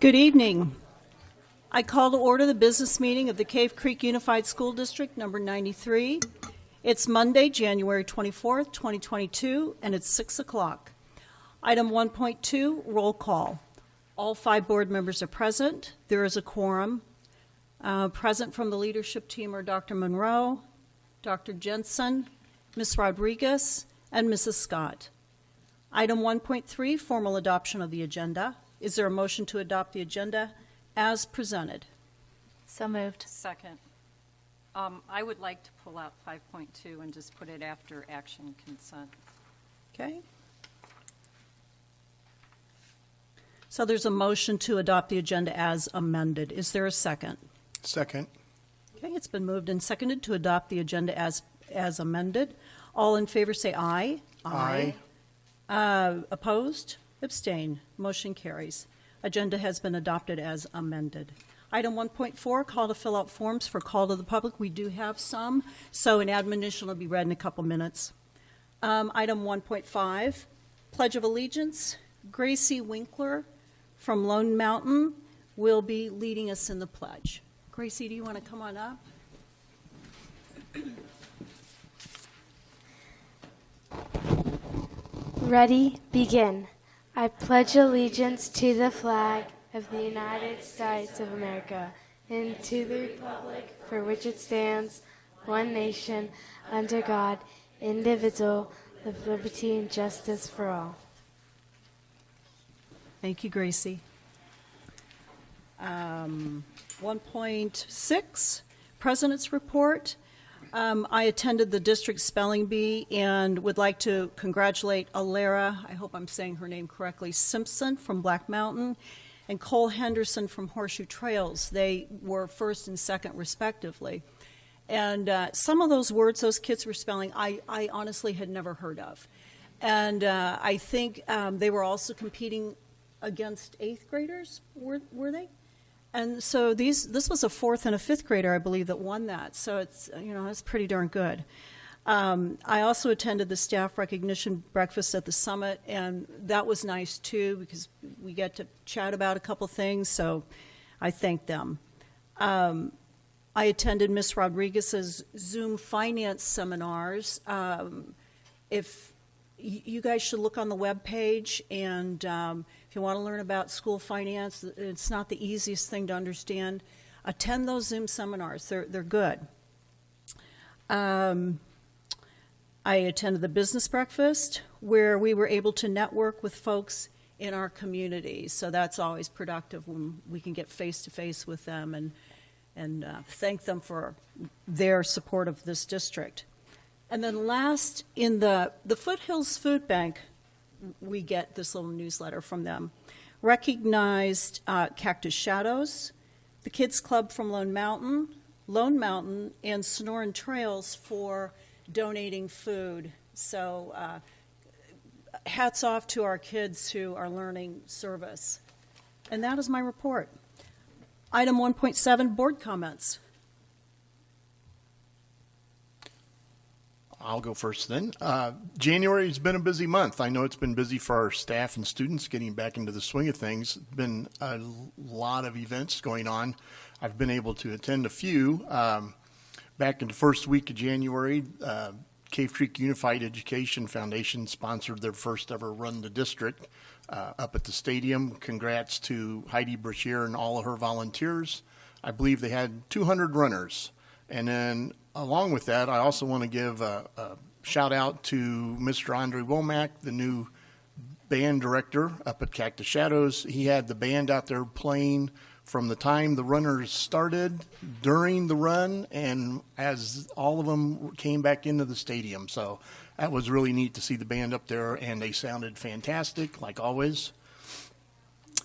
Good evening. I call to order the business meeting of the Cave Creek Unified School District number 93. It's Monday, January 24th, 2022, and it's 6 o'clock. Item 1.2, roll call. All 5 board members are present. There is a quorum. Present from the leadership team are Dr. Monroe, Dr. Jensen, Ms. Rodriguez, and Mrs. Scott. Item 1.3, formal adoption of the agenda. Is there a motion to adopt the agenda as presented? So moved. Second. I would like to pull out 5.2 and just put it after action consent. Okay. So there's a motion to adopt the agenda as amended. Is there a second? Second. Okay, it's been moved and seconded to adopt the agenda as amended. All in favor say aye. Aye. Opposed? Abstain. Motion carries. Agenda has been adopted as amended. Item 1.4, call to fill out forms for call to the public. We do have some, so an admonition will be read in a couple minutes. Item 1.5, Pledge of Allegiance. Gracie Winkler from Lone Mountain will be leading us in the pledge. Gracie, do you want to come on up? Ready, begin. I pledge allegiance to the flag of the United States of America and to the republic for which it stands, one nation, under God, indivisible, with liberty and justice for all. Thank you, Gracie. 1.6, President's Report. I attended the district spelling bee and would like to congratulate Alara, I hope I'm saying her name correctly, Simpson from Black Mountain, and Cole Henderson from Horseshoe Trails. They were first and second, respectively. And some of those words those kids were spelling, I honestly had never heard of. And I think they were also competing against 8th graders, were they? And so this was a 4th and a 5th grader, I believe, that won that. So it's, that's pretty darn good. I also attended the staff recognition breakfast at the summit, and that was nice too because we get to chat about a couple things. So I thank them. I attended Ms. Rodriguez's Zoom finance seminars. If you guys should look on the webpage, and if you want to learn about school finance, it's not the easiest thing to understand. Attend those Zoom seminars. They're good. I attended the business breakfast where we were able to network with folks in our community. So that's always productive when we can get face-to-face with them and thank them for their support of this district. And then last, in the Foothills Food Bank, we get this little newsletter from them. Recognized Cactus Shadows, the Kids Club from Lone Mountain, and Sonoran Trails for donating food. So hats off to our kids who are learning service. And that is my report. Item 1.7, board comments. I'll go first then. January has been a busy month. I know it's been busy for our staff and students getting back into the swing of things. Been a lot of events going on. I've been able to attend a few. Back in the first week of January, Cave Creek Unified Education Foundation sponsored their first ever Run the District up at the stadium. Congrats to Heidi Brashear and all of her volunteers. I believe they had 200 runners. And then along with that, I also want to give a shout out to Mr. Andre Womack, the new band director up at Cactus Shadows. He had the band out there playing from the time the runners started, during the run, and as all of them came back into the stadium. So that was really neat to see the band up there, and they sounded fantastic, like always.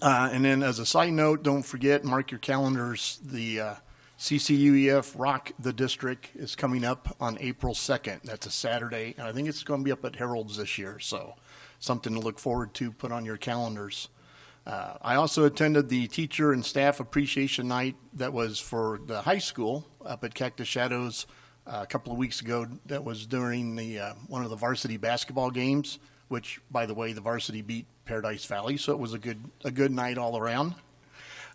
And then as a side note, don't forget, mark your calendars, the CCUEF Rock the District is coming up on April 2nd. That's a Saturday, and I think it's going to be up at Harold's this year, so something to look forward to, put on your calendars. I also attended the Teacher and Staff Appreciation Night that was for the high school up at Cactus Shadows a couple of weeks ago. That was during the one of the varsity basketball games, which, by the way, the varsity beat Paradise Valley, so it was a good night all around.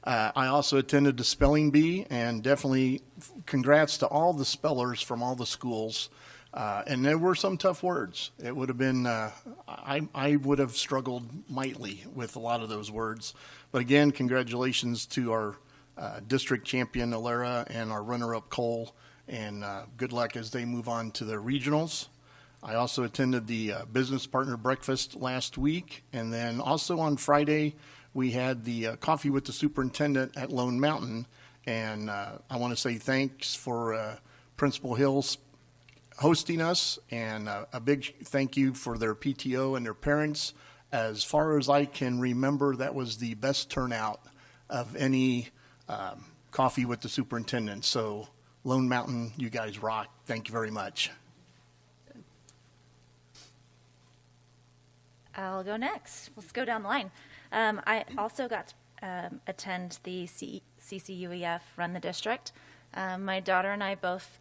I also attended the spelling bee, and definitely congrats to all the spellers from all the schools. And there were some tough words. It would have been, I would have struggled mightily with a lot of those words. But again, congratulations to our district champion, Alera, and our runner-up, Cole, and good luck as they move on to the regionals. I also attended the business partner breakfast last week, and then also on Friday, we had the coffee with the superintendent at Lone Mountain, and I want to say thanks for Principal Hills hosting us, and a big thank you for their PTO and their parents. As far as I can remember, that was the best turnout of any coffee with the superintendent. So Lone Mountain, you guys rock. Thank you very much. I'll go next. Let's go down the line. I also got to attend the CCUEF Run the District. My daughter and I both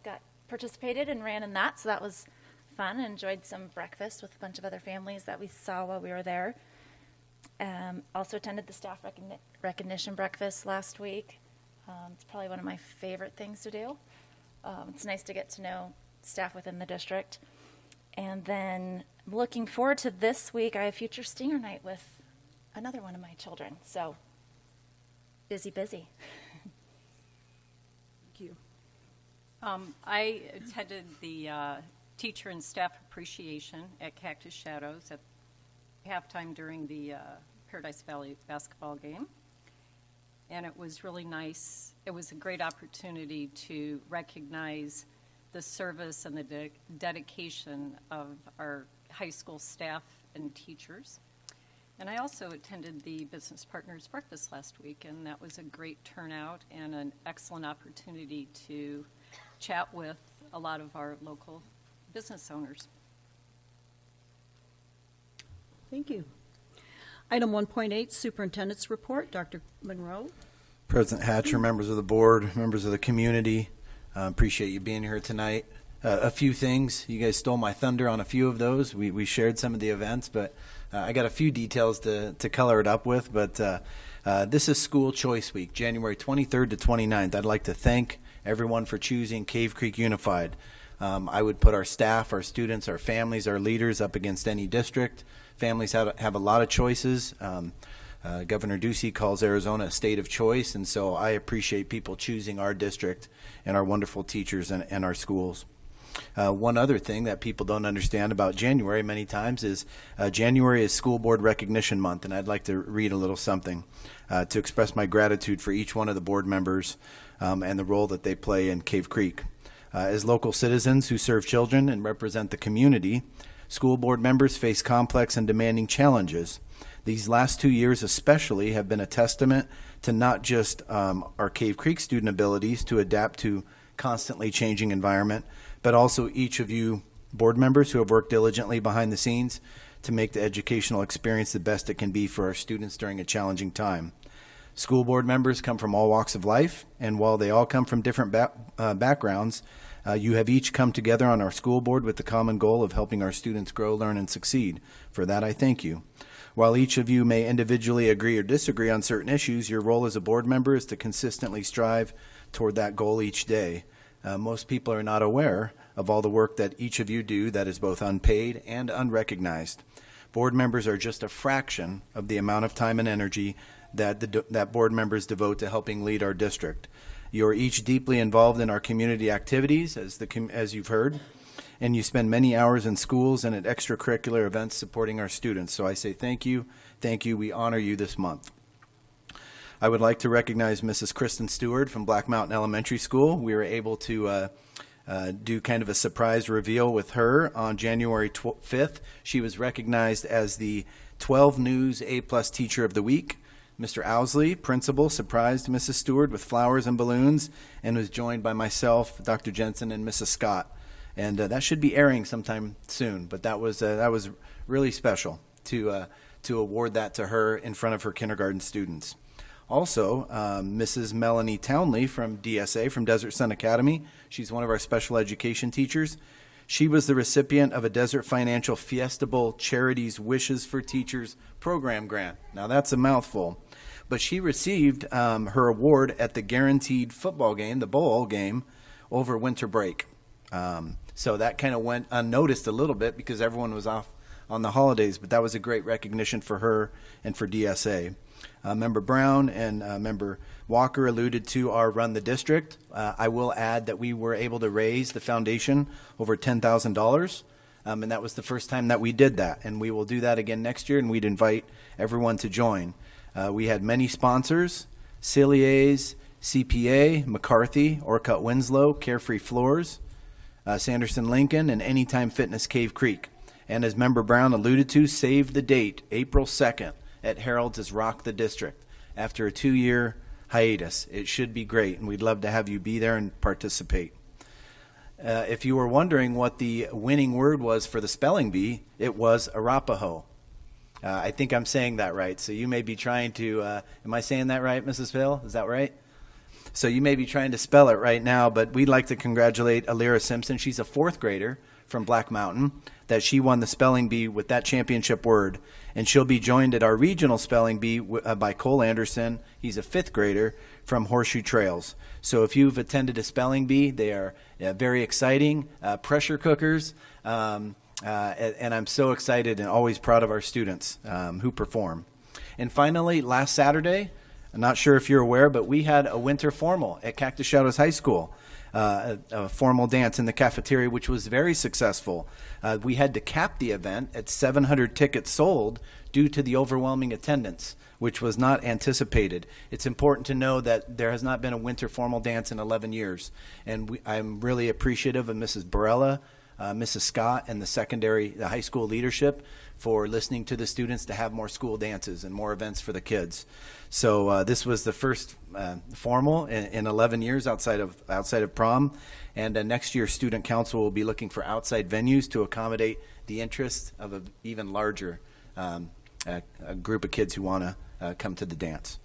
participated and ran in that, so that was fun. Enjoyed some breakfast with a bunch of other families that we saw while we were there. Also attended the staff recognition breakfast last week. It's probably one of my favorite things to do. It's nice to get to know staff within the district. And then looking forward to this week, I have Future Stinger Night with another one of my children. So busy. Thank you. I attended the teacher and staff appreciation at Cactus Shadows at halftime during the Paradise Valley basketball game. And it was really nice. It was a great opportunity to recognize the service and the dedication of our high school staff and teachers. And I also attended the Business Partners Breakfast last week, and that was a great turnout and an excellent opportunity to chat with a lot of our local business owners. Thank you. Item 1.8, Superintendent's Report. Dr. Monroe. President Hatcher, members of the board, members of the community, appreciate you being here tonight. A few things. You guys stole my thunder on a few of those. We shared some of the events, but I got a few details to color it up with. But this is School Choice Week, January 23rd to 29th. I'd like to thank everyone for choosing Cave Creek Unified. I would put our staff, our students, our families, our leaders up against any district. Families have a lot of choices. Governor Ducey calls Arizona a state of choice, and so I appreciate people choosing our district and our wonderful teachers and our schools. One other thing that people don't understand about January many times is January is School Board Recognition Month, and I'd like to read a little something to express my gratitude for each one of the board members and the role that they play in Cave Creek. As local citizens who serve children and represent the community, school board members face complex and demanding challenges. These last 2 years especially have been a testament to not just our Cave Creek student abilities to adapt to constantly changing environment, but also each of you board members who have worked diligently behind the scenes to make the educational experience the best it can be for our students during a challenging time. School board members come from all walks of life, and while they all come from different backgrounds, you have each come together on our school board with the common goal of helping our students grow, learn, and succeed. For that, I thank you. While each of you may individually agree or disagree on certain issues, your role as a board member is to consistently strive toward that goal each day. Most people are not aware of all the work that each of you do that is both unpaid and unrecognized. Board members are just a fraction of the amount of time and energy that board members devote to helping lead our district. You're each deeply involved in our community activities, as you've heard, and you spend many hours in schools and at extracurricular events supporting our students. So I say thank you, we honor you this month. I would like to recognize Mrs. Kristen Stewart from Black Mountain Elementary School. We were able to do kind of a surprise reveal with her on January 5th. She was recognized as the 12 News A-plus Teacher of the Week. Mr. Owsley, principal, surprised Mrs. Stewart with flowers and balloons and was joined by myself, Dr. Jensen, and Mrs. Scott. And that should be airing sometime soon, but that was really special to award that to her in front of her kindergarten students. Also, Mrs. Melanie Townley from DSA, from Desert Sun Academy. She's one of our special education teachers. She was the recipient of a Desert Financial Fiesta Bowl Charities Wishes for Teachers program grant. Now, that's a mouthful, but she received her award at the guaranteed football game, the bowl game, over winter break. So that kind of went unnoticed a little bit because everyone was off on the holidays, but that was a great recognition for her and for DSA. Member Brown and Member Walker alluded to our Run the District. I will add that we were able to raise the foundation over $10,000, and that was the first time that we did that. And we will do that again next year, and we'd invite everyone to join. We had many sponsors: Cilliers, CPA, McCarthy, Orcutt Winslow, Carefree Floors, Sanderson Lincoln, and Anytime Fitness Cave Creek. And as Member Brown alluded to, save the date, April 2nd, at Harold's is Rock the District. After a 2-year hiatus, it should be great, and we'd love to have you be there and participate. If you were wondering what the winning word was for the spelling bee, it was Arapaho. I think I'm saying that right. So you may be trying to, am I saying that right, Mrs. Phil? Is that right? So you may be trying to spell it right now, but we'd like to congratulate Alira Simpson. She's a 4th grader from Black Mountain, that she won the spelling bee with that championship word. And she'll be joined at our regional spelling bee by Cole Anderson. He's a 5th grader from Horseshoe Trails. So if you've attended a spelling bee, they are very exciting, pressure cookers. And I'm so excited and always proud of our students who perform. And finally, last Saturday, I'm not sure if you're aware, but we had a winter formal at Cactus Shadows High School, a formal dance in the cafeteria, which was very successful. We had to cap the event at 700 tickets sold due to the overwhelming attendance, which was not anticipated. It's important to know that there has not been a winter formal dance in 11 years, and I'm really appreciative of Mrs. Barella, Mrs. Scott, and the high school leadership for listening to the students to have more school dances and more events for the kids. So this was the first formal in 11 years outside of prom, and next year Student Council will be looking for outside venues to accommodate the interest of an even larger a group of kids who want to come to the dance.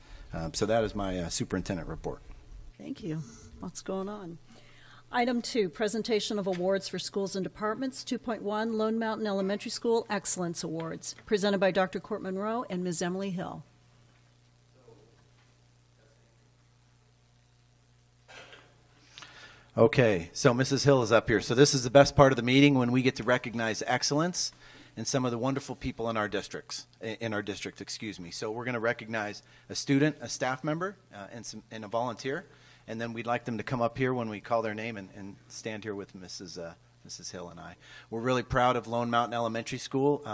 So that is my superintendent report. Thank you. What's going on? Item 2, presentation of awards for schools and departments. 2.1, Lone Mountain Elementary School Excellence Awards, presented by Dr. Court Monroe and Ms. Emily Hill. Okay, so Mrs. Hill is up here. So this is the best part of the meeting when we get to recognize excellence in some of the wonderful people in our district. So we're going to recognize a student, a staff member, and a volunteer. And then we'd like them to come up here when we call their name and stand here with Mrs. Hill and I. We're really proud of Lone Mountain Elementary School.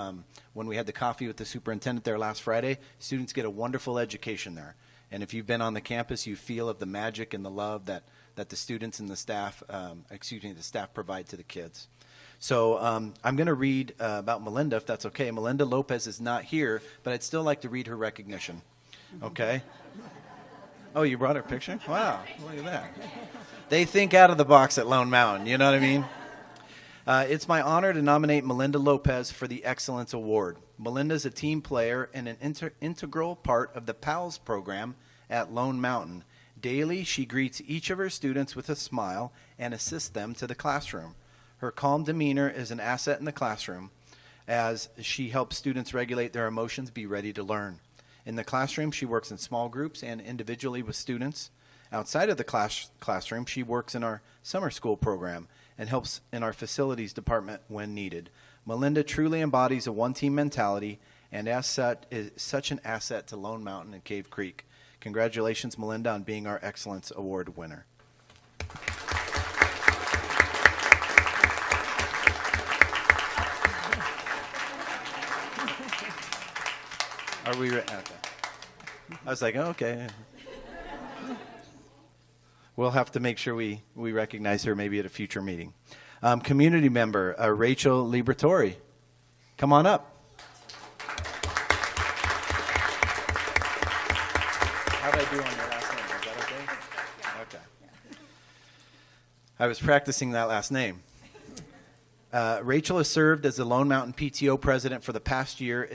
When we had the coffee with the superintendent there last Friday, students get a wonderful education there. And if you've been on the campus, you feel of the magic and the love that the students and the staff, the staff provide to the kids. So I'm going to read about Melinda, if that's okay. Melinda Lopez is not here, but I'd still like to read her recognition. Okay? Oh, you brought her picture? Wow, look at that. They think out of the box at Lone Mountain, you know what I mean? It's my honor to nominate Melinda Lopez for the Excellence Award. Melinda's a team player and an integral part of the PALS program at Lone Mountain. Daily, she greets each of her students with a smile and assists them to the classroom. Her calm demeanor is an asset in the classroom as she helps students regulate their emotions, be ready to learn. In the classroom, she works in small groups and individually with students. Outside of the classroom, she works in our summer school program and helps in our facilities department when needed. Melinda truly embodies a one-team mentality and as such is such an asset to Lone Mountain and Cave Creek. Congratulations, Melinda, on being our Excellence Award winner. Are we ready? Okay. I was like, oh, okay. We'll have to make sure we recognize her maybe at a future meeting. Community member, Rachel Liberatore. Come on up. How did I do on your last name? Is that okay? Okay. I was practicing that last name. Rachel has served as the Lone Mountain PTO president for the past year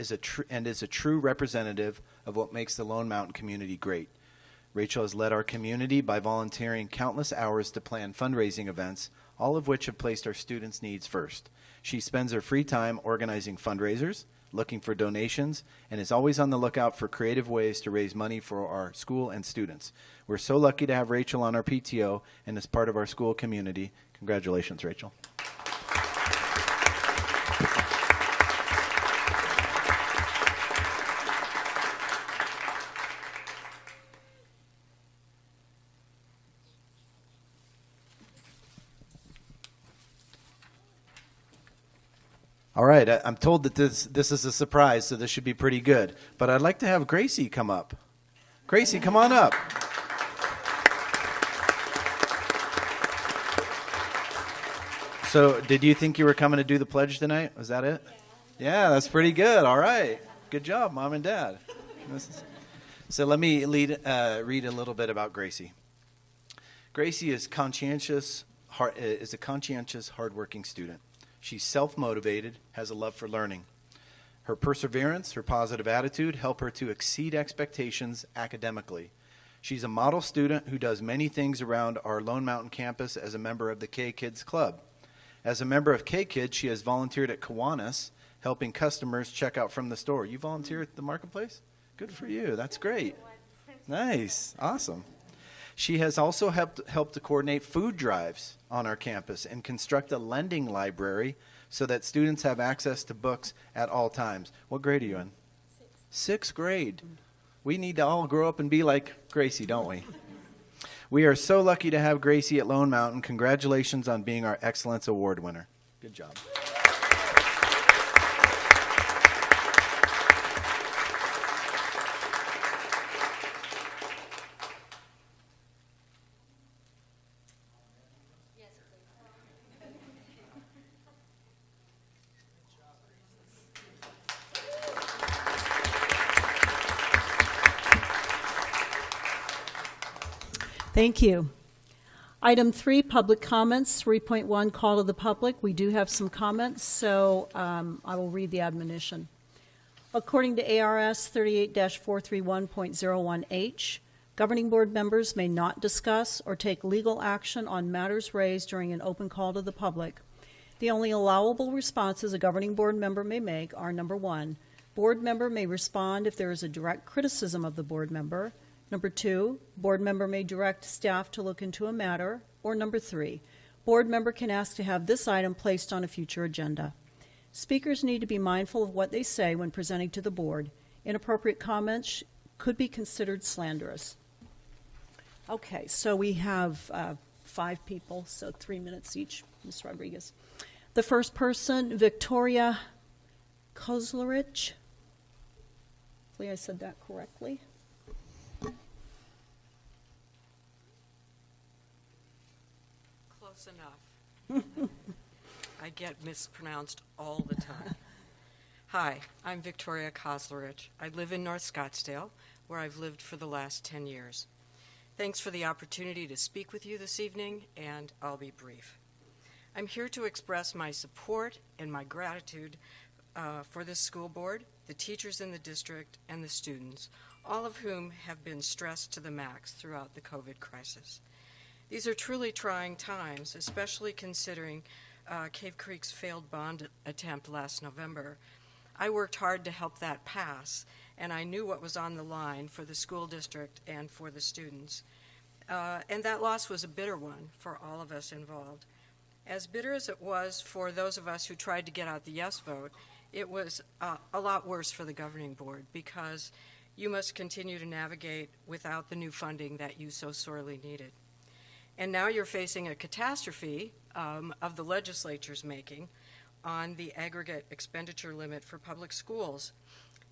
and is a true representative of what makes the Lone Mountain community great. Rachel has led our community by volunteering countless hours to plan fundraising events, all of which have placed our students' needs first. She spends her free time organizing fundraisers, looking for donations, and is always on the lookout for creative ways to raise money for our school and students. We're so lucky to have Rachel on our PTO and as part of our school community. Congratulations, Rachel. All right, I'm told that this is a surprise, so this should be pretty good. But I'd like to have Gracie come up. Gracie, come on up. So, did you think you were coming to do the pledge tonight? Was that it? Yeah, that's pretty good. All right. Good job, Mom and Dad. So let me read a little bit about Gracie. Gracie is a conscientious, hardworking student. She's self-motivated, has a love for learning. Her perseverance, her positive attitude help her to exceed expectations academically. She's a model student who does many things around our Lone Mountain campus as a member of the K-Kids Club. As a member of K-Kids, she has volunteered at Kiwanis, helping customers check out from the store. You volunteer at the marketplace? Good for you. That's great. Nice. Awesome. She has also helped to coordinate food drives on our campus and construct a lending library so that students have access to books at all times. What grade are you in? Sixth grade. We need to all grow up and be like Gracie, don't we? We are so lucky to have Gracie at Lone Mountain. Congratulations on being our Excellence Award winner. Good job. Thank you. Item 3, public comments. 3.1, call to the public. We do have some comments, so I will read the admonition. According to ARS 38-431.01H, governing board members may not discuss or take legal action on matters raised during an open call to the public. The only allowable responses a governing board member may make are: number 1, board member may respond if there is a direct criticism of the board member. Number 2, board member may direct staff to look into a matter. Or number 3, board member can ask to have this item placed on a future agenda. Speakers need to be mindful of what they say when presenting to the board. Inappropriate comments could be considered slanderous. Okay, so we have 5 people, so 3 minutes each. Ms. Rodriguez. The first person, Victoria Kozlerich. Hopefully I said that correctly. Close enough. I get mispronounced all the time. Hi, I'm Victoria Kozlerich. I live in North Scottsdale, where I've lived for the last 10 years. Thanks for the opportunity to speak with you this evening, and I'll be brief. I'm here to express my support and my gratitude for this school board, the teachers in the district, and the students, all of whom have been stressed to the max throughout the COVID crisis. These are truly trying times, especially considering Cave Creek's failed bond attempt last November. I worked hard to help that pass, and I knew what was on the line for the school district and for the students. And that loss was a bitter one for all of us involved. As bitter as it was for those of us who tried to get out the yes vote, it was a lot worse for the governing board, because you must continue to navigate without the new funding that you so sorely needed. And now you're facing a catastrophe of the legislature's making on the aggregate expenditure limit for public schools.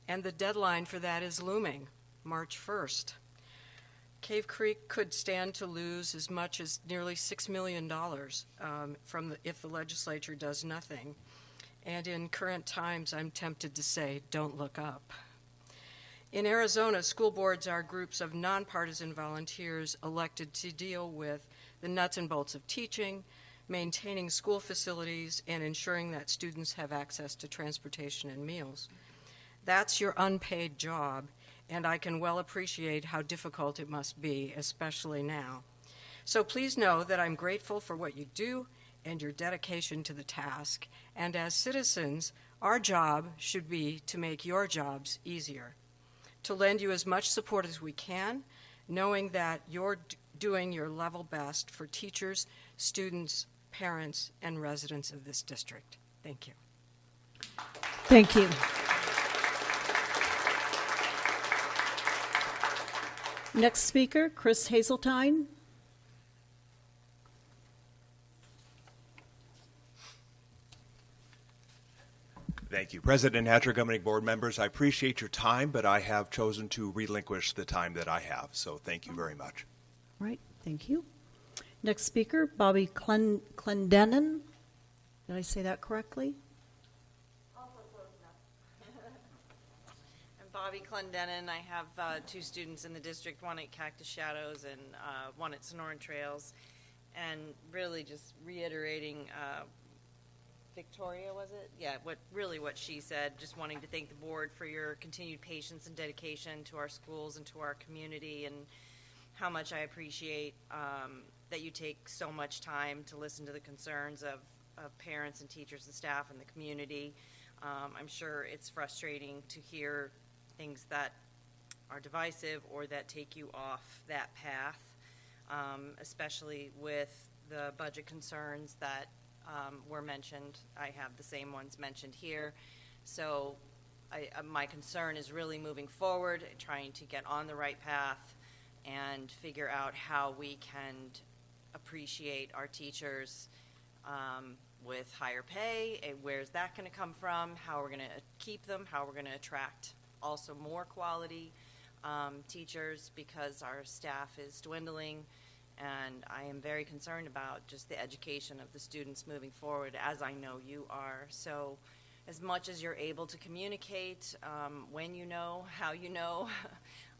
And the deadline for that is looming, March 1st. Cave Creek could stand to lose as much as nearly $6 million if the legislature does nothing. And in current times, I'm tempted to say, don't look up. In Arizona, school boards are groups of nonpartisan volunteers elected to deal with the nuts and bolts of teaching, maintaining school facilities, and ensuring that students have access to transportation and meals. That's your unpaid job, and I can well appreciate how difficult it must be, especially now. So please know that I'm grateful for what you do and your dedication to the task. And as citizens, our job should be to make your jobs easier, to lend you as much support as we can, knowing that you're doing your level best for teachers, students, parents, and residents of this district. Thank you. Thank you. Next speaker, Chris Hazeltine. Thank you. President Hatcher, governing board members, I appreciate your time, but I have chosen to relinquish the time that I have, so thank you very much. All right, thank you. Next speaker, Bobby Clendenin. Did I say that correctly? I'm Bobby Clendenin. I have two students in the district, one at Cactus Shadows and one at Sonoran Trails. And really just reiterating, Victoria, was it? Yeah, what she said, just wanting to thank the board for your continued patience and dedication to our schools and to our community, and how much I appreciate that you take so much time to listen to the concerns of parents and teachers and staff and the community. I'm sure it's frustrating to hear things that are divisive or that take you off that path, especially with the budget concerns that were mentioned. I have the same ones mentioned here. So my concern is really moving forward, trying to get on the right path and figure out how we can appreciate our teachers with higher pay. Where's that going to come from? How we're going to keep them? How we're going to attract also more quality teachers, because our staff is dwindling. And I am very concerned about just the education of the students moving forward, as I know you are. So as much as you're able to communicate, when you know, how you know,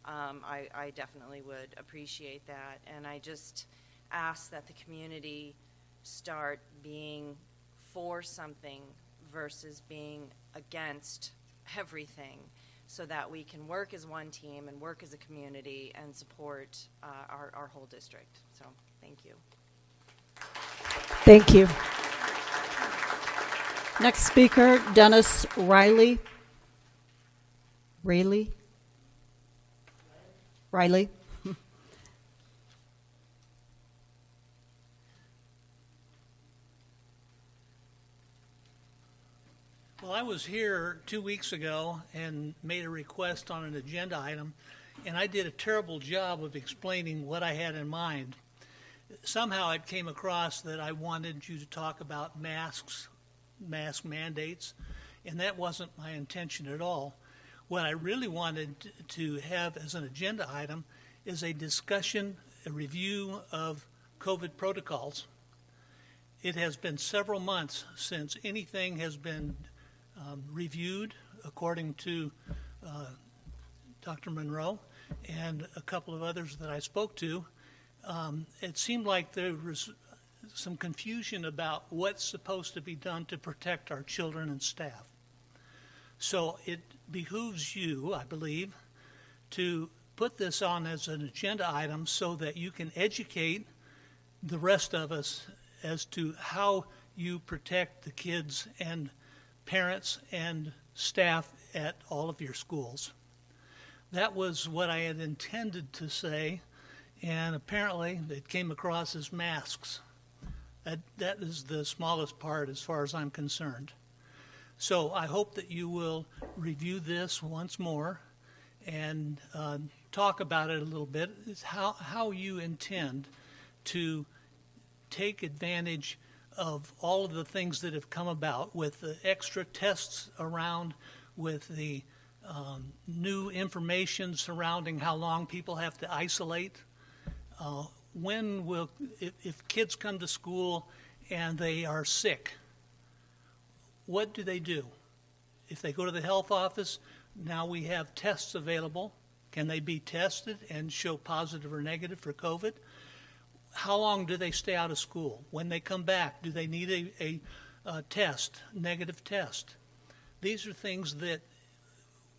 I definitely would appreciate that. And I just ask that the community start being for something versus being against everything, so that we can work as one team and work as a community and support our whole district. So thank you. Thank you. Next speaker, Dennis Reilly. Reilly? Reilly. Well, I was here 2 weeks ago and made a request on an agenda item, and I did a terrible job of explaining what I had in mind. Somehow it came across that I wanted you to talk about mask mandates, and that wasn't my intention at all. What I really wanted to have as an agenda item is a discussion, a review of COVID protocols. It has been several months since anything has been reviewed, according to Dr. Monroe and a couple of others that I spoke to. It seemed like there was some confusion about what's supposed to be done to protect our children and staff. So it behooves you, I believe, to put this on as an agenda item so that you can educate the rest of us as to how you protect the kids and parents and staff at all of your schools. That was what I had intended to say, and apparently it came across as masks. That is the smallest part as far as I'm concerned. So I hope that you will review this once more and talk about it a little bit. It's how you intend to take advantage of all of the things that have come about with the extra tests around, with the new information surrounding how long people have to isolate. When will, if kids come to school and they are sick, what do they do? If they go to the health office, now we have tests available. Can they be tested and show positive or negative for COVID? How long do they stay out of school? When they come back, do they need a test, negative test? These are things that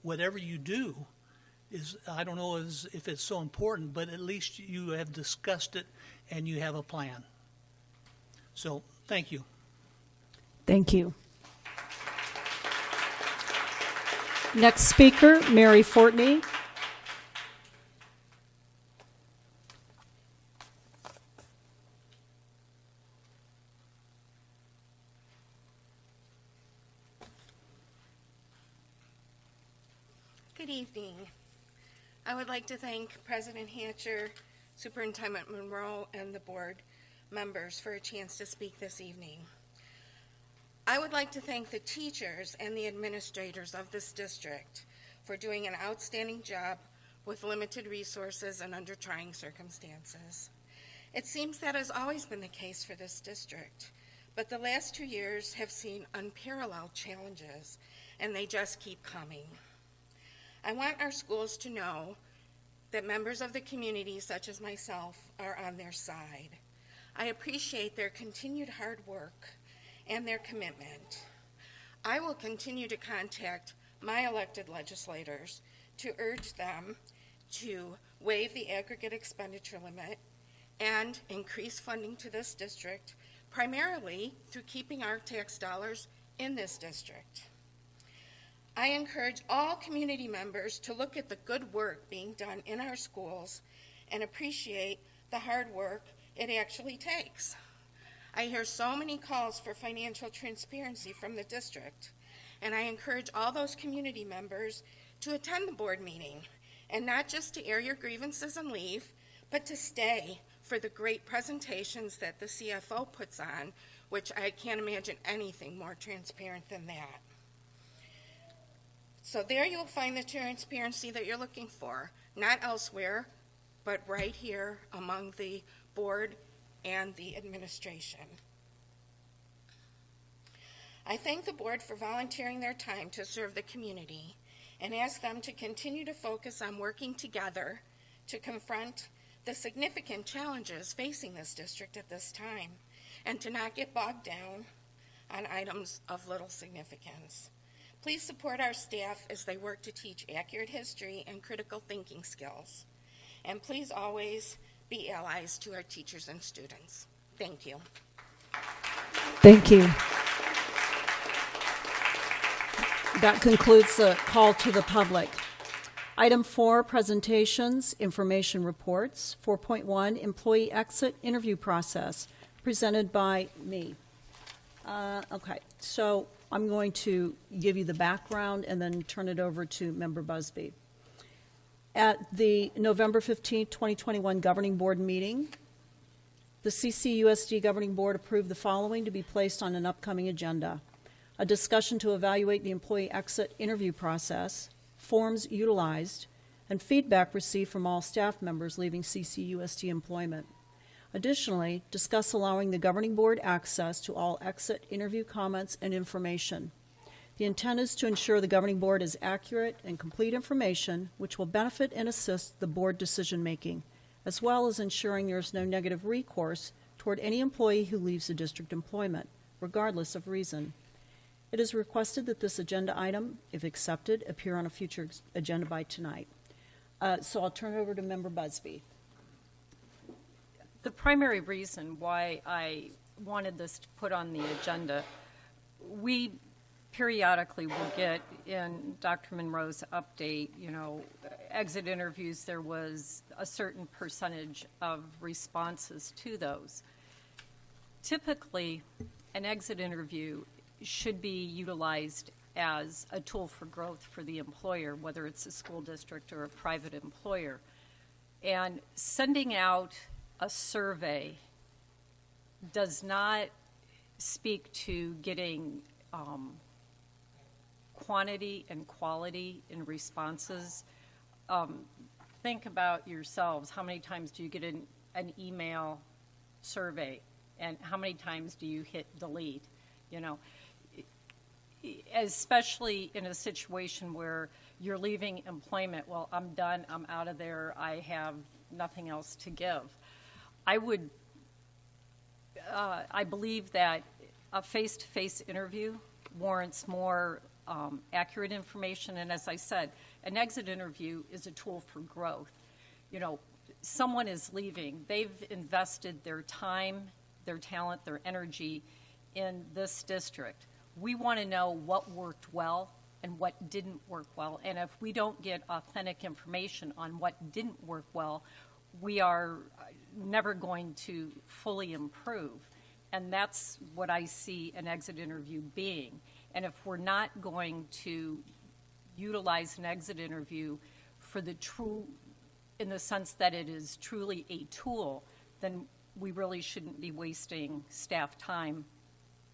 whatever you do is, I don't know if it's so important, but at least you have discussed it and you have a plan. So Thank you. Thank you. Next speaker, Mary Fortney. Good evening. I would like to thank President Hatcher, Superintendent Monroe, and the board members for a chance to speak this evening. I would like to thank the teachers and the administrators of this district for doing an outstanding job with limited resources and under trying circumstances. It seems that has always been the case for this district, but the last 2 years have seen unparalleled challenges, and they just keep coming. I want our schools to know that members of the community, such as myself, are on their side. I appreciate their continued hard work and their commitment. I will continue to contact my elected legislators to urge them to waive the aggregate expenditure limit and increase funding to this district, primarily through keeping our tax dollars in this district. I encourage all community members to look at the good work being done in our schools and appreciate the hard work it actually takes. I hear so many calls for financial transparency from the district, and I encourage all those community members to attend the board meeting, and not just to air your grievances and leave, but to stay for the great presentations that the CFO puts on, which I can't imagine anything more transparent than that. So there you'll find the transparency that you're looking for, not elsewhere, but right here among the board and the administration. I thank the board for volunteering their time to serve the community and ask them to continue to focus on working together to confront the significant challenges facing this district at this time and to not get bogged down on items of little significance. Please support our staff as they work to teach accurate history and critical thinking skills. And please always be allies to our teachers and students. Thank you. Thank you. That concludes the call to the public. Item 4, presentations, information reports. 4.1, employee exit interview process, presented by me. Okay, so I'm going to give you the background and then turn it over to Member Busby. At the November 15, 2021 Governing Board meeting, the CCUSD Governing Board approved the following to be placed on an upcoming agenda: a discussion to evaluate the employee exit interview process, forms utilized, and feedback received from all staff members leaving CCUSD employment. Additionally, discuss allowing the Governing Board access to all exit interview comments and information. The intent is to ensure the Governing Board has accurate and complete information which will benefit and assist the Board decision-making, as well as ensuring there is no negative recourse toward any employee who leaves the district employment, regardless of reason. It is requested that this agenda item, if accepted, appear on a future agenda by tonight. So I'll turn it over to Member Busby. The primary reason why I wanted this to put on the agenda, we periodically will get in Dr. Monroe's update, exit interviews, there was a certain percentage of responses to those. Typically, an exit interview should be utilized as a tool for growth for the employer, whether it's a school district or a private employer. And sending out a survey does not speak to getting quantity and quality in responses. Think about yourselves. How many times do you get an email survey, and how many times do you hit delete? Especially in a situation where you're leaving employment. Well, I'm done. I'm out of there. I have nothing else to give. I believe that a face-to-face interview warrants more accurate information. And as I said, an exit interview is a tool for growth. Someone is leaving. They've invested their time, their talent, their energy in this district. We want to know what worked well and what didn't work well. And if we don't get authentic information on what didn't work well, we are never going to fully improve. And that's what I see an exit interview being. And if we're not going to utilize an exit interview for the true, in the sense that it is truly a tool, then we really shouldn't be wasting staff time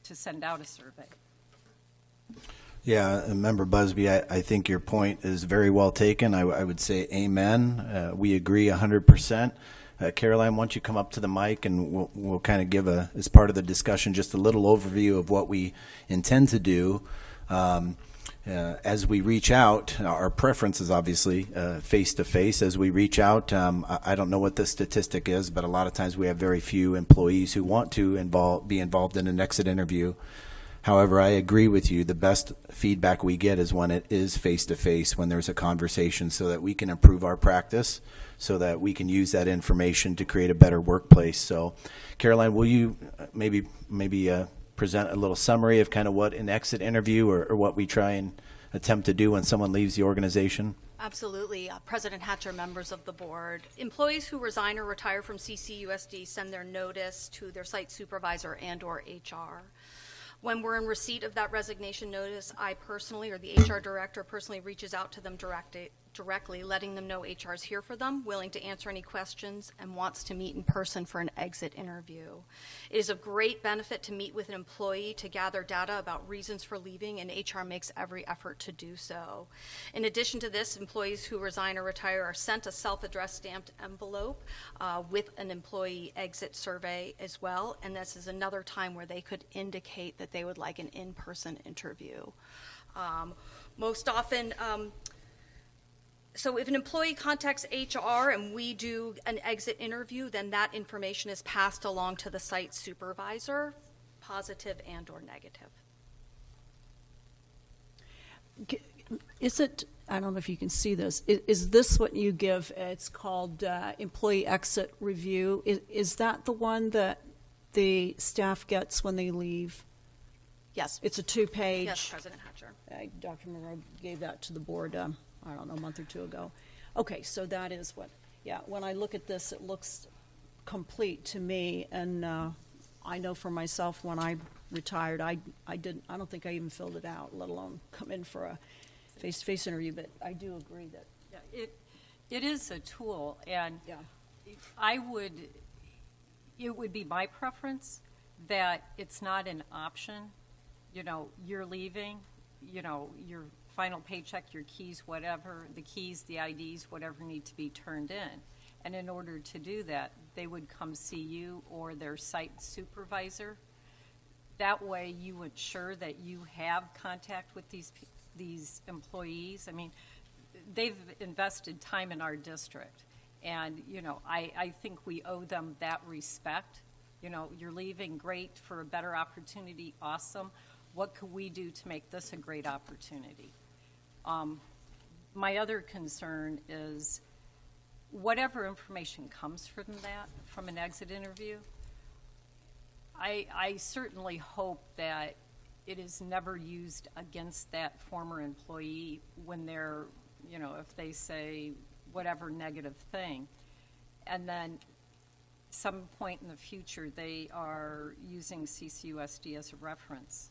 to send out a survey. Yeah, Member Busby, I think your point is very well taken. I would say amen. We agree 100%. Caroline, why don't you come up to the mic and we'll kind of give, as part of the discussion, just a little overview of what we intend to do. As we reach out, our preference is obviously face-to-face. As we reach out, I don't know what the statistic is, but a lot of times we have very few employees who want to be involved in an exit interview. However, I agree with you. The best feedback we get is when it is face-to-face, when there's a conversation, so that we can improve our practice, so that we can use that information to create a better workplace. So, Caroline, will you maybe present a little summary of kind of what an exit interview or what we try and attempt to do when someone leaves the organization? Absolutely. President Hatcher, members of the board. Employees who resign or retire from CCUSD send their notice to their site supervisor and or HR. When we're in receipt of that resignation notice, I personally, or the HR director personally, reaches out to them directly, letting them know HR is here for them, willing to answer any questions, and wants to meet in person for an exit interview. It is of great benefit to meet with an employee to gather data about reasons for leaving, and HR makes every effort to do so. In addition to this, employees who resign or retire are sent a self-addressed stamped envelope with an employee exit survey as well, and this is another time where they could indicate that they would like an in-person interview. Most often, so if an employee contacts HR and we do an exit interview, then that information is passed along to the site supervisor, positive and or negative. Is it, I don't know if you can see this, is this what you give? It's called employee exit review. Is that the one that the staff gets when they leave? Yes. It's a 2-page. Yes, President Hatcher. Dr. Monroe gave that to the board, I don't know, a month or two ago. Okay, so that is what, yeah, when I look at this, it looks complete to me. And I know for myself, when I retired, I don't think I even filled it out, let alone come in for a face-to-face interview. But I do agree that. Yeah, it is a tool, and Yeah. it would be my preference that it's not an option. You know, you're leaving, you know, your final paycheck, your keys, whatever, the keys, the IDs, whatever need to be turned in. And in order to do that, they would come see you or their site supervisor. That way you ensure that you have contact with these employees. I mean, they've invested time in our district. And, you know, I think we owe them that respect. You know, you're leaving, great, for a better opportunity, awesome. What could we do to make this a great opportunity? My other concern is whatever information comes from an exit interview, I certainly hope that it is never used against that former employee when they're, you know, if they say whatever negative thing, and then some point in the future they are using CCUSD as a reference.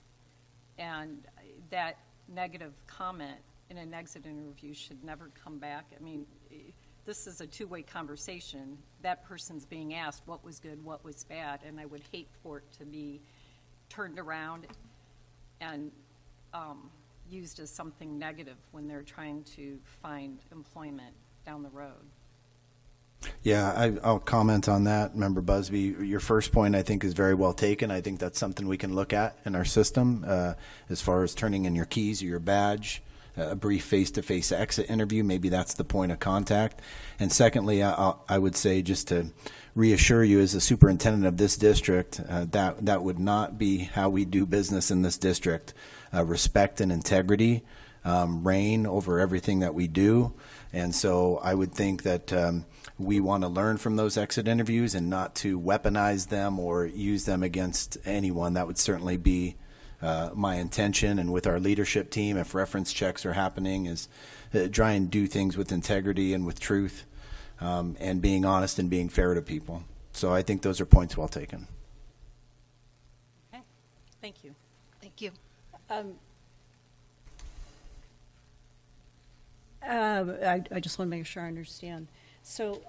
And that negative comment in an exit interview should never come back. I mean, this is a two-way conversation. That person's being asked what was good, what was bad, and I would hate for it to be turned around and used as something negative when they're trying to find employment down the road. Yeah, I'll comment on that, Member Busby. Your first point, I think, is very well taken. I think that's something we can look at in our system as far as turning in your keys or your badge, a brief face-to-face exit interview. Maybe that's the point of contact. And secondly, I would say, just to reassure you as a superintendent of this district, that would not be how we do business in this district. Respect and integrity reign over everything that we do. And so I would think that we want to learn from those exit interviews and not to weaponize them or use them against anyone. That would certainly be my intention. And with our leadership team, if reference checks are happening, is try and do things with integrity and with truth, and being honest and being fair to people. So I think those are points well taken. Okay, thank you. Thank you. I just want to make sure I understand. So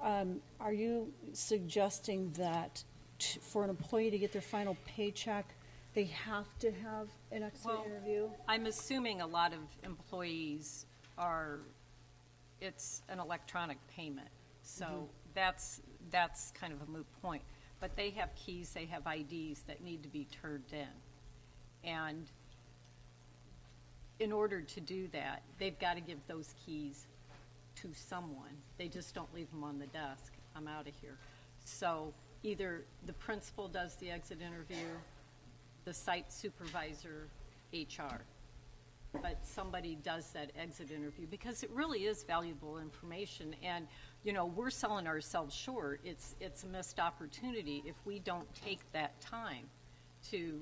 are you suggesting that for an employee to get their final paycheck, they have to have an exit interview? I'm assuming a lot of employees it's an electronic payment. So that's kind of a moot point. But they have keys, they have IDs that need to be turned in. And in order to do that, they've got to give those keys to someone. They just don't leave them on the desk. I'm out of here. So either the principal does the exit interview, the site supervisor, HR. But somebody does that exit interview because it really is valuable information. And, you know, we're selling ourselves short. It's a missed opportunity if we don't take that time to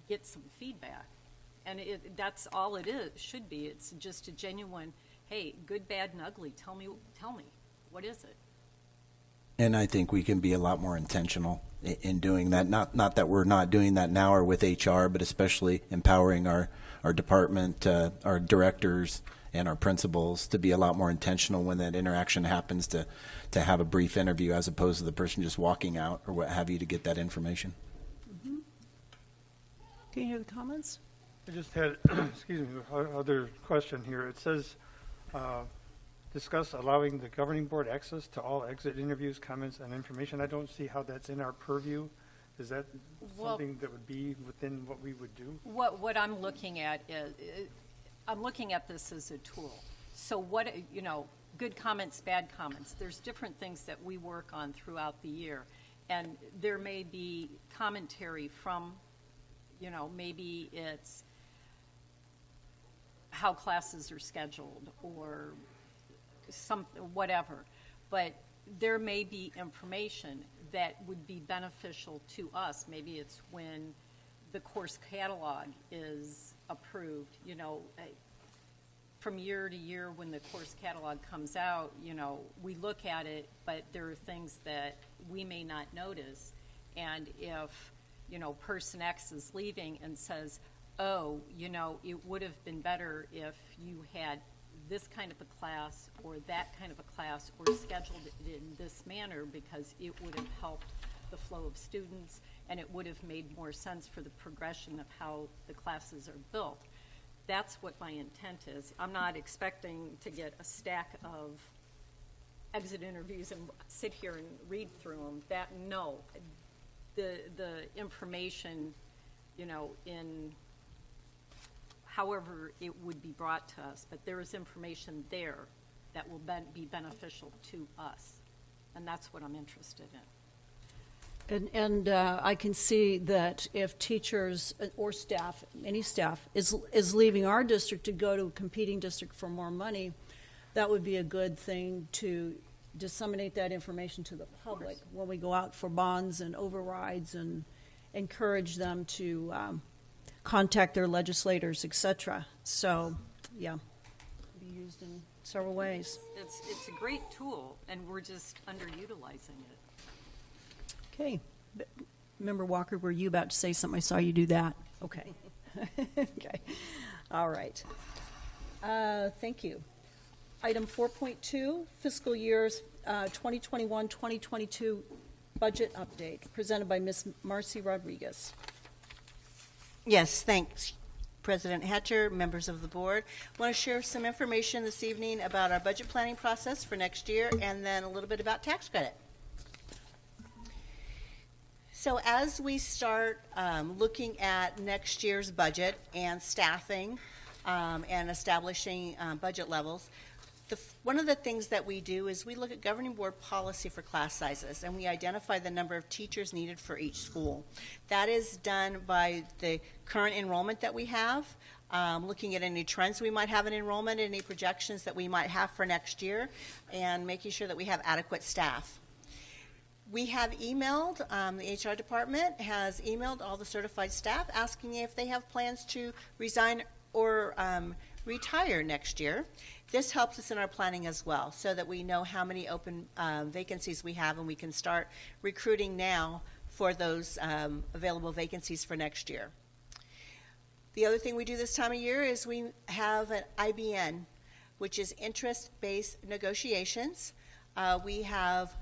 get some feedback. And that's all it should be. It's just a genuine, hey, good, bad, and ugly. Tell me, what is it? And I think we can be a lot more intentional in doing that. Not that we're not doing that now or with HR, but especially empowering our department, our directors, and our principals to be a lot more intentional when that interaction happens, to have a brief interview as opposed to the person just walking out or what have you to get that information. Mm-hmm. Can you hear the comments? I just had, excuse me, other question here. It says, discuss allowing the governing board access to all exit interviews, comments, and information. I don't see how that's in our purview. Is that something that would be within what we would do? What I'm looking at is, I'm looking at this as a tool. So what, you know, good comments, bad comments. There's different things that we work on throughout the year. And there may be commentary from, you know, maybe it's how classes are scheduled or whatever. But there may be information that would be beneficial to us. Maybe it's when the course catalog is approved, you know, from year to year when the course catalog comes out, you know, we look at it, but there are things that we may not notice. And if, you know, person X is leaving and says, oh, you know, it would have been better if you had this kind of a class or that kind of a class or scheduled it in this manner because it would have helped the flow of students and it would have made more sense for the progression of how the classes are built. That's what my intent is. I'm not expecting to get a stack of exit interviews and sit here and read through them. No. The information, you know, in however it would be brought to us, but there is information there that will be beneficial to us, and that's what I'm interested in. And I can see that if teachers or staff, any staff, is leaving our district to go to a competing district for more money, that would be a good thing to disseminate that information to the public when we go out for bonds and overrides and encourage them to contact their legislators, etc. So, yeah, be used in several ways. It's a great tool, and we're just underutilizing it. Okay. Member Walker, were you about to say something? I saw you do that. Okay. Okay. All right. Thank you. Item 4.2, fiscal years 2021-2022 budget update, presented by Ms. Marcy Rodriguez. Yes, thanks, President Hatcher, members of the board. I want to share some information this evening about our budget planning process for next year and then a little bit about tax credit. So as we start looking at next year's budget and staffing and establishing budget levels, one of the things that we do is we look at governing board policy for class sizes, and we identify the number of teachers needed for each school. That is done by the current enrollment that we have, looking at any trends we might have in enrollment, any projections that we might have for next year, and making sure that we have adequate staff. We have emailed, the HR department has emailed all the certified staff asking if they have plans to resign or retire next year. This helps us in our planning as well, so that we know how many open vacancies we have, and we can start recruiting now for those available vacancies for next year. The other thing we do this time of year is we have an IBN, which is interest-based negotiations. We have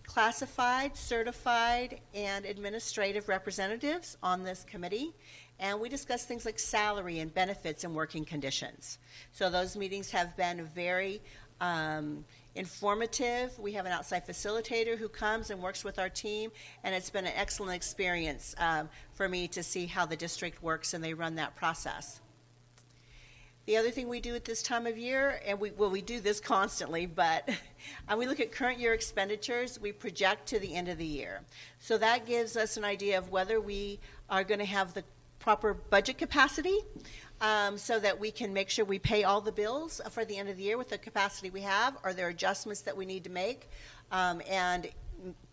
classified, certified, and administrative representatives on this committee, and we discuss things like salary and benefits and working conditions. So those meetings have been very informative. We have an outside facilitator who comes and works with our team, and it's been an excellent experience for me to see how the district works and they run that process. The other thing we do at this time of year, and we do this constantly, but we look at current year expenditures, we project to the end of the year. So that gives us an idea of whether we are going to have the proper budget capacity, so that we can make sure we pay all the bills for the end of the year with the capacity we have. Are there adjustments that we need to make, and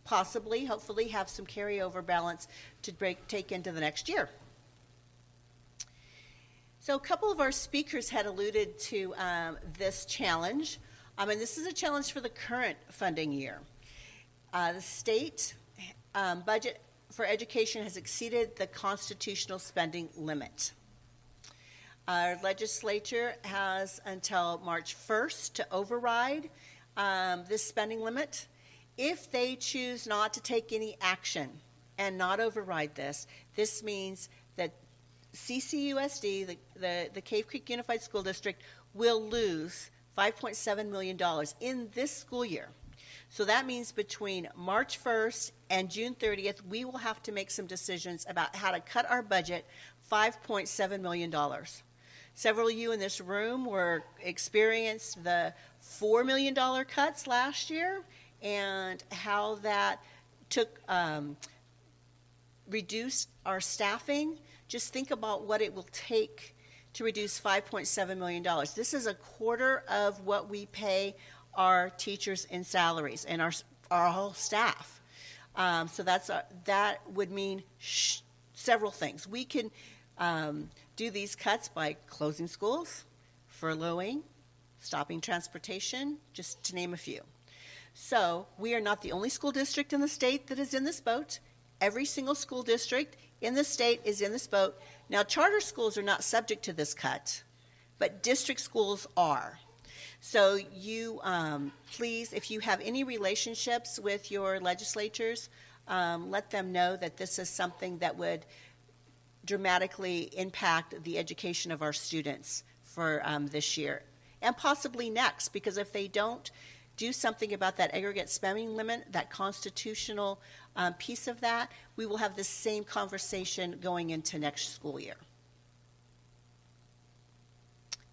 possibly, hopefully, have some carryover balance to take into the next year. So a couple of our speakers had alluded to this challenge. And this is a challenge for the current funding year. The state budget for education has exceeded the constitutional spending limit. Our legislature has until March 1st to override this spending limit. If they choose not to take any action and not override this, this means that CCUSD, the Cave Creek Unified School District, will lose $5.7 million in this school year. So that means between March 1st and June 30th, we will have to make some decisions about how to cut our budget $5.7 million. Several of you in this room experienced the $4 million cuts last year, and how that reduced our staffing. Just think about what it will take to reduce $5.7 million. This is a quarter of what we pay our teachers in salaries and our whole staff. So that would mean several things. We can do these cuts by closing schools, furloughing, stopping transportation, just to name a few. So we are not the only school district in the state that is in this boat. Every single school district in the state is in this boat. Now, charter schools are not subject to this cut, but district schools are. So you, please, if you have any relationships with your legislatures, let them know that this is something that would dramatically impact the education of our students for this year, and possibly next, because if they don't do something about that aggregate spending limit, that constitutional piece of that, we will have the same conversation going into next school year.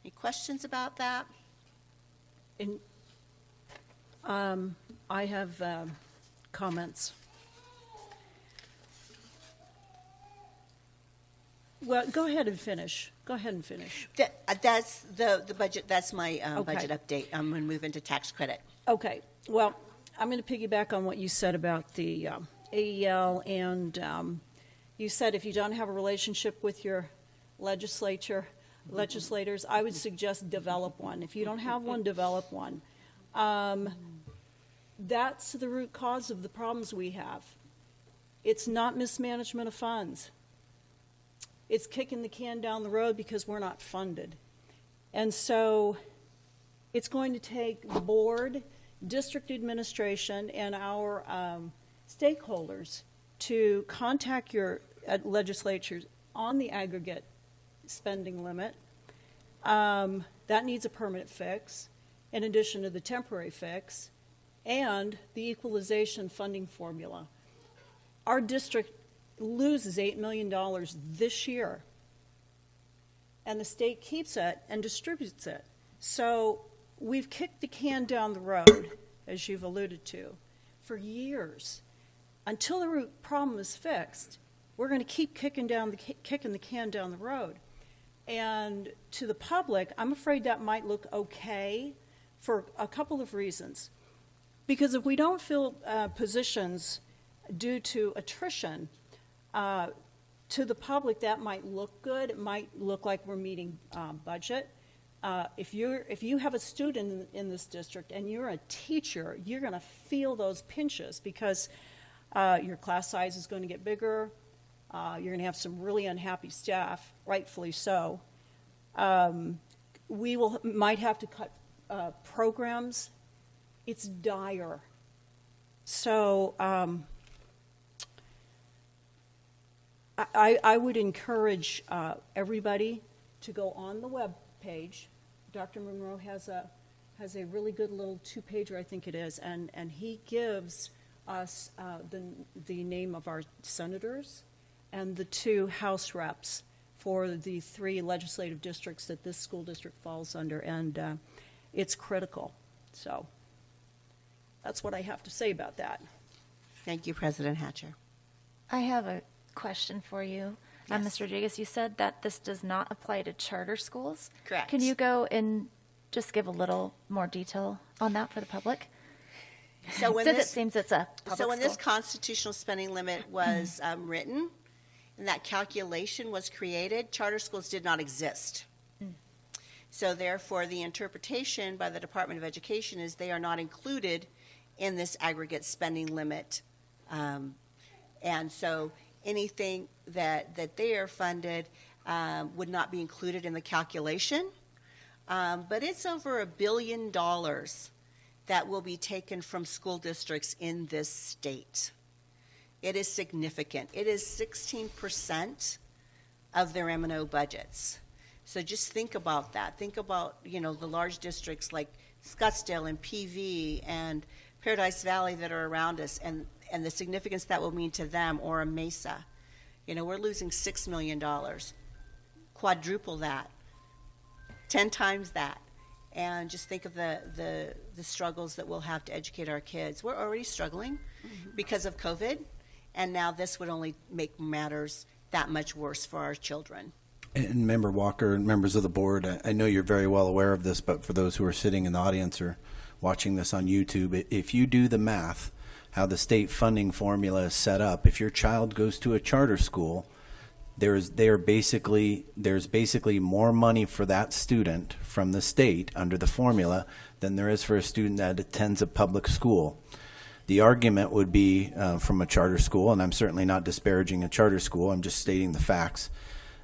Any questions about that? I have comments. Well, go ahead and finish. Go ahead and finish. That's the budget. That's my Okay. budget update. I'm going to move into tax credit. Okay. Well, I'm going to piggyback on what you said about the AEL, and you said if you don't have a relationship with your legislators, I would suggest develop one. If you don't have one, develop one. That's the root cause of the problems we have. It's not mismanagement of funds. It's kicking the can down the road because we're not funded. And so it's going to take the board, district administration, and our stakeholders to contact your legislatures on the aggregate spending limit. That needs a permanent fix, in addition to the temporary fix, and the equalization funding formula. Our district loses $8 million this year, and the state keeps it and distributes it. So we've kicked the can down the road, as you've alluded to, for years. Until the root problem is fixed, we're going to keep kicking the can down the road. And to the public, I'm afraid that might look okay for a couple of reasons. Because if we don't fill positions due to attrition, to the public that might look good. It might look like we're meeting budget. If you have a student in this district and you're a teacher, you're going to feel those pinches because your class size is going to get bigger. You're going to have some really unhappy staff, rightfully so. We might have to cut programs. It's dire. So I would encourage everybody to go on the web page. Dr. Monroe has a really good little 2-pager, I think it is, and he gives us the name of our senators and the 2 House reps for the 3 legislative districts that this school district falls under, and it's critical. So that's what I have to say about that. Thank you, President Hatcher. I have a question for you. Yes. Mr. Rodriguez, you said that this does not apply to charter schools. Correct. Can you go and just give a little more detail on that for the public? So when Since this, it seems it's a public so when school. this constitutional spending limit was written and that calculation was created, charter schools did not exist. So therefore, the interpretation by the Department of Education is they are not included in this aggregate spending limit. And so anything that they are funded would not be included in the calculation. But it's over $1 billion that will be taken from school districts in this state. It is significant. It is 16% of their M&O budgets. So just think about that. Think about, the large districts like Scottsdale and PV and Paradise Valley that are around us and the significance that will mean to them, or a Mesa. We're losing $6 million. Quadruple that. 10 times that. And just think of the struggles that we'll have to educate our kids. We're already struggling because of COVID, and now this would only make matters that much worse for our children. And Member Walker and members of the board, I know you're very well aware of this, but for those who are sitting in the audience or watching this on YouTube, if you do the math, how the state funding formula is set up, if your child goes to a charter school, there's basically more money for that student from the state under the formula than there is for a student that attends a public school. The argument would be from a charter school, and I'm certainly not disparaging a charter school, I'm just stating the facts,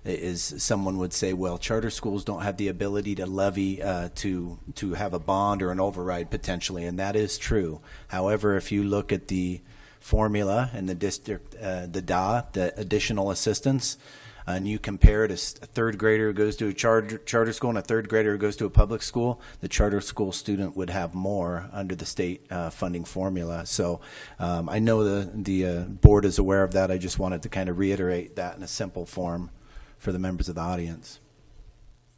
is someone would say, well, charter schools don't have the ability to levy to have a bond or an override potentially, and that is true. However, if you look at the formula and the district, the additional assistance, and you compare it as a third grader who goes to a charter school and a third grader who goes to a public school, the charter school student would have more under the state funding formula. So I know the board is aware of that. I just wanted to kind of reiterate that in a simple form for the members of the audience.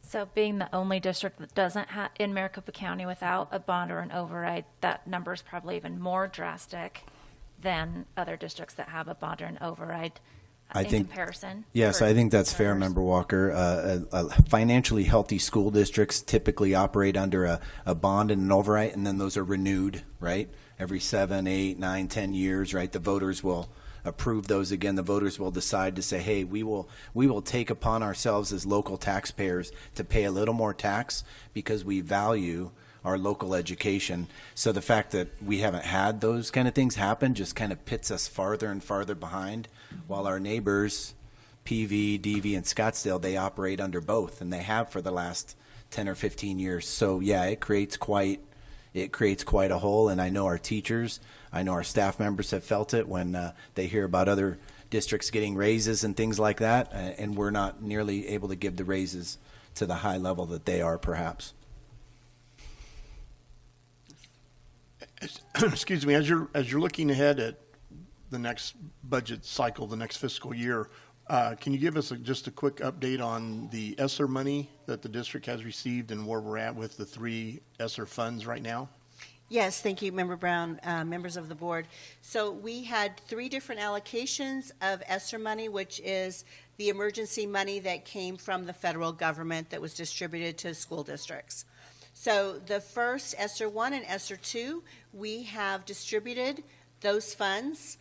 So being the only district that doesn't have in Maricopa County without a bond or an override, that number is probably even more drastic than other districts that have a bond or an override in comparison. Yes, I think that's fair, Member Walker. Financially healthy school districts typically operate under a bond and an override, and then those are renewed, right? Every 7, 8, 9, 10 years, right? The voters will approve those again. The voters will decide to say, hey, we will take upon ourselves as local taxpayers to pay a little more tax because we value our local education. So the fact that we haven't had those kind of things happen just kind of pits us farther and farther behind, while our neighbors, PV, DV, and Scottsdale, they operate under both, and they have for the last 10 or 15 years. So yeah, it creates quite a hole, and I know our teachers, I know our staff members have felt it when they hear about other districts getting raises and things like that, and we're not nearly able to give the raises to the high level that they are, perhaps. Excuse me, as you're looking ahead at the next budget cycle, the next fiscal year, can you give us just a quick update on the ESSER money that the district has received and where we're at with the 3 ESSER funds right now? Yes, thank you, Member Brown, members of the board. So we had 3 different allocations of ESSER money, which is the emergency money that came from the federal government that was distributed to school districts. So the first ESSER 1 and ESSER 2, we have distributed those funds.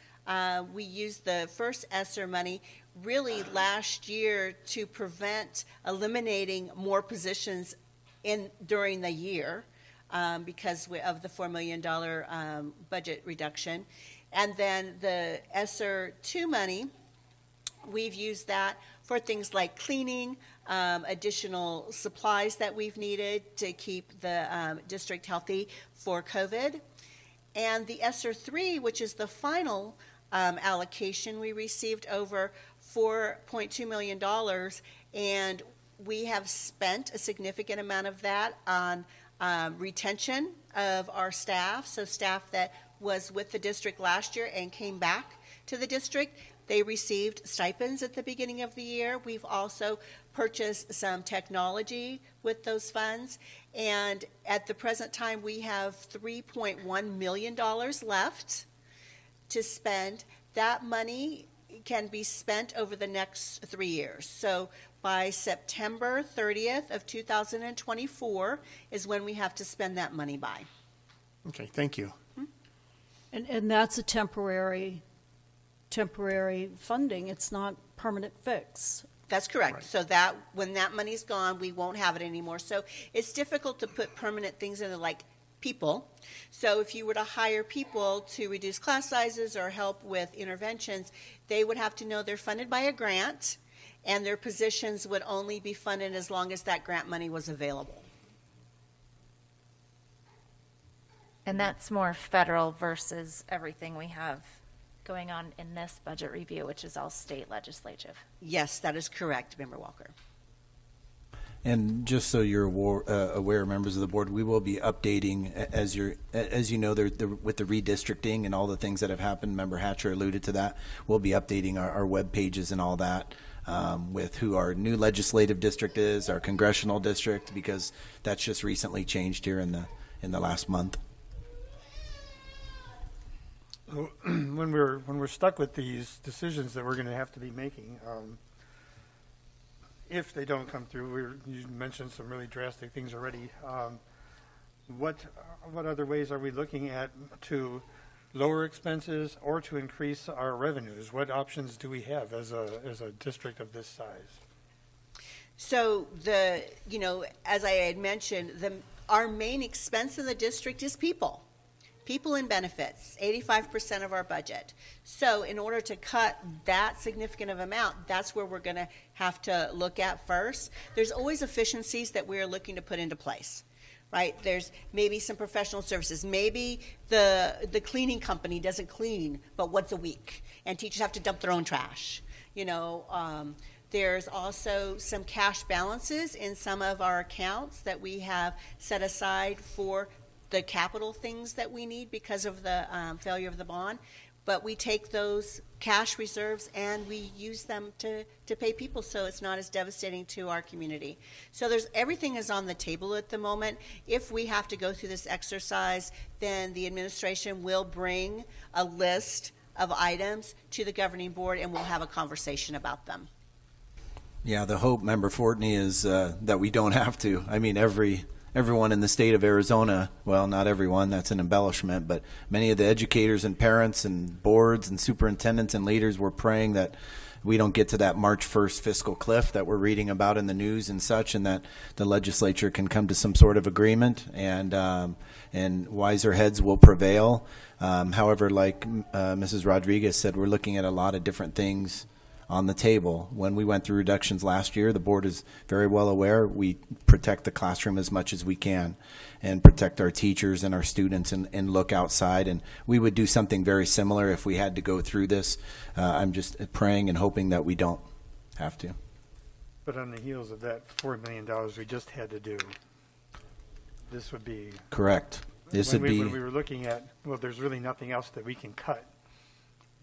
We used the first ESSER money really last year to prevent eliminating more positions during the year because of the $4 million budget reduction. And then the ESSER 2 money, we've used that for things like cleaning, additional supplies that we've needed to keep the district healthy for COVID. And the ESSER 3, which is the final allocation, we received over $4.2 million, and we have spent a significant amount of that on retention of our staff, so staff that was with the district last year and came back to the district. They received stipends at the beginning of the year. We've also purchased some technology with those funds, and at the present time we have $3.1 million left to spend. That money can be spent over the next 3 years. So by September 30th of 2024 is when we have to spend that money by. Okay, thank you. And that's a temporary funding. It's not permanent fix. That's correct. Right. So that when that money's gone, we won't have it anymore. So it's difficult to put permanent things into like people. So if you were to hire people to reduce class sizes or help with interventions, they would have to know they're funded by a grant, and their positions would only be funded as long as that grant money was available. And that's more federal versus everything we have going on in this budget review, which is all state legislative. Yes, that is correct, Member Walker. And just so you're aware, members of the board, we will be updating as you know, with the redistricting and all the things that have happened. Member Hatcher alluded to that. We'll be updating our web pages and all that with who our new legislative district is, our congressional district, because that's just recently changed here in the last month. When we're stuck with these decisions that we're going to have to be making, if they don't come through, you mentioned some really drastic things already. What other ways are we looking at to lower expenses or to increase our revenues? What options do we have as a district of this size? So as I had mentioned, our main expense in the district is people. People and benefits, 85% of our budget. So in order to cut that significant of amount, that's where we're going to have to look at first. There's always efficiencies that we're looking to put into place, right? There's maybe some professional services. Maybe the cleaning company doesn't clean but once a week, and teachers have to dump their own trash. There's also some cash balances in some of our accounts that we have set aside for the capital things that we need because of the failure of the bond, but we take those cash reserves and we use them to pay people, so it's not as devastating to our community. So everything is on the table at the moment. If we have to go through this exercise, then the administration will bring a list of items to the governing board and we'll have a conversation about them. Yeah, the hope, Member Fortney, is that we don't have to. I mean, everyone in the state of Arizona, well, not everyone, that's an embellishment, but many of the educators and parents and boards and superintendents and leaders were praying that we don't get to that March 1st fiscal cliff that we're reading about in the news and such, and that the legislature can come to some sort of agreement and wiser heads will prevail. However, like Mrs. Rodriguez said, we're looking at a lot of different things on the table. When we went through reductions last year, the board is very well aware we protect the classroom as much as we can and protect our teachers and our students and look outside, and we would do something very similar if we had to go through this. I'm just praying and hoping that we don't have to. But on the heels of that $4 million we just had to do, this would be correct. When we were looking at, well, there's really nothing else that we can cut.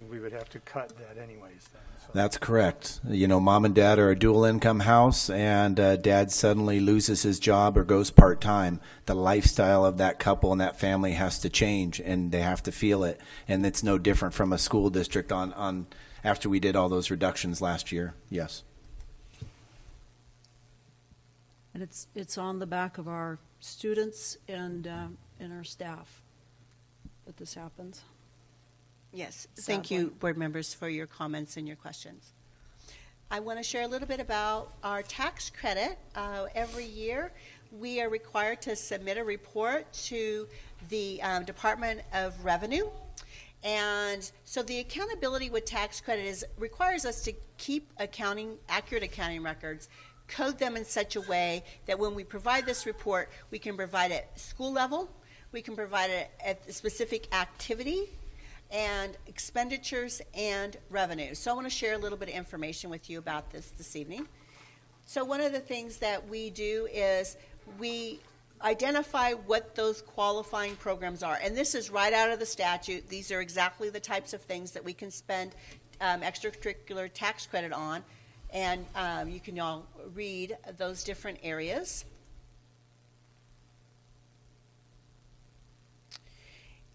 we would have to cut that anyways then. So. That's correct. You know, mom and dad are a dual income house, and dad suddenly loses his job or goes part-time. The lifestyle of that couple and that family has to change, and they have to feel it. And it's no different from a school district on after we did all those reductions last year. Yes. And it's on the back of our students and our staff that this happens. Yes, thank Sadly. you, board members, for your comments and your questions. I want to share a little bit about our tax credit. Every year, we are required to submit a report to the Department of Revenue. And so the accountability with tax credit requires us to keep accurate accounting records, code them in such a way that when we provide this report, we can provide it at school level, we can provide it at a specific activity, and expenditures and revenue. So I want to share a little bit of information with you about this evening. So one of the things that we do is we identify what those qualifying programs are. And this is right out of the statute. These are exactly the types of things that we can spend extracurricular tax credit on. And you can all read those different areas.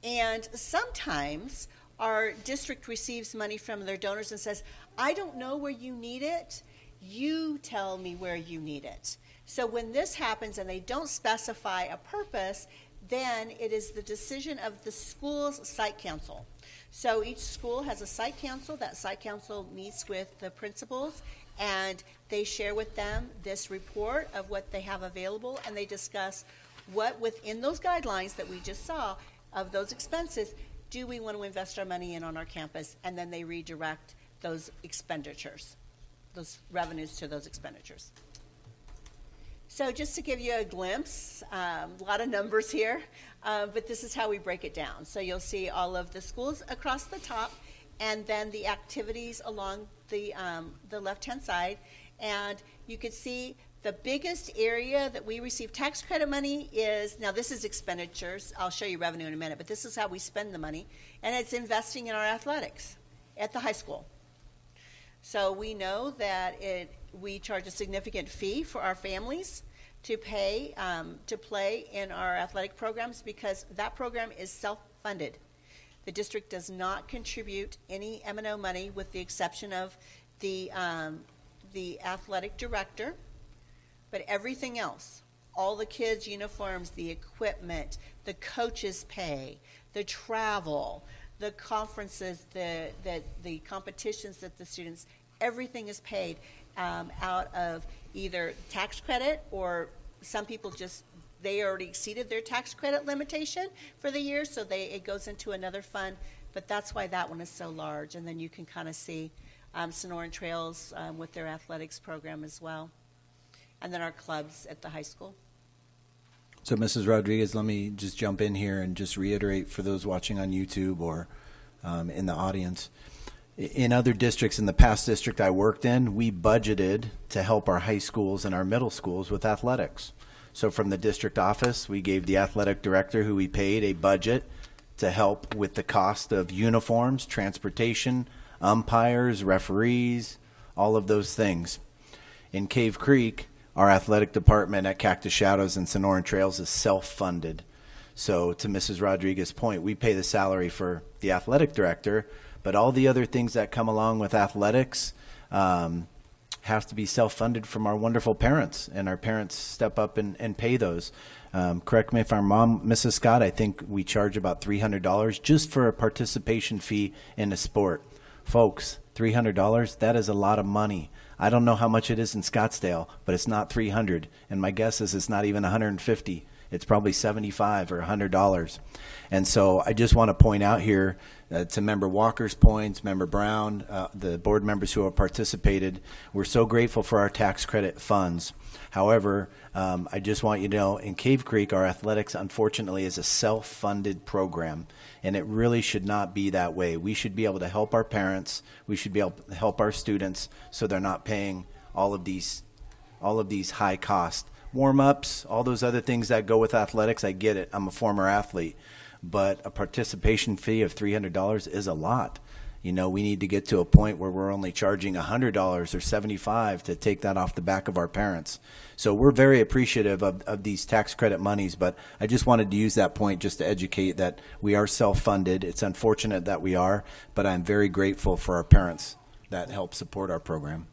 And sometimes our district receives money from their donors and says, I don't know where you need it. You tell me where you need it. So when this happens and they don't specify a purpose, then it is the decision of the school's site council. So each school has a site council. That site council meets with the principals, and they share with them this report of what they have available, and they discuss what within those guidelines that we just saw of those expenses do we want to invest our money in on our campus, and then they redirect those expenditures, those revenues to those expenditures. So just to give you a glimpse, a lot of numbers here, but this is how we break it down. So you'll see all of the schools across the top, and then the activities along the left-hand side, and you can see the biggest area that we receive tax credit money is, now this is expenditures, I'll show you revenue in a minute, but this is how we spend the money, and it's investing in our athletics at the high school. So we know that we charge a significant fee for our families to pay to play in our athletic programs because that program is self-funded. The district does not contribute any M&O money with the exception of the athletic director. But everything else, all the kids' uniforms, the equipment, the coaches' pay, the travel, the conferences, the competitions that the students, everything is paid out of either tax credit, or some people they already exceeded their tax credit limitation for the year, so it goes into another fund. But that's why that one is so large. And then you can kind of see Sonoran Trails with their athletics program as well. And then our clubs at the high school. So, Mrs. Rodriguez, let me just jump in here and just reiterate for those watching on YouTube or in the audience. In other districts, in the past district I worked in, we budgeted to help our high schools and our middle schools with athletics. So from the district office, we gave the athletic director, who we paid, a budget to help with the cost of uniforms, transportation, umpires, referees, all of those things. In Cave Creek, our athletic department at Cactus Shadows and Sonoran Trails is self-funded. So to Mrs. Rodriguez's point, we pay the salary for the athletic director, but all the other things that come along with athletics have to be self-funded from our wonderful parents, and our parents step up and pay those. Correct me if I'm wrong, Mrs. Scott, I think we charge about $300 just for a participation fee in a sport. Folks, $300, that is a lot of money. I don't know how much it is in Scottsdale, but it's not $300, and my guess is it's not even $150. It's probably $75 or $100. And so I just want to point out here to Member Walker's points, Member Brown, the board members who have participated, we're so grateful for our tax credit funds. However, I just want you to know, in Cave Creek, our athletics, unfortunately, is a self-funded program, and it really should not be that way. We should be able to help our parents. We should be able to help our students so they're not paying all of these high costs. Warm-ups, all those other things that go with athletics, I get it. I'm a former athlete. But a participation fee of $300 is a lot. You know, we need to get to a point where we're only charging $100 or $75 to take that off the back of our parents. So we're very appreciative of these tax credit monies, but I just wanted to use that point just to educate that we are self-funded. It's unfortunate that we are, but I'm very grateful for our parents that help support our program.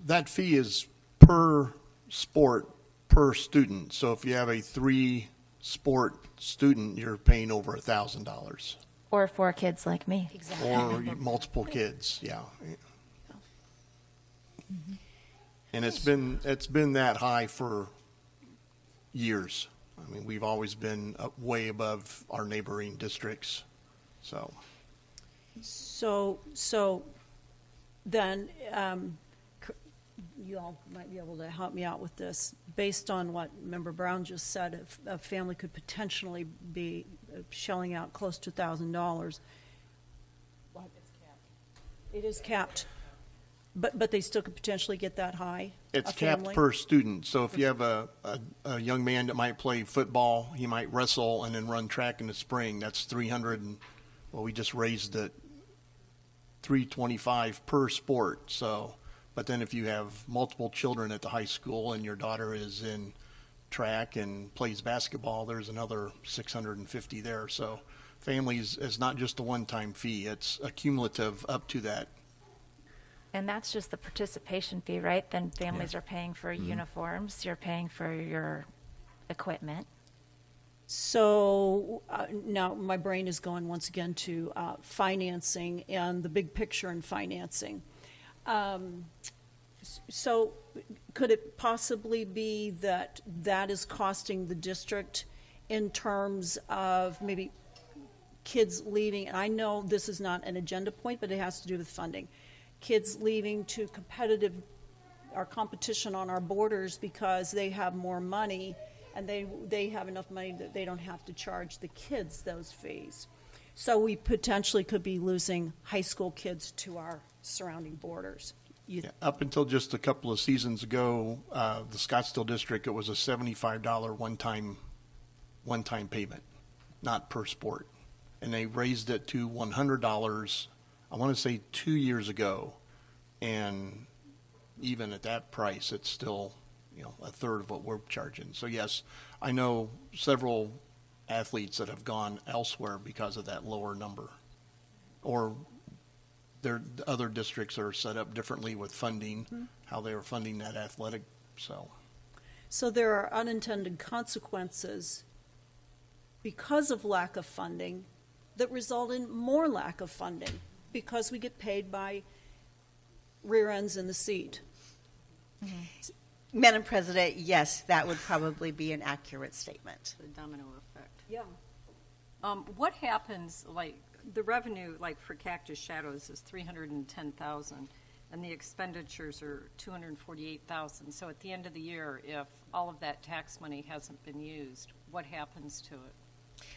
That fee is per sport, per student. So if you have a 3-sport student, you're paying over $1,000. Or 4 kids like me. Or multiple kids, yeah. And it's been that high for years. I mean, we've always been way above our neighboring districts, so. So then, you all might be able to help me out with this. Based on what Member Brown just said, if a family could potentially be shelling out close to $1,000. It is capped. But they still could potentially get that high? It's a capped family? per student. So if you have a young man that might play football, he might wrestle and then run track in the spring. That's 300 and, well, we just raised it $325 per sport. So, but then if you have multiple children at the high school and your daughter is in track and plays basketball, there's another $650 there. So families, it's not just a one-time fee. It's a cumulative up to that. And that's just the participation fee, right? Then families are paying for uniforms, you're paying for your equipment. So now my brain is going once again to financing and the big picture in financing. So could it possibly be that that is costing the district in terms of maybe kids leaving? And I know this is not an agenda point, but it has to do with funding. Kids leaving to competition on our borders because they have more money and they have enough money that they don't have to charge the kids those fees. So we potentially could be losing high school kids to our surrounding borders. Yeah, up until just a couple of seasons ago, the Scottsdale district, it was a $75 one-time payment, not per sport. And they raised it to $100, I want to say 2 years ago. And even at that price, it's still, a third of what we're charging. So yes, I know several athletes that have gone elsewhere because of that lower number. Or their other districts are set up differently with funding, how they are funding that athletic, so. So there are unintended consequences because of lack of funding that result in more lack of funding because we get paid by rear ends in the seat. Madam President, yes, that would probably be an accurate statement. The domino effect. Yeah. What happens, like, the revenue, like for Cactus Shadows, is $310,000, and the expenditures are $248,000. So at the end of the year, if all of that tax money hasn't been used, what happens to it?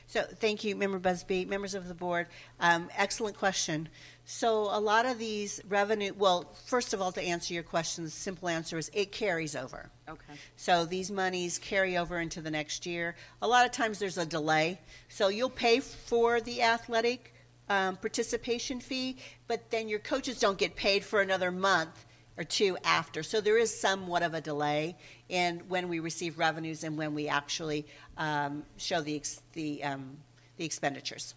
So thank you, Member Busby, members of the board. Excellent question. So a lot of these revenue, well, first of all, to answer your question, the simple answer is it carries over. Okay. So these monies carry over into the next year. A lot of times there's a delay. So you'll pay for the athletic participation fee, but then your coaches don't get paid for another month or two after. So there is somewhat of a delay in when we receive revenues and when we actually show the expenditures.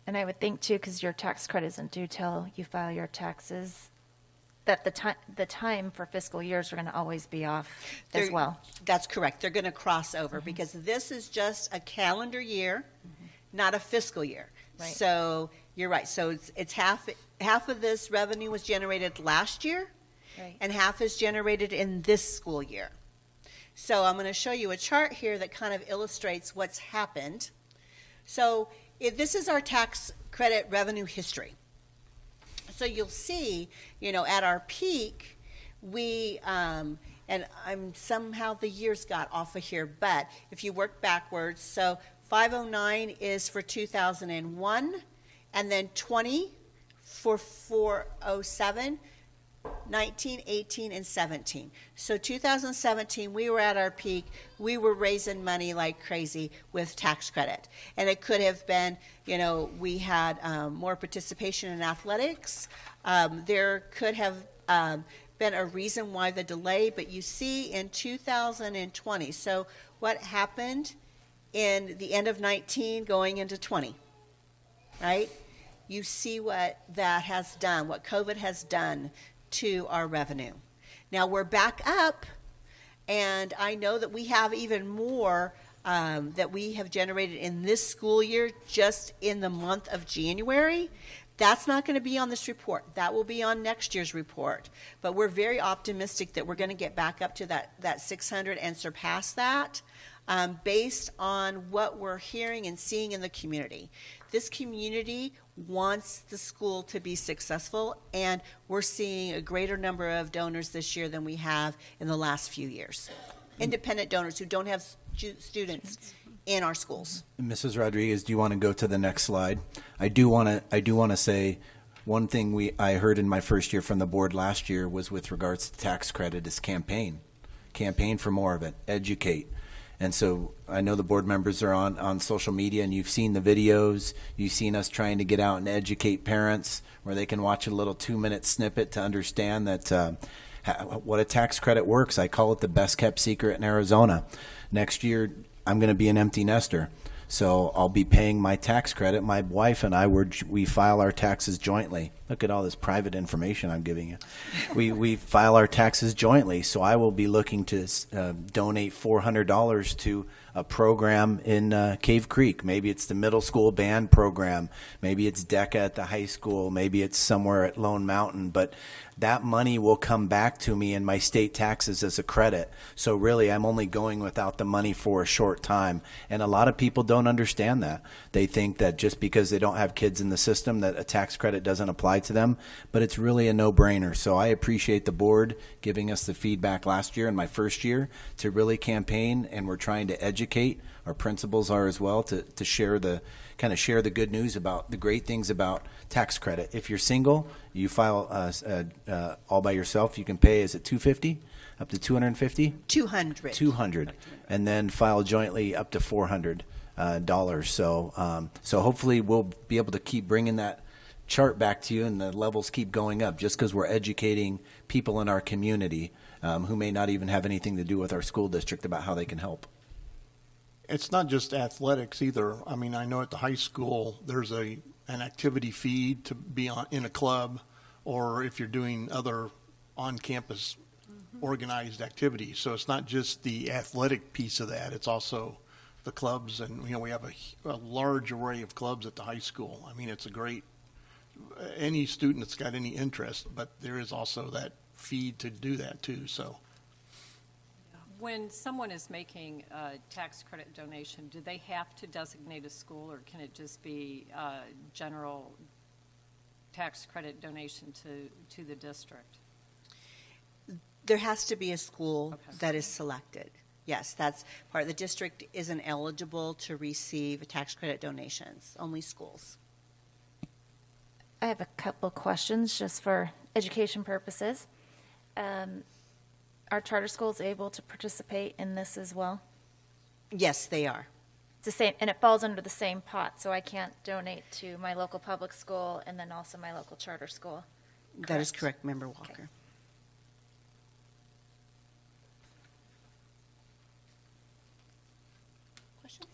And I would think too, because your tax credit isn't due till you file your taxes, that the time for fiscal years are going to always be off as well. That's correct. They're going to cross over because this is just a calendar year, not a fiscal year. Right. So you're right. So it's half of this revenue was generated last year, Right. and half is generated in this school year. So I'm going to show you a chart here that kind of illustrates what's happened. So this is our tax credit revenue history. So you'll see, at our peak, we, and somehow the years got off of here, but if you work backwards, so 509 is for 2001, and then 20 for 407. 19, 18, and 17. So 2017, we were at our peak. We were raising money like crazy with tax credit. And it could have been, we had more participation in athletics. There could have been a reason why the delay, but you see in 2020. So what happened in the end of 19 going into 20, right? You see what that has done, what COVID has done to our revenue. Now we're back up, and I know that we have even more that we have generated in this school year just in the month of January. That's not going to be on this report. That will be on next year's report. But we're very optimistic that we're going to get back up to that 600 and surpass that based on what we're hearing and seeing in the community. This community wants the school to be successful, and we're seeing a greater number of donors this year than we have in the last few years. Independent donors who don't have students in our schools. Mrs. Rodriguez, do you want to go to the next slide? I do want to say one thing I heard in my first year from the board last year was with regards to tax credit is campaign for more of it, educate. And so I know the board members are on social media, and you've seen the videos. You've seen us trying to get out and educate parents where they can watch a little 2-minute snippet to understand that what a tax credit works. I call it the best kept secret in Arizona. Next year, I'm going to be an empty nester. So I'll be paying my tax credit. My wife and I, we file our taxes jointly. Look at all this private information I'm giving you. We file our taxes jointly. So I will be looking to donate $400 to a program in Cave Creek. Maybe it's the middle school band program. Maybe it's DECA at the high school. Maybe it's somewhere at Lone Mountain. But that money will come back to me in my state taxes as a credit. So really, I'm only going without the money for a short time. And a lot of people don't understand that. They think that just because they don't have kids in the system that a tax credit doesn't apply to them. But it's really a no-brainer. So I appreciate the board giving us the feedback last year and my first year to really campaign, and we're trying to educate. Our principals are as well to share the good news about the great things about tax credit. If you're single, you file all by yourself. You can pay, is it $250 up to $250? $200, and then file jointly up to $400 dollars. So hopefully we'll be able to keep bringing that chart back to you, and the levels keep going up just because we're educating people in our community who may not even have anything to do with our school district about how they can help. It's not just athletics either. I mean, I know at the high school there's an activity fee to be in a club, or if you're doing other on-campus organized activities. So it's not just the athletic piece of that. It's also the clubs, and we have a large array of clubs at the high school. I mean, it's a great any student that's got any interest, but there is also that fee to do that too. So. When someone is making a tax credit donation, do they have to designate a school, or can it just be a general tax credit donation to the district? There has to be a school that is selected. Yes, that's part of the district isn't eligible to receive tax credit donations, only schools. I have a couple questions just for education purposes. Are charter schools able to participate in this as well? Yes, they are. It's the same, and it falls under the same pot, so I can't donate to my local public school and then also my local charter school. That is correct, Member Walker. Okay.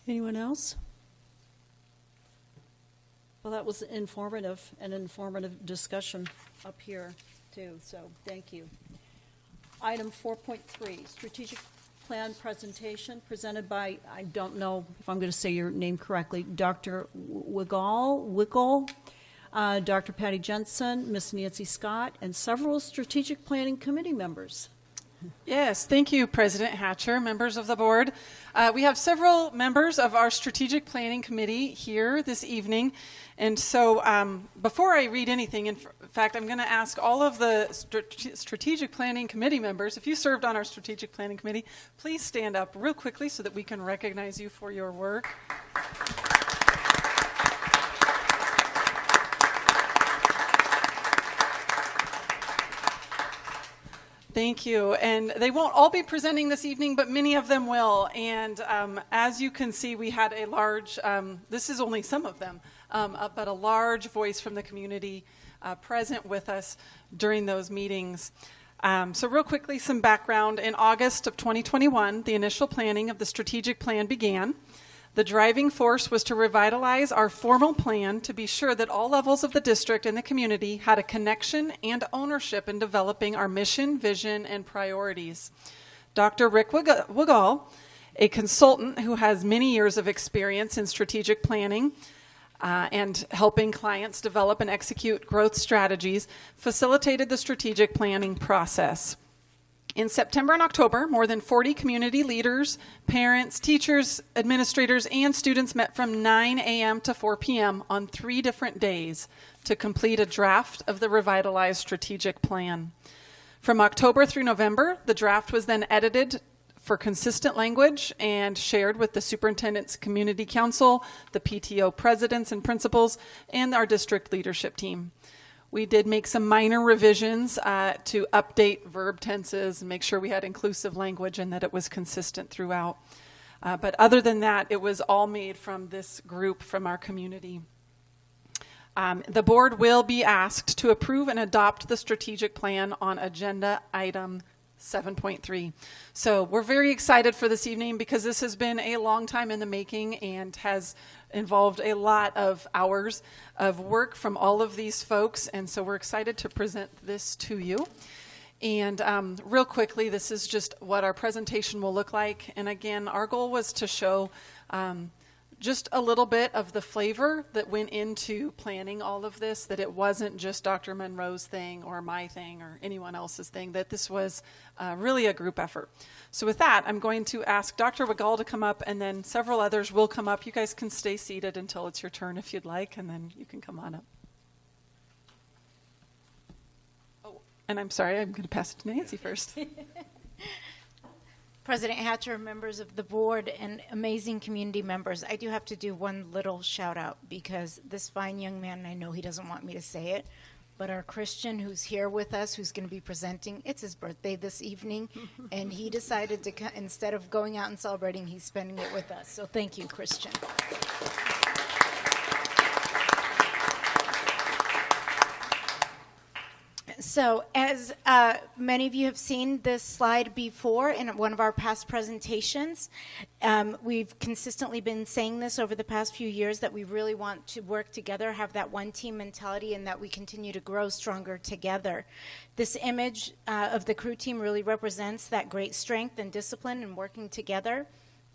Anyone else? Well, that was an informative discussion up here, too, so thank you. Item 4.3, strategic plan presentation presented by, I don't know if I'm going to say your name correctly, Dr. Wiggle, Dr. Patty Jensen, Ms. Nancy Scott, and several strategic planning committee members. Yes, thank you, President Hatcher, members of the board. We have several members of our strategic planning committee here this evening. And so before I read anything, in fact, I'm going to ask all of the strategic planning committee members, if you served on our strategic planning committee, please stand up real quickly so that we can recognize you for your work. Thank you. And they won't all be presenting this evening, but many of them will. And as you can see, we had a large, this is only some of them, but a large voice from the community present with us during those meetings. So real quickly, some background. In August of 2021, the initial planning of the strategic plan began. The driving force was to revitalize our formal plan to be sure that all levels of the district and the community had a connection and ownership in developing our mission, vision, and priorities. Dr. Rick Wigall, a consultant who has many years of experience in strategic planning and helping clients develop and execute growth strategies, facilitated the strategic planning process. In September and October, more than 40 community leaders, parents, teachers, administrators, and students met from 9 a.m. to 4 p.m. on 3 different days to complete a draft of the revitalized strategic plan. From October through November, the draft was then edited for consistent language and shared with the superintendent's community council, the PTO presidents and principals, and our district leadership team. We did make some minor revisions to update verb tenses and make sure we had inclusive language and that it was consistent throughout. But other than that, it was all made from this group from our community. The board will be asked to approve and adopt the strategic plan on agenda item 7.3. So we're very excited for this evening because this has been a long time in the making and has involved a lot of hours of work from all of these folks, and so we're excited to present this to you. And real quickly, this is just what our presentation will look like. And again, our goal was to show just a little bit of the flavor that went into planning all of this, that it wasn't just Dr. Monroe's thing or my thing or anyone else's thing, that this was really a group effort. So with that, I'm going to ask Dr. Wigall to come up, and then several others will come up. You guys can stay seated until it's your turn if you'd like, and then you can come on up. Oh, and I'm sorry, I'm going to pass it to Nancy first. President Hatcher, members of the board, and amazing community members, I do have to do one little shout out because this fine young man, I know he doesn't want me to say it, but our Christian who's here with us, who's going to be presenting, it's his birthday this evening, and he decided to, instead of going out and celebrating, he's spending it with us. So thank you, Christian. So as many of you have seen this slide before in one of our past presentations, we've consistently been saying this over the past few years that we really want to work together, have that one team mentality, and that we continue to grow stronger together. This image of the crew team really represents that great strength and discipline in working together.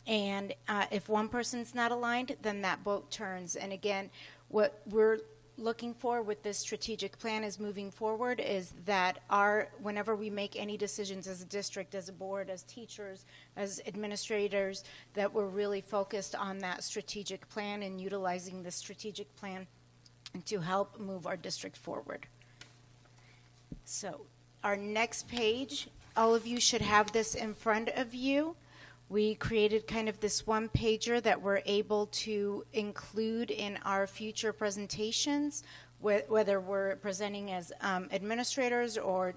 And if one person's not aligned, then that boat turns. And again, what we're looking for with this strategic plan is moving forward is that whenever we make any decisions as a district, as a board, as teachers, as administrators, that we're really focused on that strategic plan and utilizing the strategic plan to help move our district forward. So our next page, all of you should have this in front of you. We created kind of this one-pager that we're able to include in our future presentations, whether we're presenting as administrators or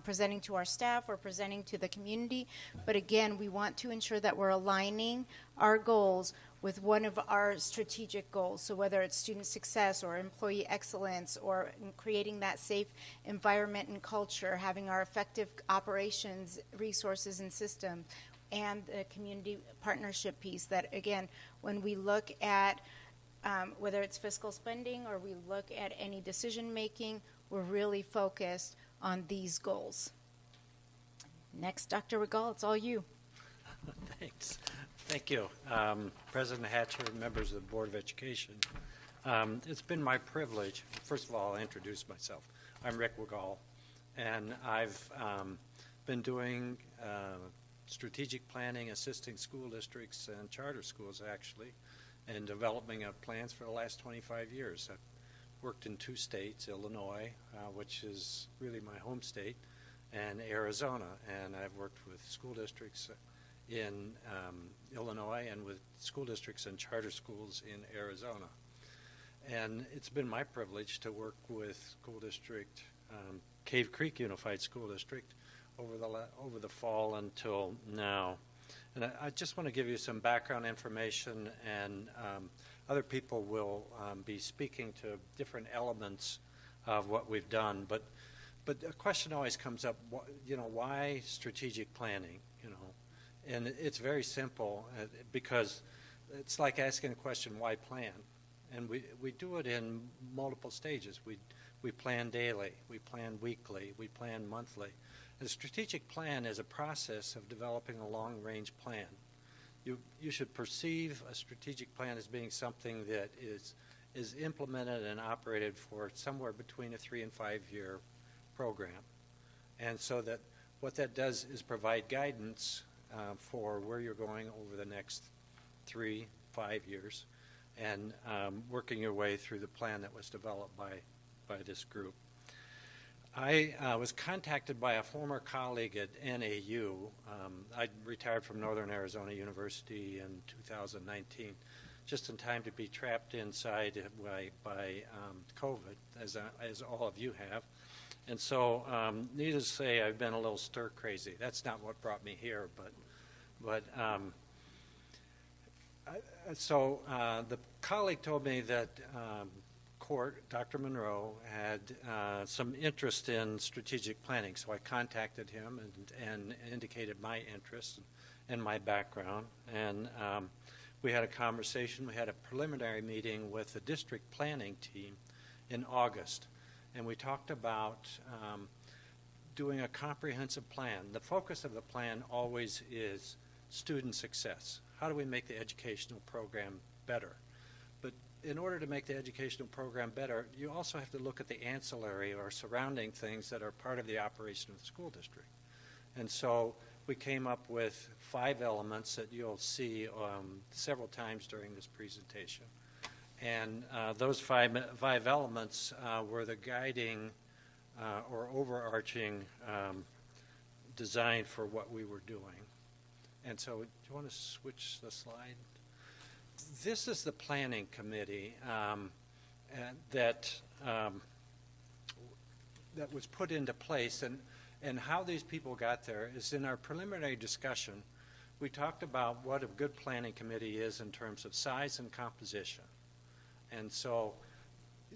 presenting to our staff or presenting to the community. But again, we want to ensure that we're aligning our goals with one of our strategic goals. So whether it's student success or employee excellence or creating that safe environment and culture, having our effective operations, resources, and systems, and the community partnership piece, that again, when we look at whether it's fiscal spending or we look at any decision making, we're really focused on these goals. Next, Dr. Wigall, it's all you. Thanks. Thank you. President Hatcher, members of the Board of Education. It's been my privilege, first of all, I'll introduce myself. I'm Rick Wigall, and I've been doing strategic planning, assisting school districts and charter schools, actually, and developing of plans for the last 25 years. I've worked in 2 states, Illinois, which is really my home state, and Arizona. And I've worked with school districts in Illinois and with school districts and charter schools in Arizona. And it's been my privilege to work with school district, Cave Creek Unified School District, over the fall until now. And I just want to give you some background information, and other people will be speaking to different elements of what we've done. But a question always comes up, why strategic planning? And it's very simple because it's like asking a question, why plan? And we do it in multiple stages. We plan daily, we plan weekly, we plan monthly. A strategic plan is a process of developing a long-range plan. You should perceive a strategic plan as being something that is implemented and operated for somewhere between a 3 and 5 year program. And so that what that does is provide guidance for where you're going over the next 3-5 years, and working your way through the plan that was developed by this group. I was contacted by a former colleague at NAU. I retired from Northern Arizona University in 2019, just in time to be trapped inside by COVID, as all of you have. And so, needless to say, I've been a little stir crazy. That's not what brought me here, but the colleague told me that Dr. Monroe had some interest in strategic planning, so I contacted him and indicated my interest and my background. And we had a conversation. We had a preliminary meeting with the district planning team in August, and we talked about doing a comprehensive plan. The focus of the plan always is student success. How do we make the educational program better? But in order to make the educational program better, you also have to look at the ancillary or surrounding things that are part of the operation of the school district. And so we came up with 5 elements that you'll see several times during this presentation. And those five elements were the guiding or overarching design for what we were doing. And so, do you want to switch the slide? This is the planning committee that was put into place, and how these people got there is in our preliminary discussion. We talked about what a good planning committee is in terms of size and composition. And so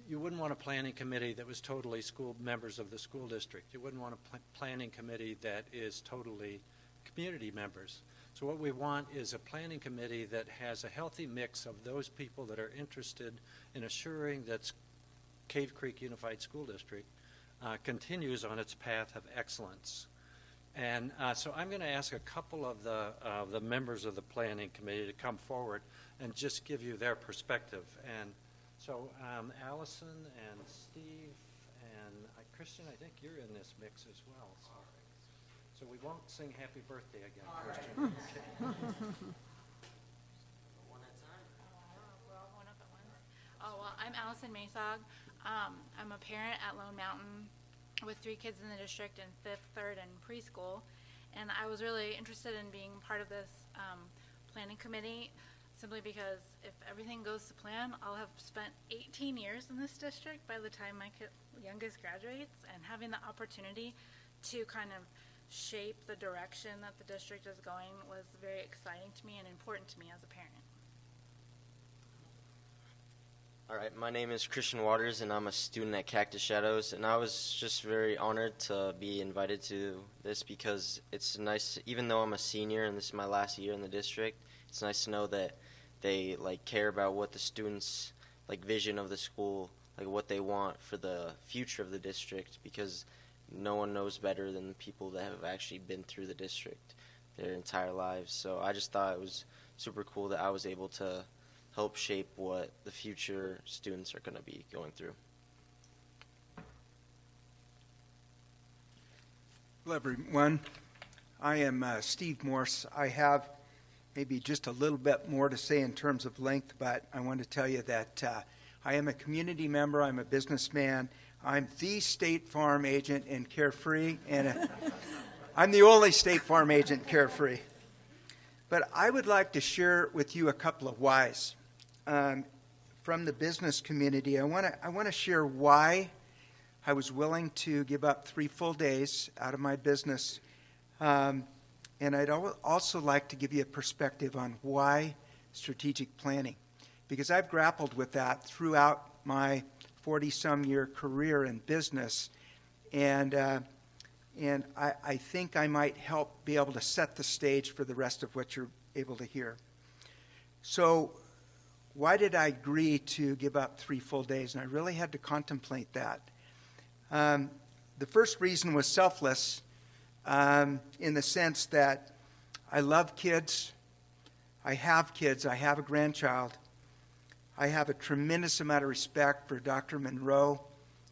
you wouldn't want a planning committee that was totally members of the school district. You wouldn't want a planning committee that is totally community members. So what we want is a planning committee that has a healthy mix of those people that are interested in assuring that Cave Creek Unified School District continues on its path of excellence. And so I'm going to ask a couple of the members of the planning committee to come forward and just give you their perspective. And so Allison and Steve and Christian, I think you're in this mix as well. So we won't sing happy birthday again, Christian. Well, I'm Allison Masog. I'm a parent at Lone Mountain with 3 kids in the district in 5th, 3rd, and preschool. And I was really interested in being part of this planning committee simply because if everything goes to plan, I'll have spent 18 years in this district by the time my youngest graduates, and having the opportunity to kind of shape the direction that the district is going was very exciting to me and important to me as a parent. All right, my name is Christian Waters, and I'm a student at Cactus Shadows, and I was just very honored to be invited to this because it's nice, even though I'm a senior and this is my last year in the district, it's nice to know that they care about what the students' vision of the school, what they want for the future of the district, because no one knows better than the people that have actually been through the district their entire lives. So I just thought it was super cool that I was able to help shape what the future students are going to be going through. Hello, everyone. I am Steve Morse. I have maybe just a little bit more to say in terms of length, but I want to tell you that I am a community member. I'm a businessman. I'm the State Farm agent in Carefree, and I'm the only State Farm agent in Carefree. But I would like to share with you a couple of whys. From the business community, I want to share why I was willing to give up 3 full days out of my business. And I'd also like to give you a perspective on why strategic planning, because I've grappled with that throughout my 40-some-year career in business, and I think I might help be able to set the stage for the rest of what you're able to hear. So why did I agree to give up 3 full days? And I really had to contemplate that. The first reason was selfless, in the sense that I love kids. I have kids. I have a grandchild. I have a tremendous amount of respect for Dr. Monroe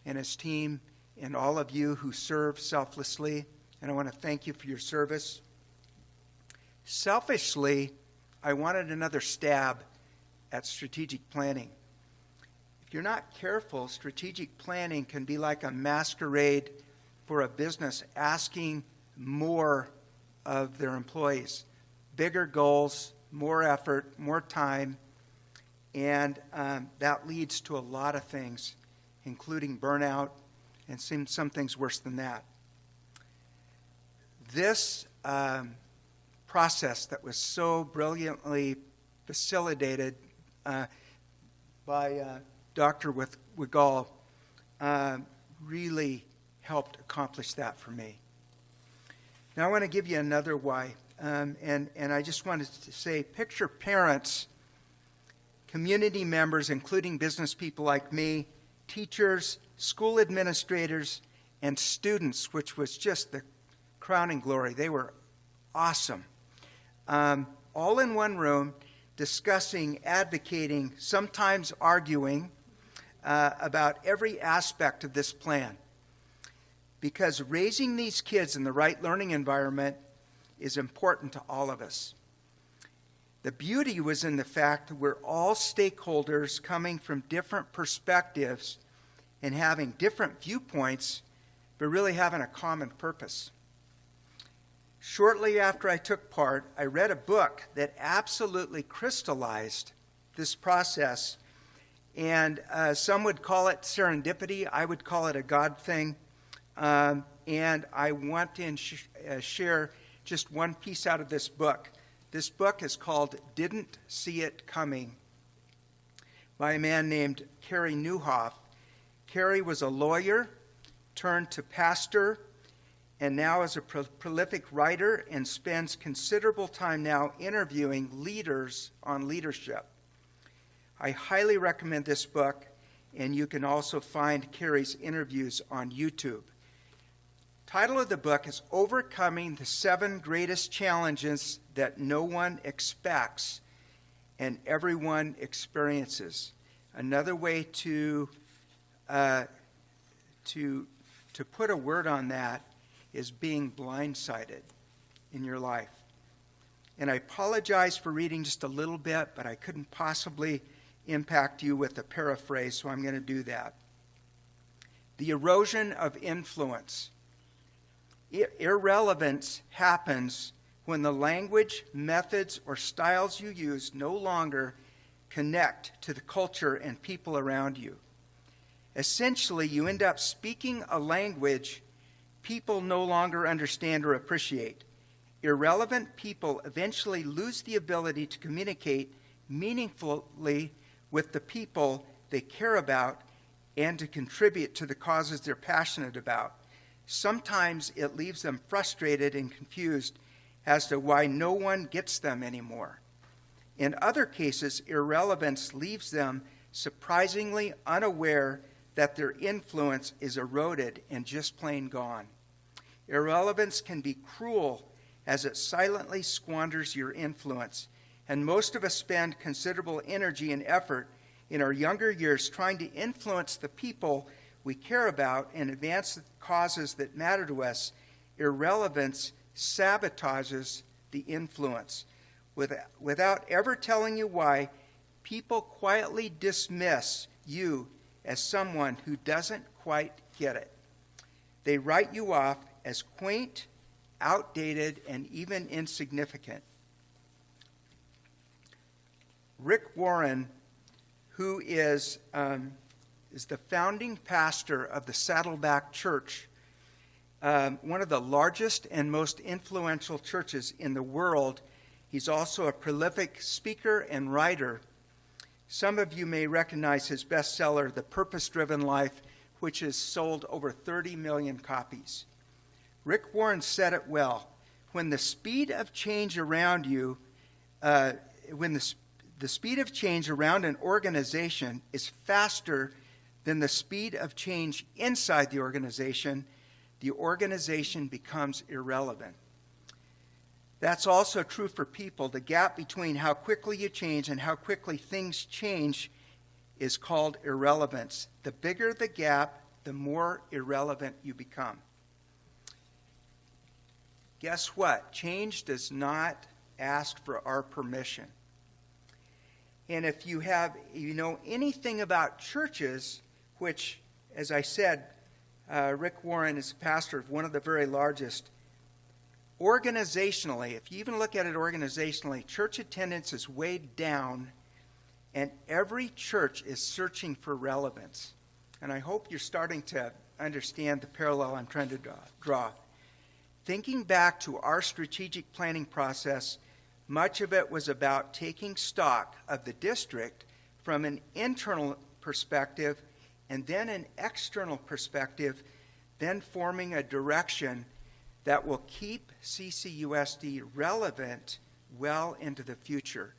and his team and all of you who serve selflessly, and I want to thank you for your service. Selfishly, I wanted another stab at strategic planning. If you're not careful, strategic planning can be like a masquerade for a business asking more of their employees. Bigger goals, more effort, more time, and that leads to a lot of things, including burnout and some things worse than that. This process that was so brilliantly facilitated by Dr. Wigal really helped accomplish that for me. Now I want to give you another why, and I just wanted to say, picture parents, community members, including business people like me, teachers, school administrators, and students, which was just the crowning glory. They were awesome. All in one room, discussing, advocating, sometimes arguing about every aspect of this plan. Because raising these kids in the right learning environment is important to all of us. The beauty was in the fact that we're all stakeholders coming from different perspectives and having different viewpoints, but really having a common purpose. Shortly after I took part, I read a book that absolutely crystallized this process, and some would call it serendipity. I would call it a God thing, and I want to share just one piece out of this book. This book is called Didn't See It Coming by a man named Carey Nieuwhof. Carey was a lawyer turned to pastor, and now is a prolific writer and spends considerable time now interviewing leaders on leadership. I highly recommend this book, and you can also find Carey's interviews on YouTube. Title of the book is Overcoming the 7 Greatest Challenges That No One Expects and Everyone Experiences. Another way to put a word on that is being blindsided in your life. And I apologize for reading just a little bit, but I couldn't possibly impact you with a paraphrase, so I'm going to do that. The erosion of influence. Irrelevance happens when the language, methods, or styles you use no longer connect to the culture and people around you. Essentially, you end up speaking a language people no longer understand or appreciate. Irrelevant people eventually lose the ability to communicate meaningfully with the people they care about and to contribute to the causes they're passionate about. Sometimes it leaves them frustrated and confused as to why no one gets them anymore. In other cases, irrelevance leaves them surprisingly unaware that their influence is eroded and just plain gone. Irrelevance can be cruel as it silently squanders your influence, and most of us spend considerable energy and effort in our younger years trying to influence the people we care about and advance the causes that matter to us. Irrelevance sabotages the influence. Without ever telling you why, people quietly dismiss you as someone who doesn't quite get it. They write you off as quaint, outdated, and even insignificant. Rick Warren, who is is the founding pastor of the Saddleback Church, one of the largest and most influential churches in the world. He's also a prolific speaker and writer. Some of you may recognize his bestseller, The Purpose-Driven Life, which has sold over 30 million copies. Rick Warren said it well. When the speed of change around you, when the speed of change around an organization is faster than the speed of change inside the organization becomes irrelevant. That's also true for people. The gap between how quickly you change and how quickly things change is called irrelevance. The bigger the gap, the more irrelevant you become. Guess what? Change does not ask for our permission. And if you know anything about churches, which, as I said, Rick Warren is a pastor of one of the very largest. Organizationally, if you even look at it organizationally, church attendance is way down, and every church is searching for relevance. And I hope you're starting to understand the parallel I'm trying to draw. Thinking back to our strategic planning process, much of it was about taking stock of the district from an internal perspective and then an external perspective, then forming a direction that will keep CCUSD relevant well into the future,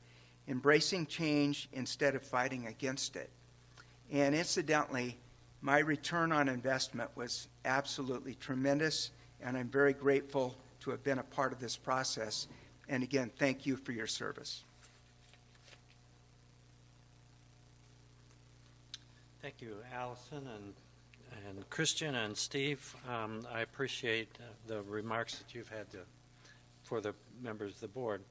embracing change instead of fighting against it. And incidentally, my return on investment was absolutely tremendous, and I'm very grateful to have been a part of this process. And again, thank you for your service. Thank you, Allison and Christian and Steve. I appreciate the remarks that you've had for the members of the board.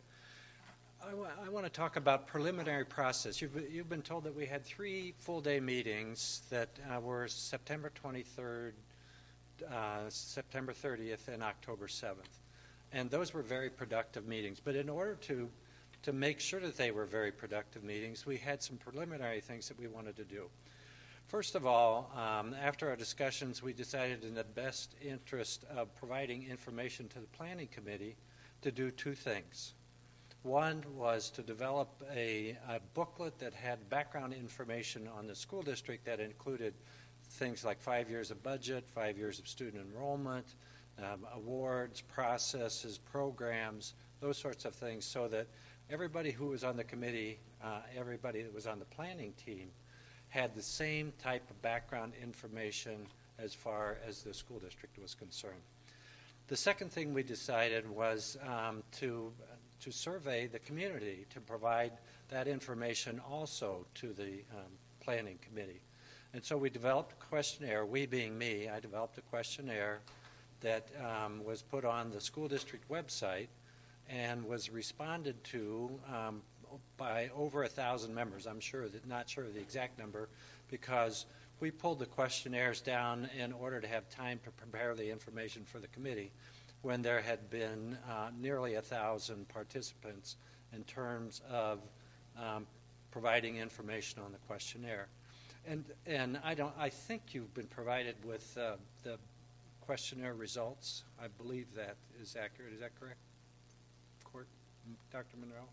I want to talk about preliminary process. You've been told that we had 3 full-day meetings that were September 23rd, September 30th, and October 7th. And those were very productive meetings. But in order to make sure that they were very productive meetings, we had some preliminary things that we wanted to do. First of all, after our discussions, we decided in the best interest of providing information to the Planning Committee to do 2 things. One was to develop a booklet that had background information on the school district that included things like 5 years of budget, 5 years of student enrollment, awards, processes, programs, those sorts of things, so that everybody who was on the committee, everybody that was on the planning team, had the same type of background information as far as the school district was concerned. The second thing we decided was to survey the community, to provide that information also to the planning committee. And so we developed a questionnaire, we being me, I developed a questionnaire that was put on the school district website and was responded to by over 1,000 members. I'm not sure of the exact number, because we pulled the questionnaires down in order to have time to prepare the information for the committee when there had been nearly 1,000 participants in terms of providing information on the questionnaire. And I think you've been provided with the questionnaire results. I believe that is accurate. Is that correct, Dr. Monroe?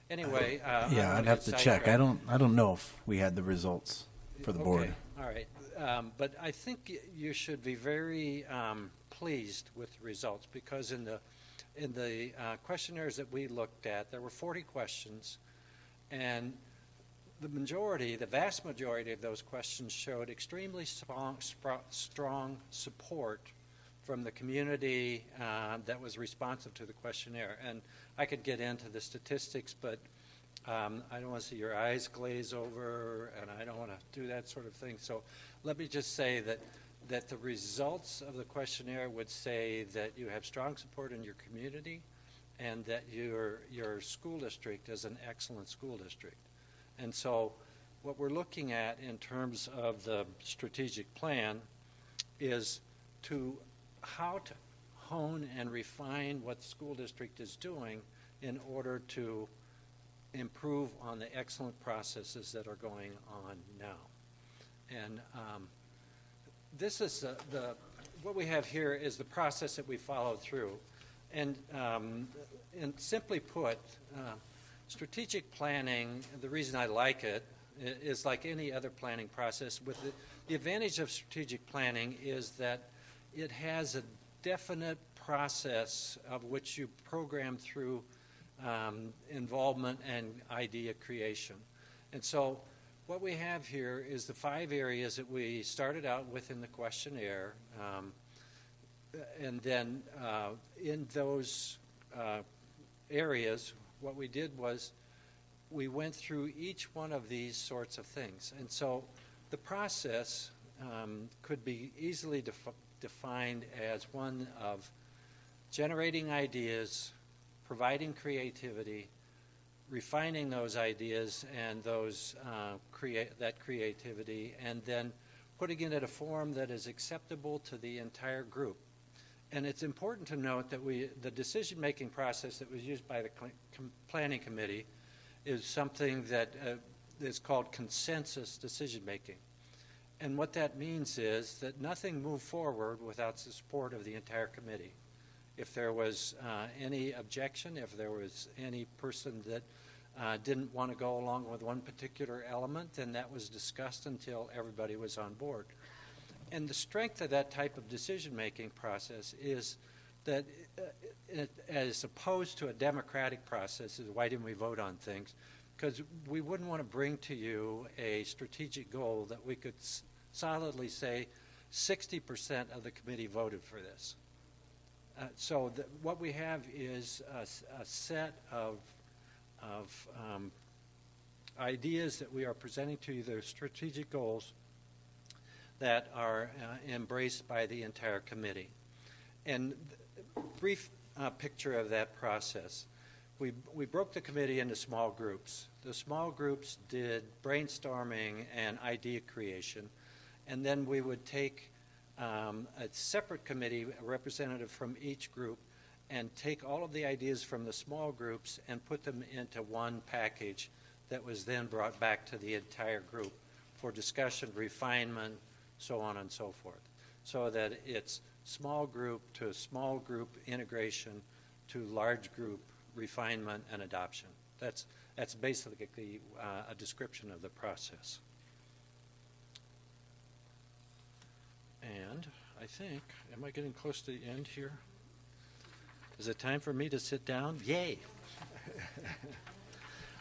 Anyway, yeah, I'd have to check. I don't know if we had the results for the board. All right, but I think you should be very pleased with the results, because in the questionnaires that we looked at, there were 40 questions, and the vast majority of those questions showed extremely strong support from the community that was responsive to the questionnaire. And I could get into the statistics, but I don't want to see your eyes glaze over, and I don't want to do that sort of thing. So let me just say that the results of the questionnaire would say that you have strong support in your community, and that your school district is an excellent school district. And so what we're looking at in terms of the strategic plan is how to hone and refine what the school district is doing in order to improve on the excellent processes that are going on now. And this is what we have here is the process that we followed through. And simply put, strategic planning, the reason I like it, is like any other planning process. With the advantage of strategic planning is that it has a definite process of which you program through involvement and idea creation. And so what we have here is the 5 areas that we started out with in the questionnaire. And then in those areas, what we did was we went through each one of these sorts of things. And so the process could be easily defined as one of generating ideas, providing creativity, refining those ideas and those that creativity, and then putting it in a form that is acceptable to the entire group. And it's important to note that the decision-making process that was used by the planning committee is something that is called consensus decision-making. And what that means is that nothing moved forward without the support of the entire committee. If there was any objection, if there was any person that didn't want to go along with one particular element, then that was discussed until everybody was on board. And the strength of that type of decision-making process is that, as opposed to a democratic process, is why didn't we vote on things? Because we wouldn't want to bring to you a strategic goal that we could solidly say 60% of the committee voted for this. So what we have is a set of ideas that we are presenting to you. They're strategic goals that are embraced by the entire committee. And brief picture of that process. We broke the committee into small groups. The small groups did brainstorming and idea creation, and then we would take a separate committee, a representative from each group, and take all of the ideas from the small groups and put them into one package that was then brought back to the entire group for discussion, refinement, so on and so forth, so that it's small group to small group integration to large group refinement and adoption. That's basically a description of the process. And I think, am I getting close to the end here? Is it time for me to sit down? Yay!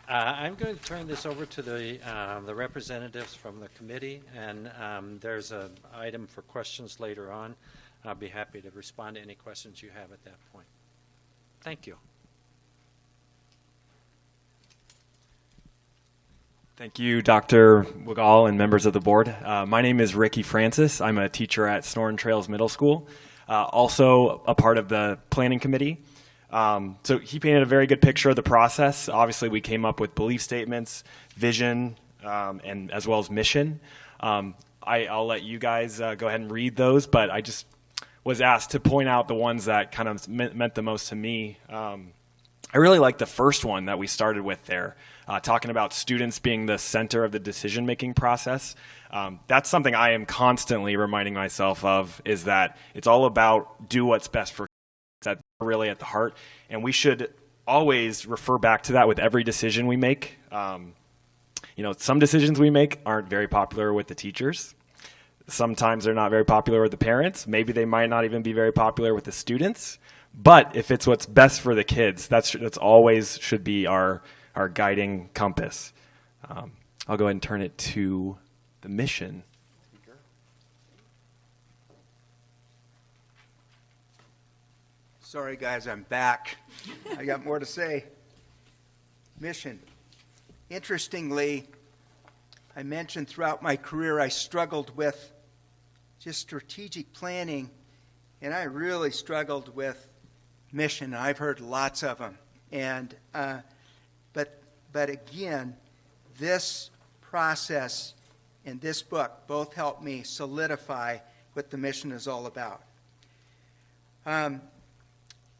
I'm going to turn this over to the representatives from the committee, and there's an item for questions later on. I'll be happy to respond to any questions you have at that point. Thank you. Thank you, Dr. Wiegall and members of the board. My name is Ricky Francis. I'm a teacher at Snoring Trails Middle School, also a part of the planning committee. So he painted a very good picture of the process. Obviously, we came up with belief statements, vision, and as well as mission. I'll let you guys go ahead and read those, but I just was asked to point out the ones that kind of meant the most to me. I really like the first one that we started with there, talking about students being the center of the decision-making process. That's something I am constantly reminding myself of, is that it's all about do what's best for kids. That's really at the heart. And we should always refer back to that with every decision we make. Some decisions we make aren't very popular with the teachers. Sometimes they're not very popular with the parents. Maybe they might not even be very popular with the students. But if it's what's best for the kids, that's always should be our guiding compass. I'll go ahead and turn it to the mission. Sorry, guys, I'm back. I got more to say. Mission. Interestingly, I mentioned throughout my career I struggled with just strategic planning, and I really struggled with mission. I've heard lots of them, and but again, this process and this book both helped me solidify what the mission is all about.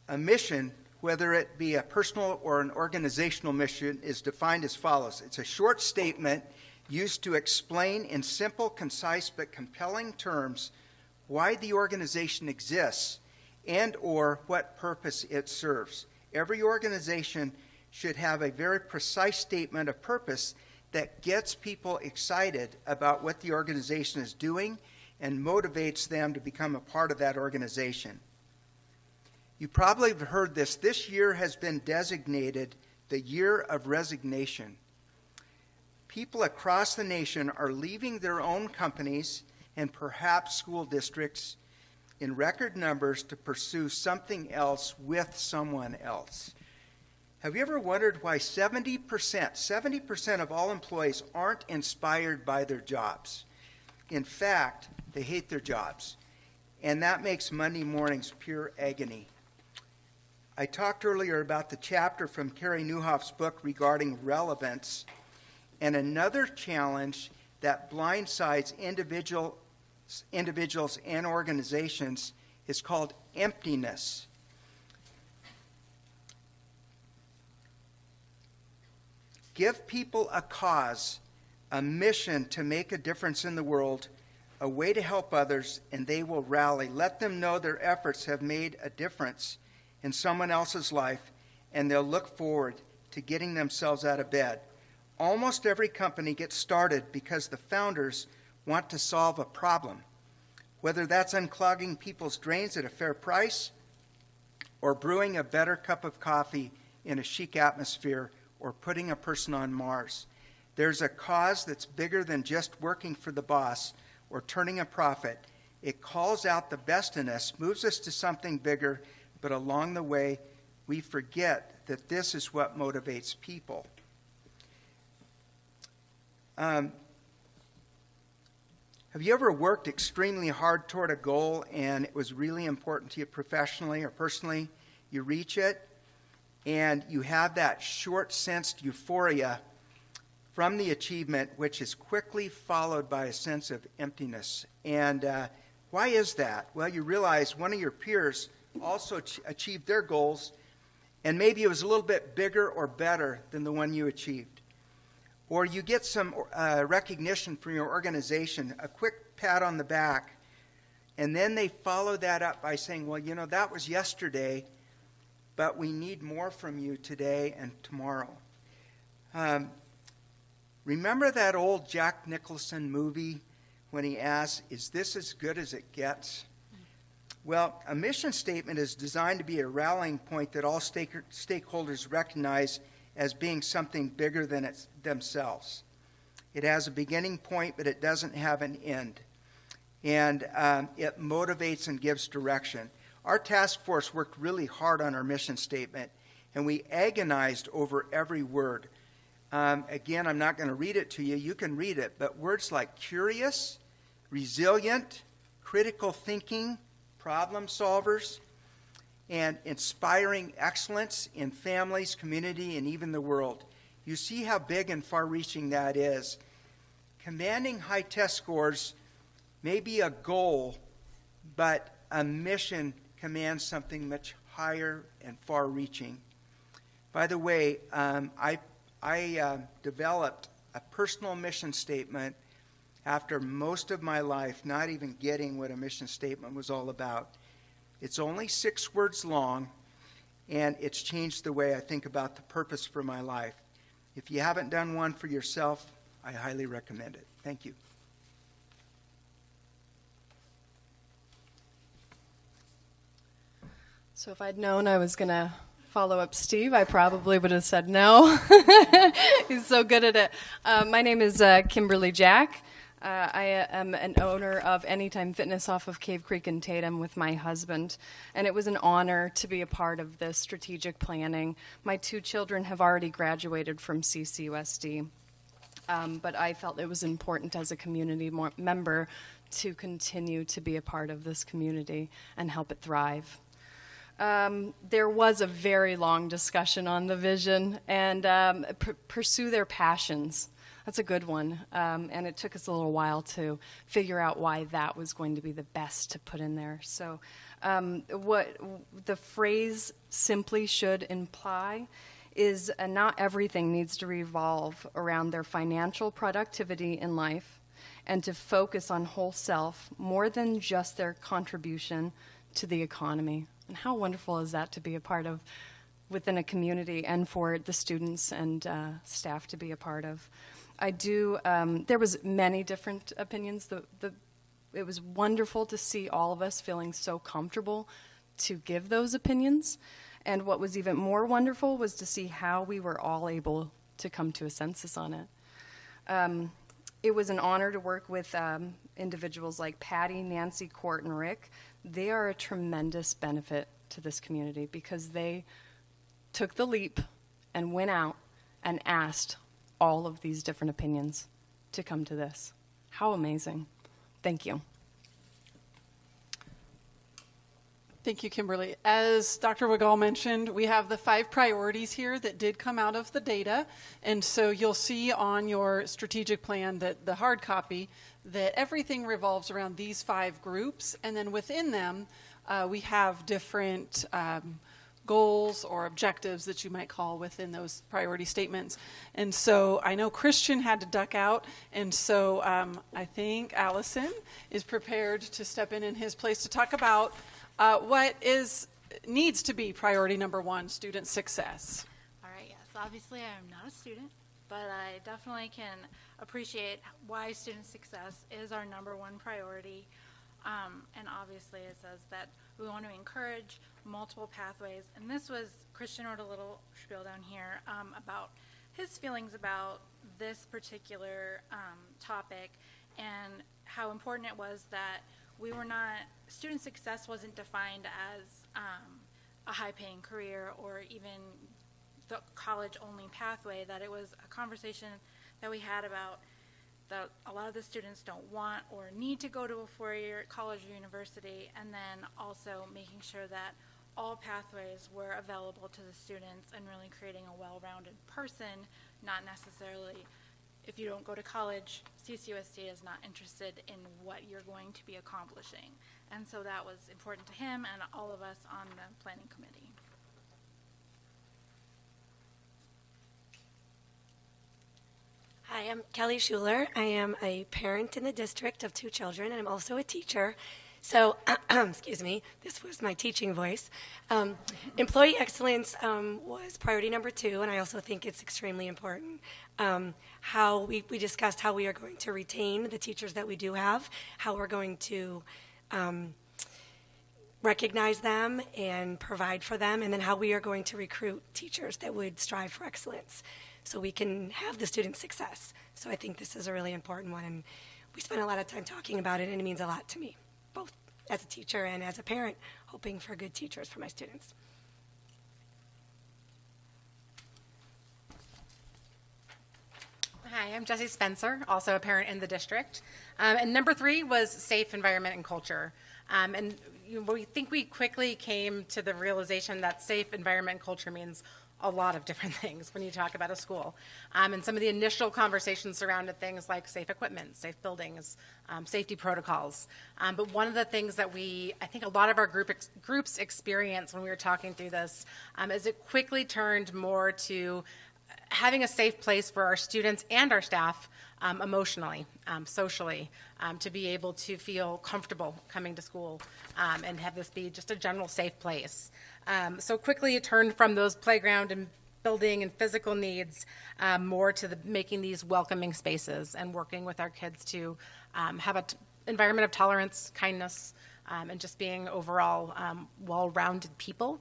A mission, whether it be a personal or an organizational mission, is defined as follows. It's a short statement used to explain in simple, concise, but compelling terms why the organization exists and or what purpose it serves. Every organization should have a very precise statement of purpose that gets people excited about what the organization is doing and motivates them to become a part of that organization. You probably have heard this. This year has been designated the year of resignation. People across the nation are leaving their own companies and perhaps school districts in record numbers to pursue something else with someone else. Have you ever wondered why 70% of all employees aren't inspired by their jobs? In fact, they hate their jobs. And that makes Monday mornings pure agony. I talked earlier about the chapter from Carey Nieuwhof's book regarding relevance, and another challenge that blindsides individuals and organizations is called emptiness. Give people a cause, a mission to make a difference in the world, a way to help others, and they will rally. Let them know their efforts have made a difference in someone else's life, and they'll look forward to getting themselves out of bed. Almost every company gets started because the founders want to solve a problem, whether that's unclogging people's drains at a fair price or brewing a better cup of coffee in a chic atmosphere or putting a person on Mars. There's a cause that's bigger than just working for the boss or turning a profit. It calls out the best in us, moves us to something bigger, but along the way, we forget that this is what motivates people. Have you ever worked extremely hard toward a goal and it was really important to you professionally or personally? You reach it and you have that short-sensed euphoria from the achievement, which is quickly followed by a sense of emptiness. And why is that? Well, you realize one of your peers also achieved their goals, and maybe it was a little bit bigger or better than the one you achieved. Or you get some recognition from your organization, a quick pat on the back, and then they follow that up by saying, well, you know, that was yesterday, but we need more from you today and tomorrow. Remember that old Jack Nicholson movie when he asks, is this as good as it gets? Well, a mission statement is designed to be a rallying point that all stakeholders recognize as being something bigger than themselves. It has a beginning point, but it doesn't have an end. And it motivates and gives direction. Our task force worked really hard on our mission statement, and we agonized over every word. Again, I'm not going to read it to you. You can read it. But words like curious, resilient, critical thinking, problem solvers, and inspiring excellence in families, community, and even the world. You see how big and far-reaching that is. Commanding high test scores may be a goal, but a mission commands something much higher and far-reaching. By the way, I developed a personal mission statement after most of my life not even getting what a mission statement was all about. It's only 6 words long, and it's changed the way I think about the purpose for my life. If you haven't done one for yourself, I highly recommend it. Thank you. So if I'd known I was going to follow up Steve, I probably would have said no. He's so good at it. My name is Kimberly Jack. I am an owner of Anytime Fitness off of Cave Creek and Tatum with my husband, and it was an honor to be a part of this strategic planning. My 2 children have already graduated from CCUSD, but I felt it was important as a community member to continue to be a part of this community and help it thrive. There was a very long discussion on the vision and pursue their passions. That's a good one, and it took us a little while to figure out why that was going to be the best to put in there. So what the phrase simply should imply is not everything needs to revolve around their financial productivity in life, and to focus on whole self more than just their contribution to the economy. And how wonderful is that to be a part of within a community, and for the students and staff to be a part of. There was many different opinions. It was wonderful to see all of us feeling so comfortable to give those opinions. And what was even more wonderful was to see how we were all able to come to a census on it. It was an honor to work with individuals like Patty, Nancy, Court, and Rick. They are a tremendous benefit to this community because they took the leap and went out and asked all of these different opinions to come to this. How amazing. Thank you. Thank you, Kimberly. As Dr. Wiggall mentioned, we have the 5 priorities here that did come out of the data. And so you'll see on your strategic plan, that the hard copy, that everything revolves around these 5 groups. And then within them, we have different goals or objectives that you might call within those priority statements. And so I know Christian had to duck out, and so I think Allison is prepared to step in his place to talk about what needs to be priority number 1, student success. All right, yes, obviously I am not a student, but I definitely can appreciate why student success is our number 1 priority. And obviously it says that we want to encourage multiple pathways. And this was, Christian wrote a little spiel down here about his feelings about this particular topic, and how important it was that student success wasn't defined as a high-paying career or even the college-only pathway, that it was a conversation that we had about that a lot of the students don't want or need to go to a 4-year college or university, and then also making sure that all pathways were available to the students and really creating a well-rounded person, not necessarily, if you don't go to college, CCUSD is not interested in what you're going to be accomplishing. And so that was important to him and all of us on the planning committee. Hi, I'm Kelly Schuler. I am a parent in the district of 2 children, and I'm also a teacher. So, excuse me, this was my teaching voice. Employee excellence was priority number 2, and I also think it's extremely important. How we discussed how we are going to retain the teachers that we do have, how we're going to recognize them and provide for them, and then how we are going to recruit teachers that would strive for excellence so we can have the student success. So I think this is a really important one, and we spent a lot of time talking about it, and it means a lot to me, both as a teacher and as a parent, hoping for good teachers for my students. Hi, I'm Jessie Spencer, also a parent in the district. And number 3 was safe environment and culture. And we think we quickly came to the realization that safe environment and culture means a lot of different things when you talk about a school. And some of the initial conversations surrounded things like safe equipment, safe buildings, safety protocols. But one of the things that I think a lot of our groups experienced when we were talking through this is it quickly turned more to having a safe place for our students and our staff emotionally, socially, to be able to feel comfortable coming to school and have this be just a general safe place. So quickly it turned from those playground and building and physical needs more to making these welcoming spaces and working with our kids to have an environment of tolerance, kindness, and just being overall well-rounded people,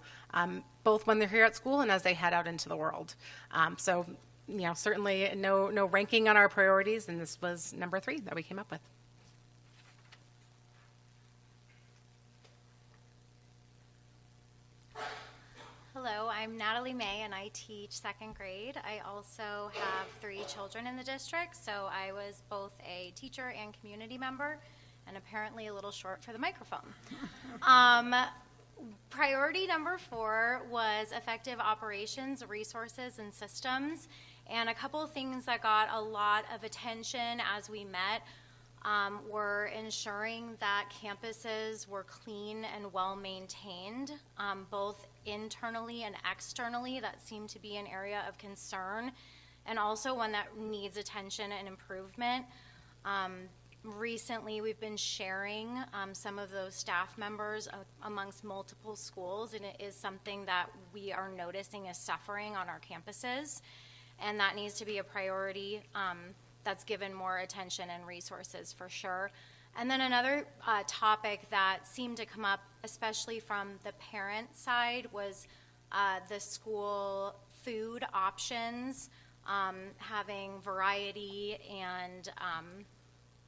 both when they're here at school and as they head out into the world. So, certainly no ranking on our priorities, and this was number 3 that we came up with. Hello, I'm Natalie May, and I teach 2nd grade. I also have 3 children in the district, so I was both a teacher and community member, and apparently a little short for the microphone. Priority number 4 was effective operations, resources, and systems. And a couple of things that got a lot of attention as we met were ensuring that campuses were clean and well maintained, both internally and externally that seem to be an area of concern, and also one that needs attention and improvement. Recently, we've been sharing some of those staff members amongst multiple schools, and it is something that we are noticing is suffering on our campuses, and that needs to be a priority that's given more attention and resources for sure. And then another topic that seemed to come up, especially from the parent side, was the school food options, having variety and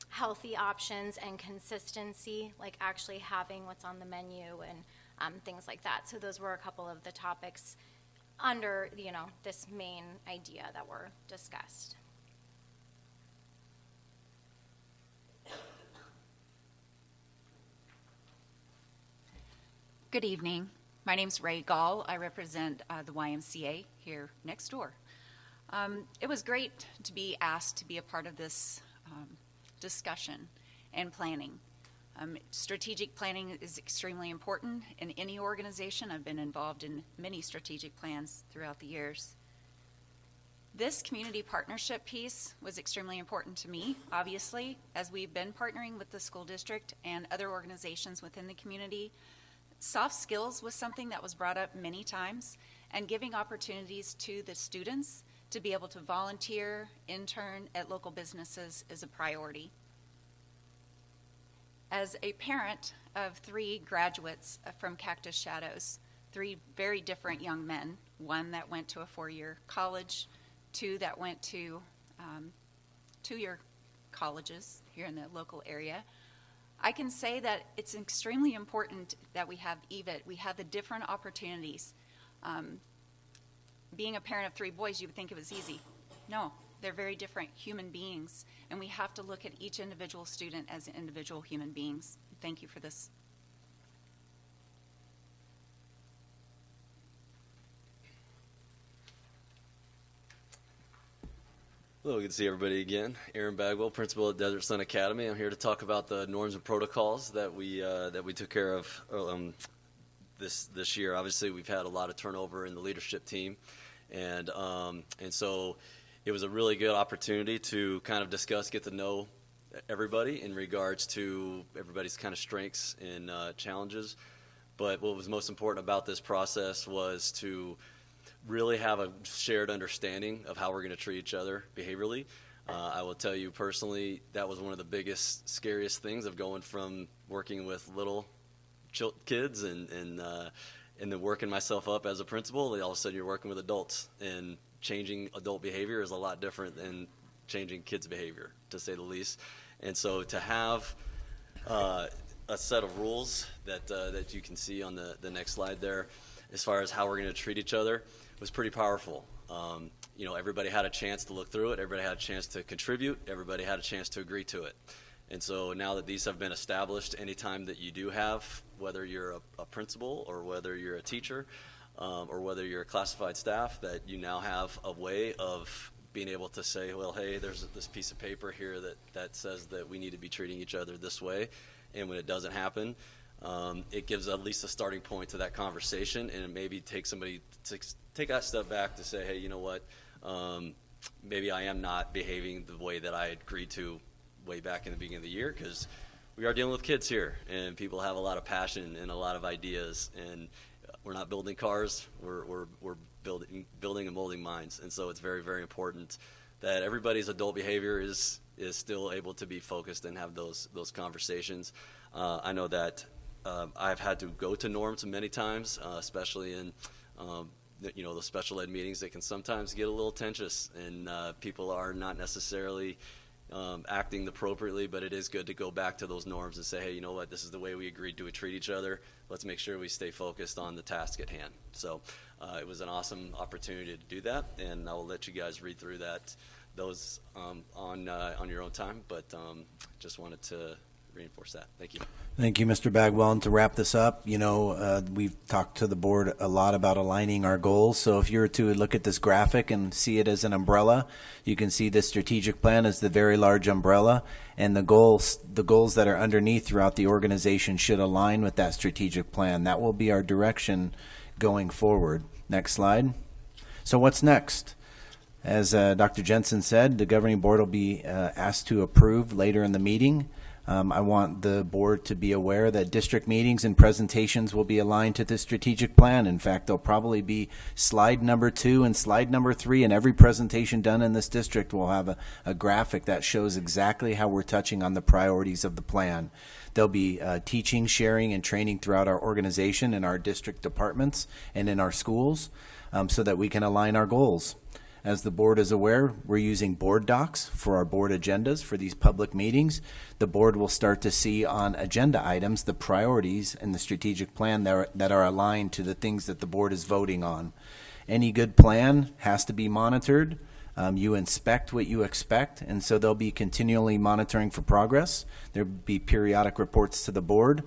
healthy options and consistency, like actually having what's on the menu and things like that. So those were a couple of the topics under, this main idea that were discussed. Good evening. My name's Ray Gall. I represent the YMCA here next door. It was great to be asked to be a part of this discussion and planning. Strategic planning is extremely important in any organization. I've been involved in many strategic plans throughout the years. This community partnership piece was extremely important to me, obviously, as we've been partnering with the school district and other organizations within the community. Soft skills was something that was brought up many times, and giving opportunities to the students to be able to volunteer, intern at local businesses is a priority. As a parent of 3 graduates from Cactus Shadows, 3 very different young men, 1 that went to a 4-year college, 2 that went to 2-year colleges here in the local area, I can say that it's extremely important that we have EVIT. We have the different opportunities. Being a parent of 3 boys, you would think it was easy. No, they're very different human beings, and we have to look at each individual student as individual human beings. Thank you for this. Hello, good to see everybody again. Aaron Bagwell, principal at Desert Sun Academy. I'm here to talk about the norms and protocols that we took care of this year. Obviously, we've had a lot of turnover in the leadership team, and so it was a really good opportunity to kind of discuss, get to know everybody in regards to everybody's kind of strengths and challenges. But what was most important about this process was to really have a shared understanding of how we're going to treat each other behaviorally. I will tell you personally, that was one of the biggest, scariest things of going from working with little kids and then working myself up as a principal. All of a sudden you're working with adults, and changing adult behavior is a lot different than changing kids' behavior, to say the least. And so to have a set of rules that you can see on the next slide there, as far as how we're going to treat each other, was pretty powerful. Everybody had a chance to look through it. Everybody had a chance to contribute. Everybody had a chance to agree to it. And so now that these have been established, anytime that you do have, whether you're a principal or whether you're a teacher or whether you're a classified staff, that you now have a way of being able to say, well, hey, there's this piece of paper here that says that we need to be treating each other this way. And when it doesn't happen, it gives at least a starting point to that conversation, and it maybe takes somebody to take that step back to say, hey, you know what, maybe I am not behaving the way that I agreed to way back in the beginning of the year, because we are dealing with kids here, and people have a lot of passion and a lot of ideas, and we're not building cars, we're building and molding minds. And so it's very, very important that everybody's adult behavior is still able to be focused and have those conversations. I know that I've had to go to norms many times, especially in the special ed meetings. They can sometimes get a little tense, and people are not necessarily acting appropriately, but it is good to go back to those norms and say, hey, you know what, this is the way we agreed to treat each other. Let's make sure we stay focused on the task at hand. So it was an awesome opportunity to do that, and I will let you guys read through those on your own time, but just wanted to reinforce that. Thank you. Thank you, Mr. Bagwell. And to wrap this up, we've talked to the board a lot about aligning our goals. So if you were to look at this graphic and see it as an umbrella, you can see the strategic plan as the very large umbrella, and the goals that are underneath throughout the organization should align with that strategic plan. That will be our direction going forward. Next slide. So what's next? As Dr. Jensen said, the governing board will be asked to approve later in the meeting. I want the board to be aware that district meetings and presentations will be aligned to the strategic plan. In fact, there'll probably be slide number 2 and slide number 3, and every presentation done in this district will have a graphic that shows exactly how we're touching on the priorities of the plan. There'll be teaching, sharing, and training throughout our organization, in our district departments, and in our schools, so that we can align our goals. As the board is aware, we're using board docs for our board agendas for these public meetings. The board will start to see on agenda items the priorities in the strategic plan that are aligned to the things that the board is voting on. Any good plan has to be monitored. You inspect what you expect, and so they'll be continually monitoring for progress. There'll be periodic reports to the board.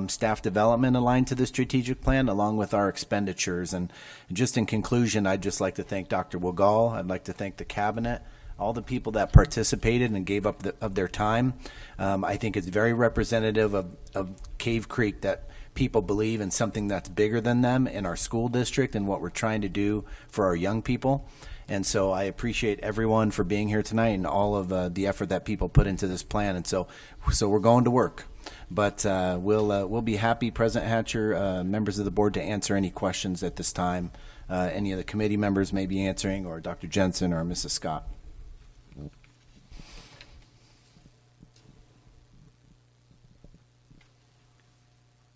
Staff development aligned to the strategic plan, along with our expenditures. And just in conclusion, I'd just like to thank Dr. Wiegall. I'd like to thank the cabinet, all the people that participated and gave up of their time. I think it's very representative of Cave Creek that people believe in something that's bigger than them in our school district and what we're trying to do for our young people. And so I appreciate everyone for being here tonight and all of the effort that people put into this plan. And so we're going to work. But we'll be happy, President Hatcher, members of the board, to answer any questions at this time. Any of the committee members may be answering, or Dr. Jensen or Mrs. Scott.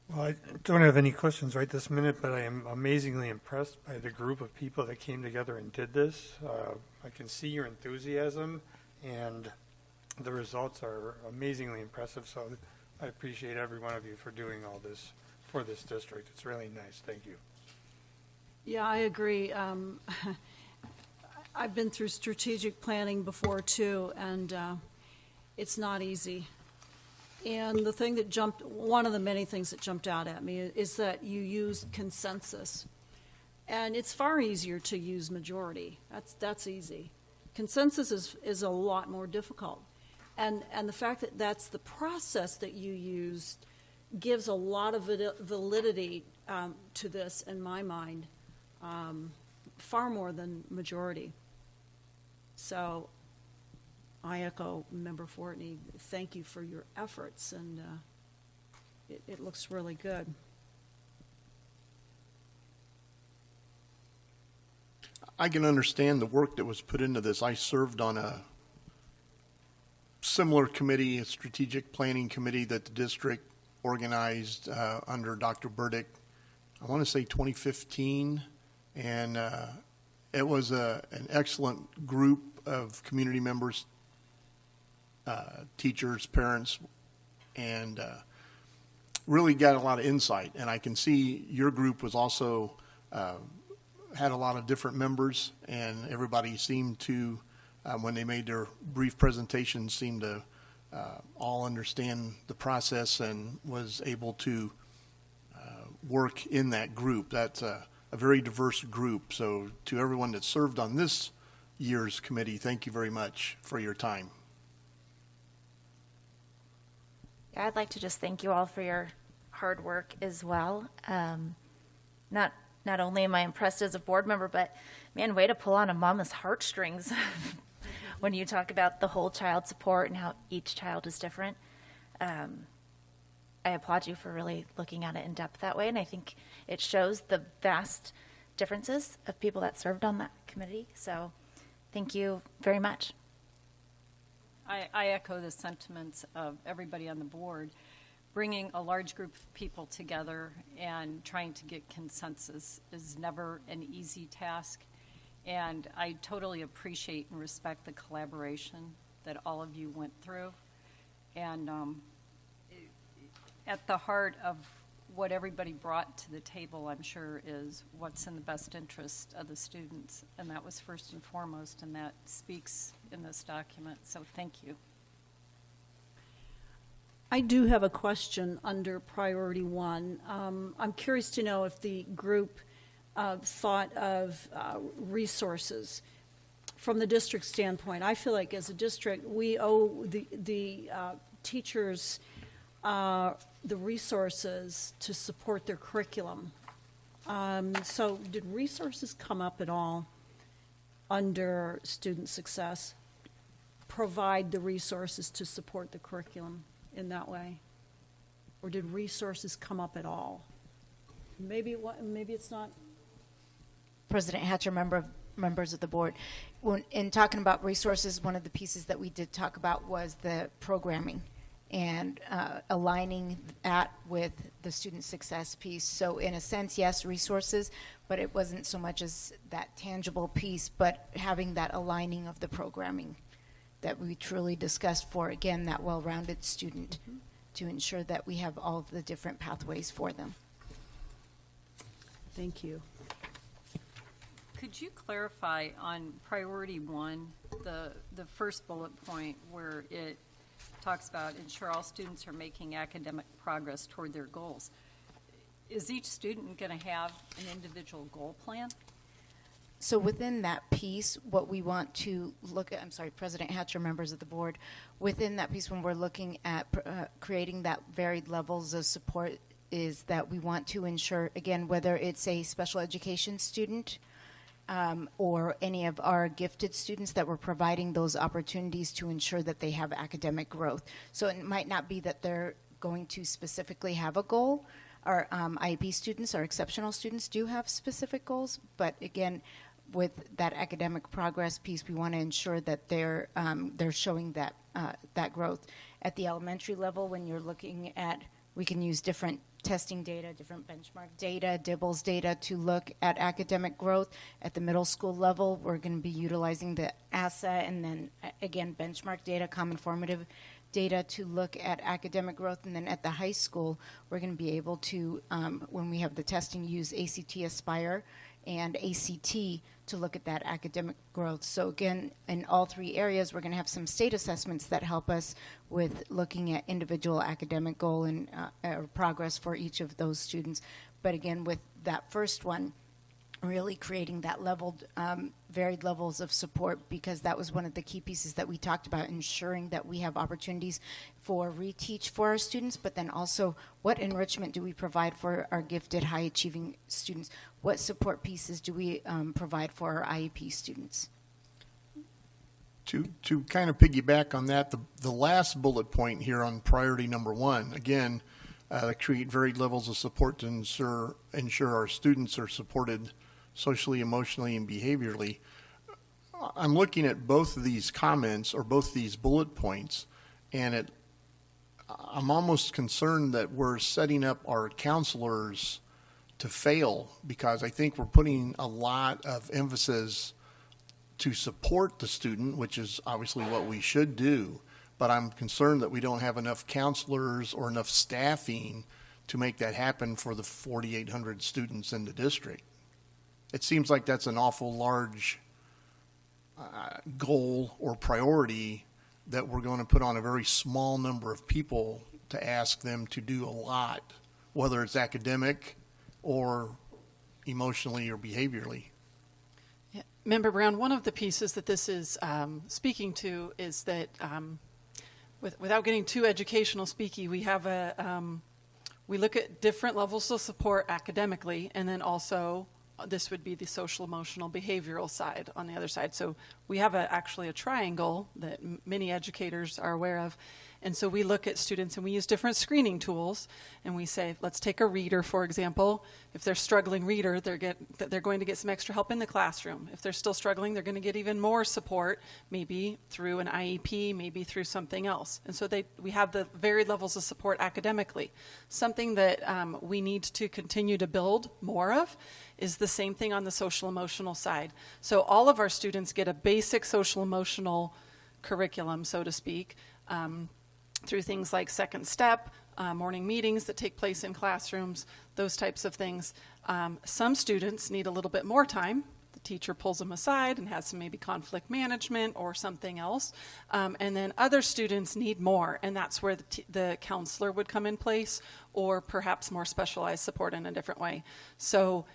Well, I don't have any questions right this minute, but I am amazingly impressed by the group of people that came together and did this. I can see your enthusiasm, and the results are amazingly impressive. So I appreciate every one of you for doing all this for this district. It's really nice. Thank you. Yeah, I agree. I've been through strategic planning before too, and it's not easy. And the thing that one of the many things that jumped out at me is that you use consensus. And it's far easier to use majority. That's easy. Consensus is a lot more difficult. And the fact that that's the process that you used gives a lot of validity to this, in my mind, far more than majority. So I echo Member Fortney. Thank you for your efforts, and it looks really good. I can understand the work that was put into this. I served on a similar committee, a strategic planning committee that the district organized under Dr. Burdick, I want to say 2015, and it was an excellent group of community members, teachers, parents, and really got a lot of insight. And I can see your group was also had a lot of different members, and everybody seemed to, when they made their brief presentations, seemed to all understand the process and was able to work in that group. That's a very diverse group. So to everyone that served on this year's committee, thank you very much for your time. Yeah, I'd like to just thank you all for your hard work as well. Not only am I impressed as a board member, but man, way to pull on a mama's heartstrings when you talk about the whole child support and how each child is different. I applaud you for really looking at it in depth that way, and I think it shows the vast differences of people that served on that committee. So thank you very much. I echo the sentiments of everybody on the board. Bringing a large group of people together and trying to get consensus is never an easy task. And I totally appreciate and respect the collaboration that all of you went through. And at the heart of what everybody brought to the table, I'm sure, is what's in the best interest of the students. And that was first and foremost, and that speaks in this document. So thank you. I do have a question under priority 1. I'm curious to know if the group thought of resources from the district standpoint. I feel like as a district, we owe the teachers the resources to support their curriculum. So did resources come up at all under student success? Provide the resources to support the curriculum in that way? Or did resources come up at all? Maybe it's not. President Hatcher, members of the board, in talking about resources, one of the pieces that we did talk about was the programming and aligning that with the student success piece. So in a sense, yes, resources, but it wasn't so much as that tangible piece, but having that aligning of the programming that we truly discussed for, again, that well-rounded student, to ensure that we have all of the different pathways for them. Thank you. Could you clarify on priority 1, the first bullet point where it talks about ensure all students are making academic progress toward their goals? Is each student going to have an individual goal plan? So within that piece, what we want to look at, I'm sorry, President Hatcher, members of the board, within that piece when we're looking at creating that varied levels of support is that we want to ensure, again, whether it's a special education student or any of our gifted students, that we're providing those opportunities to ensure that they have academic growth. So it might not be that they're going to specifically have a goal. Our IEP students, our exceptional students do have specific goals, but again, with that academic progress piece, we want to ensure that they're showing that growth. At the elementary level, when you're looking at, we can use different testing data, different benchmark data, DIBELS data to look at academic growth. At the middle school level, we're going to be utilizing the ASA and then, again, benchmark data, common formative data to look at academic growth. And then at the high school, we're going to be able to, when we have the testing, use ACT Aspire and ACT to look at that academic growth. So again, in all three areas, we're going to have some state assessments that help us with looking at individual academic goal and progress for each of those students. But again, with that first one, really creating that leveled, varied levels of support, because that was one of the key pieces that we talked about, ensuring that we have opportunities for reteach for our students, but then also what enrichment do we provide for our gifted high achieving students? What support pieces do we provide for our IEP students? To kind of piggyback on that, the last bullet point here on priority number 1, again, create varied levels of support to ensure our students are supported socially, emotionally, and behaviorally. I'm looking at both of these comments or both these bullet points, and I'm almost concerned that we're setting up our counselors to fail, because I think we're putting a lot of emphasis to support the student, which is obviously what we should do, but I'm concerned that we don't have enough counselors or enough staffing to make that happen for the 4,800 students in the district. It seems like that's an awful large goal or priority that we're going to put on a very small number of people to ask them to do a lot, whether it's academic or emotionally or behaviorally. Yeah. Member Brown, one of the pieces that this is speaking to is that without getting too educational speaky, we have we look at different levels of support academically, and then also this would be the social, emotional, behavioral side on the other side. So we have actually a triangle that many educators are aware of. And so we look at students and we use different screening tools, and we say, let's take a reader, for example. If they're struggling reader, they're going to get some extra help in the classroom. If they're still struggling, they're going to get even more support, maybe through an IEP, maybe through something else. And so we have the varied levels of support academically. Something that we need to continue to build more of is the same thing on the social emotional side. So all of our students get a basic social emotional curriculum, so to speak, through things like Second Step, morning meetings that take place in classrooms, those types of things. Some students need a little bit more time. The teacher pulls them aside and has some maybe conflict management or something else. And then other students need more, and that's where the counselor would come in place, or perhaps more specialized support in a different way. So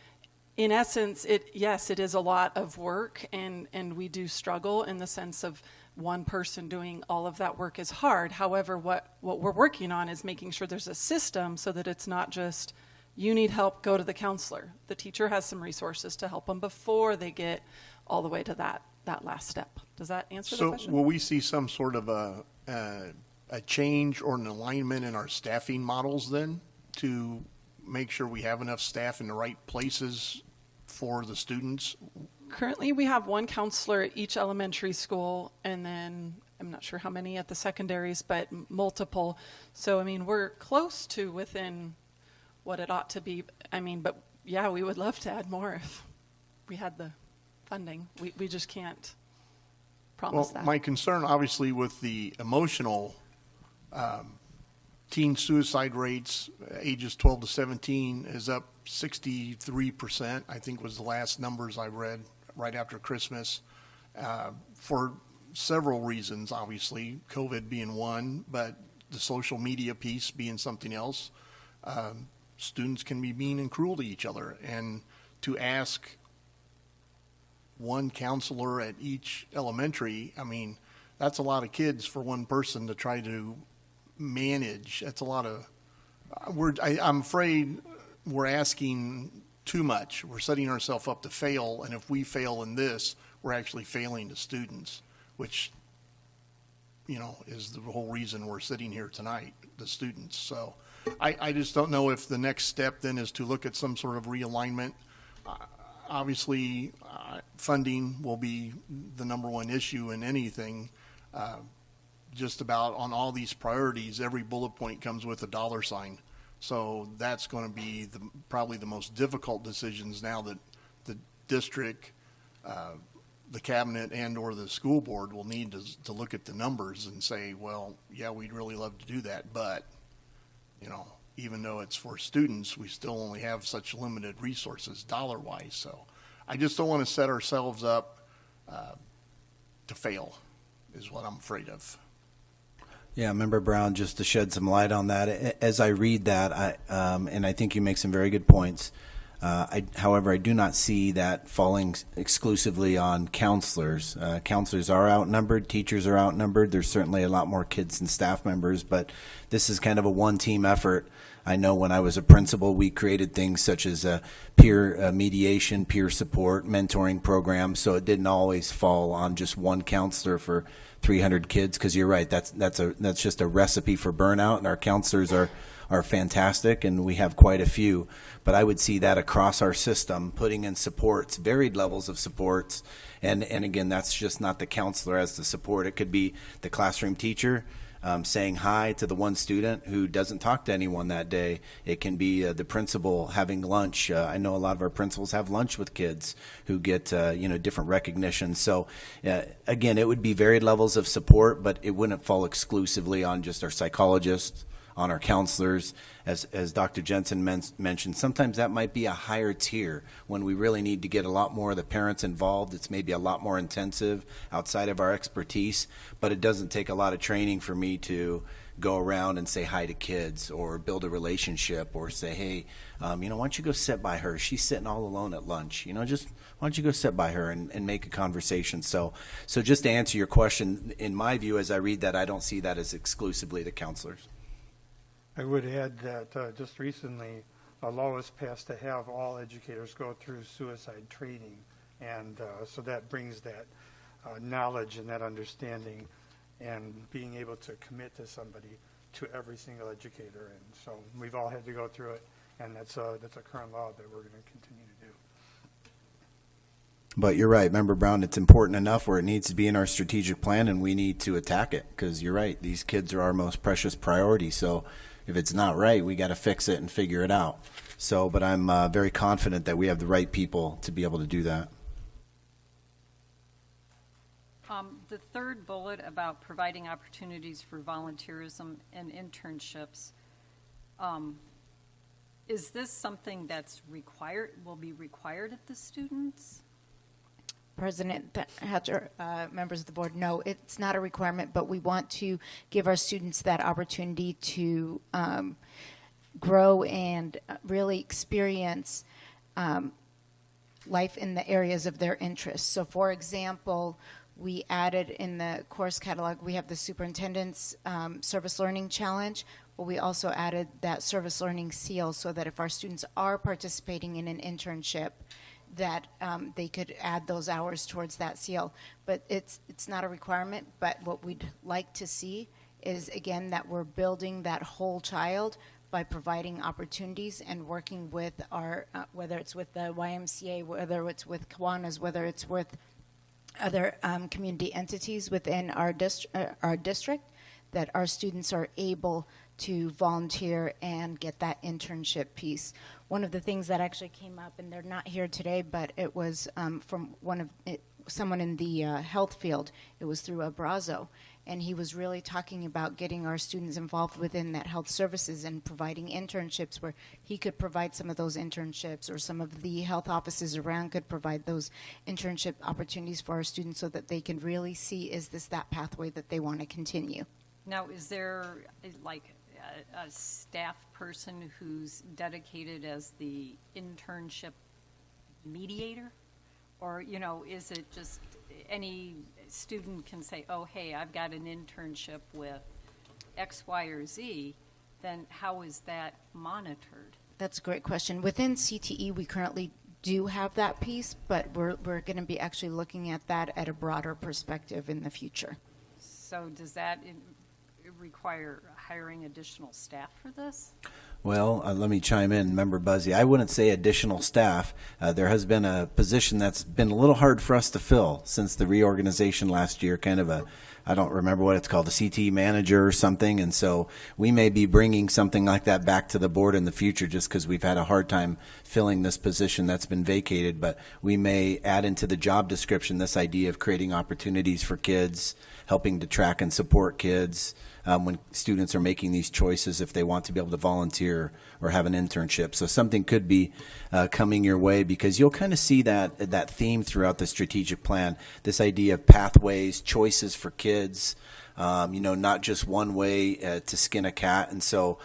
in essence, yes, it is a lot of work, and we do struggle in the sense of one person doing all of that work is hard. However, what we're working on is making sure there's a system so that it's not just you need help, go to the counselor. The teacher has some resources to help them before they get all the way to that last step. Does that answer the So question? will we see some sort of a change or an alignment in our staffing models then to make sure we have enough staff in the right places for the students? Currently, we have one counselor at each elementary school, and then I'm not sure how many at the secondaries, but multiple. So, I mean, we're close to within what it ought to be. I mean, but yeah, we would love to add more if we had the funding. We just can't promise Well, that. my concern, obviously, with the emotional teen suicide rates, ages 12 to 17, is up 63%, I think was the last numbers I read right after Christmas, for several reasons, obviously, COVID being one, but the social media piece being something else. Students can be mean and cruel to each other, and to ask one counselor at each elementary, I mean, that's a lot of kids for one person to try to manage. That's a lot of, I'm afraid we're asking too much. We're setting ourselves up to fail, and if we fail in this, we're actually failing the students, which, is the whole reason we're sitting here tonight, the students. So I just don't know if the next step then is to look at some sort of realignment. Obviously, funding will be the number one issue in anything. Just about on all these priorities, every bullet point comes with a dollar sign. So that's going to be probably the most difficult decisions now that the district, the cabinet, and or the school board will need to look at the numbers and say, well, yeah, we'd really love to do that, but, even though it's for students, we still only have such limited resources dollar-wise. So I just don't want to set ourselves up to fail, is what I'm afraid of. Yeah, Member Brown, just to shed some light on that, as I read that, and I think you make some very good points. However, I do not see that falling exclusively on counselors. Counselors are outnumbered, teachers are outnumbered. There's certainly a lot more kids and staff members, but this is kind of a one-team effort. I know when I was a principal, we created things such as peer mediation, peer support, mentoring programs, so it didn't always fall on just one counselor for 300 kids, because you're right, that's just a recipe for burnout, and our counselors are fantastic, and we have quite a few. But I would see that across our system, putting in supports, varied levels of supports, and again, that's just not the counselor as the support. It could be the classroom teacher saying hi to the one student who doesn't talk to anyone that day. It can be the principal having lunch. I know a lot of our principals have lunch with kids who get different recognition. So again, it would be varied levels of support, but it wouldn't fall exclusively on just our psychologists, on our counselors. As Dr. Jensen mentioned, sometimes that might be a higher tier when we really need to get a lot more of the parents involved. It's maybe a lot more intensive outside of our expertise, but it doesn't take a lot of training for me to go around and say hi to kids or build a relationship or say, hey, why don't you go sit by her? She's sitting all alone at lunch. Just why don't you go sit by her and make a conversation? So just to answer your question, in my view, as I read that, I don't see that as exclusively the counselors. I would add that just recently, a law was passed to have all educators go through suicide training, and so that brings that knowledge and that understanding and being able to commit to somebody, to every single educator. And so we've all had to go through it, and that's a current law that we're going to continue to do. But you're right, Member Brown, it's important enough where it needs to be in our strategic plan, and we need to attack it, because you're right, these kids are our most precious priority. So if it's not right, we got to fix it and figure it out. So, but I'm very confident that we have the right people to be able to do that. The third bullet about providing opportunities for volunteerism and internships, is this something that's will be required of the students? President Hatcher, members of the board, no, it's not a requirement, but we want to give our students that opportunity to grow and really experience life in the areas of their interest. So, for example, we added in the course catalog, we have the superintendent's service learning challenge, but we also added that service learning seal so that if our students are participating in an internship, that they could add those hours towards that seal. But it's not a requirement, but what we'd like to see is, again, that we're building that whole child by providing opportunities and working with our, whether it's with the YMCA, whether it's with Kiwanis, whether it's with other community entities within our district, that our students are able to volunteer and get that internship piece. One of the things that actually came up, and they're not here today, but it was from someone in the health field. It was through Abrazo, and he was really talking about getting our students involved within that health services and providing internships where he could provide some of those internships, or some of the health offices around could provide those internship opportunities for our students so that they can really see, is this that pathway that they want to continue? Now, is there like a staff person who's dedicated as the internship mediator? Or, you know, is it just any student can say, oh, hey, I've got an internship with X, Y, or Z, then how is that monitored? That's a great question. Within CTE, we currently do have that piece, but we're going to be actually looking at that at a broader perspective in the future. So does that require hiring additional staff for this? Well, let me chime in, Member Buzzy. I wouldn't say additional staff. There has been a position that's been a little hard for us to fill since the reorganization last year, kind of I don't remember what it's called, a CT manager or something. And so we may be bringing something like that back to the board in the future just because we've had a hard time filling this position that's been vacated. But we may add into the job description this idea of creating opportunities for kids, helping to track and support kids when students are making these choices, if they want to be able to volunteer or have an internship. So something could be coming your way, because you'll kind of see that theme throughout the strategic plan, this idea of pathways, choices for kids, not just one way to skin a cat. And so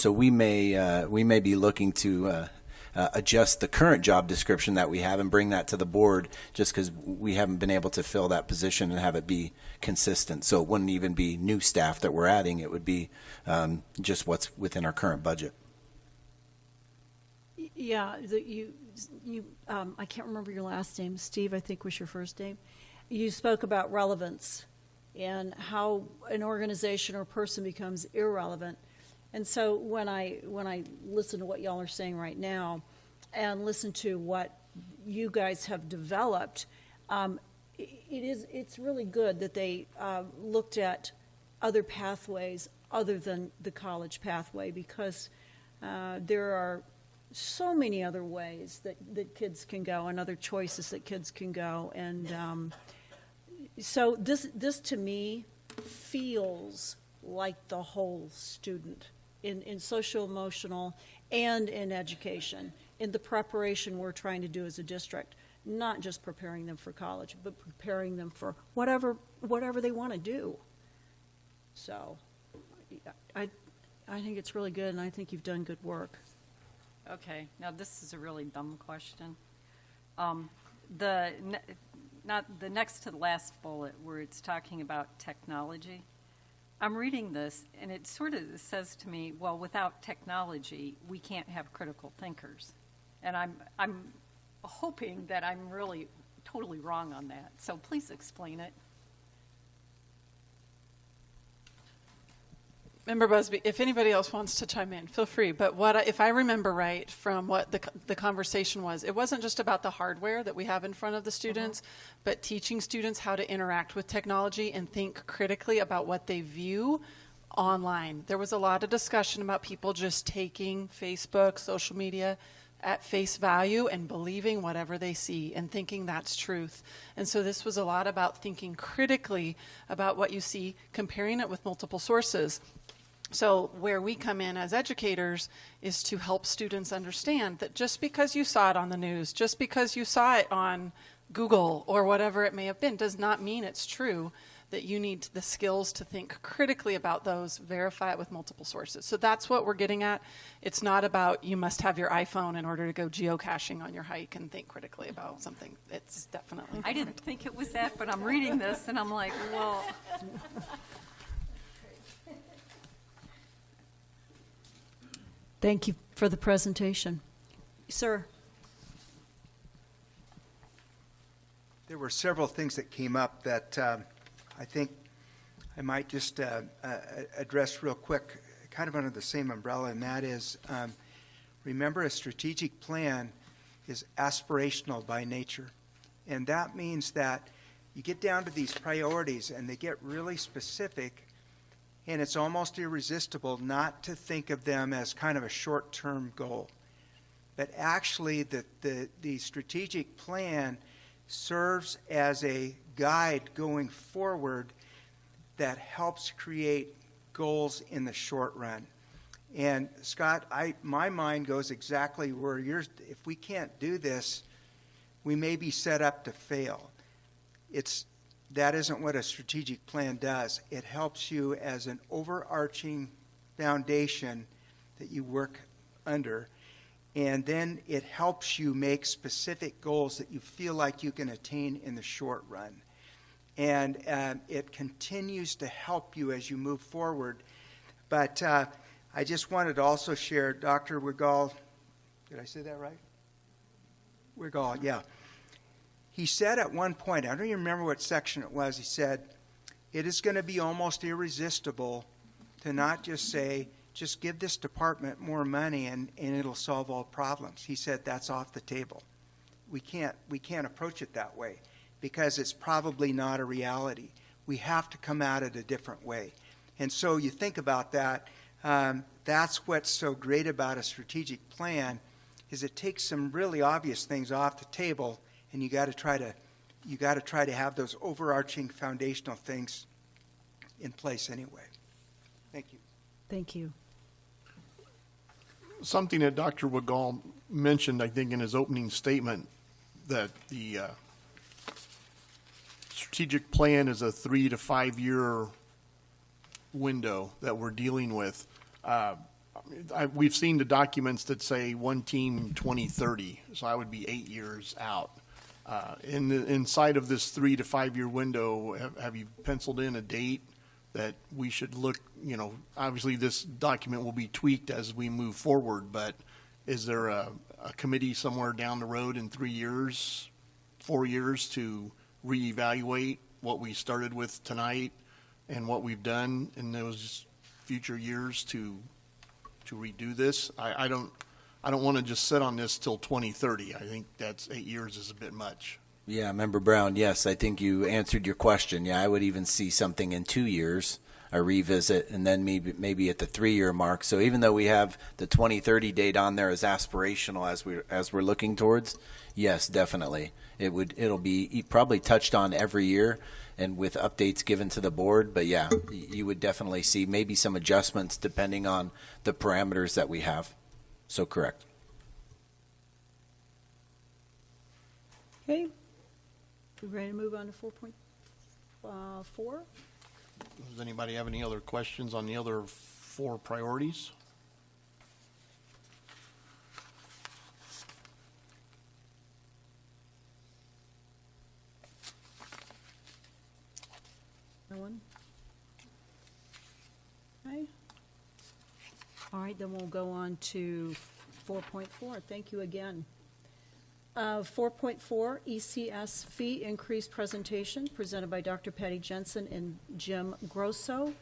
we may be looking to adjust the current job description that we have and bring that to the board, just because we haven't been able to fill that position and have it be consistent. So it wouldn't even be new staff that we're adding. It would be just what's within our current budget. Yeah, I can't remember your last name. Steve, I think was your first name. You spoke about relevance and how an organization or person becomes irrelevant. And so when I listen to what y'all are saying right now and listen to what you guys have developed, it's really good that they looked at other pathways other than the college pathway, because there are so many other ways that kids can go and other choices that kids can go. And so this to me feels like the whole student in social emotional and in education, in the preparation we're trying to do as a district, not just preparing them for college, but preparing them for whatever they want to do. So I think it's really good, and I think you've done good work. Okay, now this is a really dumb question. The next to the last bullet where it's talking about technology, I'm reading this, and it sort of says to me, well, without technology, we can't have critical thinkers. And I'm hoping that I'm really totally wrong on that. So please explain it. Member Busby, if anybody else wants to chime in, feel free. But if I remember right from what the conversation was, it wasn't just about the hardware that we have in front of the students, but teaching students how to interact with technology and think critically about what they view online. There was a lot of discussion about people just taking Facebook, social media at face value and believing whatever they see and thinking that's truth. And so this was a lot about thinking critically about what you see, comparing it with multiple sources. So where we come in as educators is to help students understand that just because you saw it on the news, just because you saw it on Google or whatever it may have been, does not mean it's true. that you need the skills to think critically about those, verify it with multiple sources. So that's what we're getting at. It's not about you must have your iPhone in order to go geocaching on your hike and think critically about something. It's definitely I didn't think it was that, but I'm reading this and I'm like, well. Thank you for the presentation. Sir. There were several things that came up that I think I might just address real quick, kind of under the same umbrella, and that is, remember, a strategic plan is aspirational by nature. And that means that you get down to these priorities and they get really specific, and it's almost irresistible not to think of them as kind of a short-term goal. But actually, the strategic plan serves as a guide going forward that helps create goals in the short run. And Scott, my mind goes exactly where yours. If we can't do this, we may be set up to fail. That isn't what a strategic plan does. It helps you as an overarching foundation that you work under, and then it helps you make specific goals that you feel like you can attain in the short run. And it continues to help you as you move forward. But I just wanted to also share, Dr. Wiggall, did I say that right? Wiggall, yeah. He said at one point, I don't even remember what section it was, he said, it is going to be almost irresistible to not just say, just give this department more money and it'll solve all problems. He said that's off the table. We can't approach it that way because it's probably not a reality. We have to come at it a different way. And so you think about that, that's what's so great about a strategic plan, is it takes some really obvious things off the table, and you got to try to have those overarching foundational things in place anyway. Thank you. Thank you. Something that Dr. Wiggall mentioned, I think, in his opening statement, that the strategic plan is a 3 to 5 year window that we're dealing with. We've seen the documents that say one team 2030, so I would be 8 years out. Inside of this 3 to 5 year window, have you penciled in a date that we should look, obviously this document will be tweaked as we move forward, but is there a committee somewhere down the road in 3 years, 4 years to reevaluate what we started with tonight and what we've done in those future years to redo this? I don't want to just sit on this till 2030. I think that's 8 years is a bit much. Yeah, Member Brown, yes, I think you answered your question. Yeah, I would even see something in 2 years, a revisit, and then maybe at the 3 year mark. So even though we have the 2030 date on there as aspirational as we're looking towards, yes, definitely. It'll be probably touched on every year and with updates given to the board. But yeah, you would definitely see maybe some adjustments depending on the parameters that we have. So correct. Okay. We ready to move on to 4.4? Does anybody have any other questions on the other 4 priorities? No one? Okay. All right, then we'll go on to 4.4. Thank you again. 4.4, ECS fee increase presentation presented by Dr. Patty Jensen and Jim Grosso.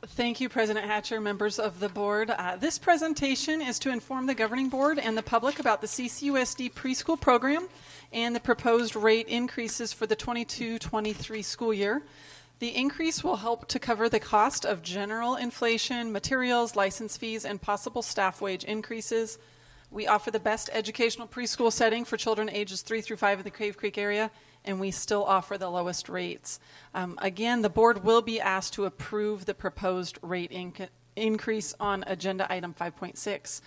Thank you, President Hatcher, members of the board. This presentation is to inform the governing board and the public about the CCUSD preschool program and the proposed rate increases for the 22-23 school year. The increase will help to cover the cost of general inflation, materials, license fees, and possible staff wage increases. We offer the best educational preschool setting for children ages 3 through 5 in the Cave Creek area, and we still offer the lowest rates. Again, the board will be asked to approve the proposed rate increase on agenda item 5.6.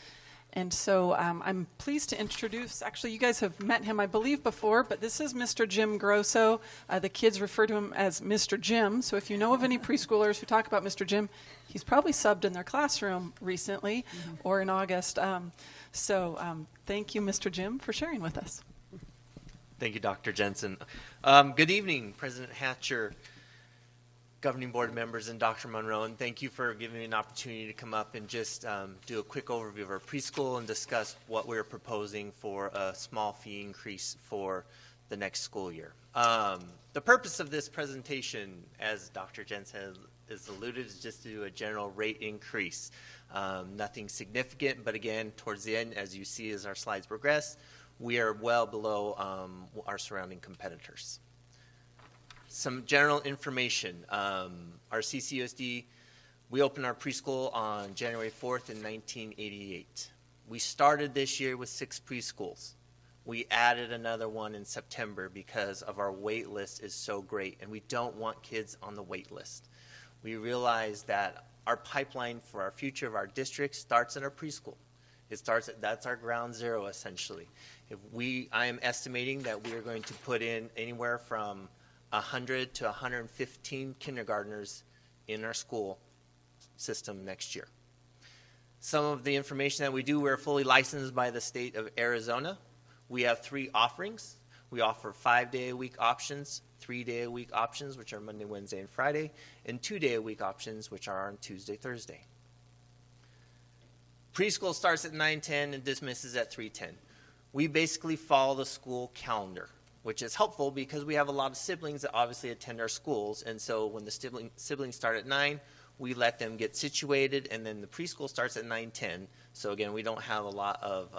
And so I'm pleased to introduce, actually you guys have met him I believe before, but this is Mr. Jim Grosso. The kids refer to him as Mr. Jim, so if you know of any preschoolers who talk about Mr. Jim, he's probably subbed in their classroom recently or in August. Thank you, Mr. Jim, for sharing with us. Thank you, Dr. Jensen. Good evening, President Hatcher, governing board members, and Dr. Monroe, and thank you for giving me an opportunity to come up and just do a quick overview of our preschool and discuss what we're proposing for a small fee increase for the next school year. The purpose of this presentation, as Dr. Jensen has alluded, is just to do a general rate increase. Nothing significant, but again, towards the end, as you see as our slides progress, we are well below our surrounding competitors. Some general information. Our CCUSD, we opened our preschool on January 4th in 1988. We started this year with 6 preschools. We added another one in September because of our wait list is so great, and we don't want kids on the wait list. We realize that our pipeline for our future of our district starts at our preschool. That's our ground zero, essentially. I am estimating that we are going to put in anywhere from 100 to 115 kindergartners in our school system next year. Some of the information that we do, we're fully licensed by the state of Arizona. We have 3 offerings. We offer 5-day-a-week options, 3-day-a-week options, which are Monday, Wednesday, and Friday, and 2-day-a-week options, which are on Tuesday, Thursday. Preschool starts at 9:10 and dismisses at 3:10. We basically follow the school calendar, which is helpful because we have a lot of siblings that obviously attend our schools. And so when the siblings start at 9, we let them get situated, and then the preschool starts at 9:10. So again, we don't have a lot of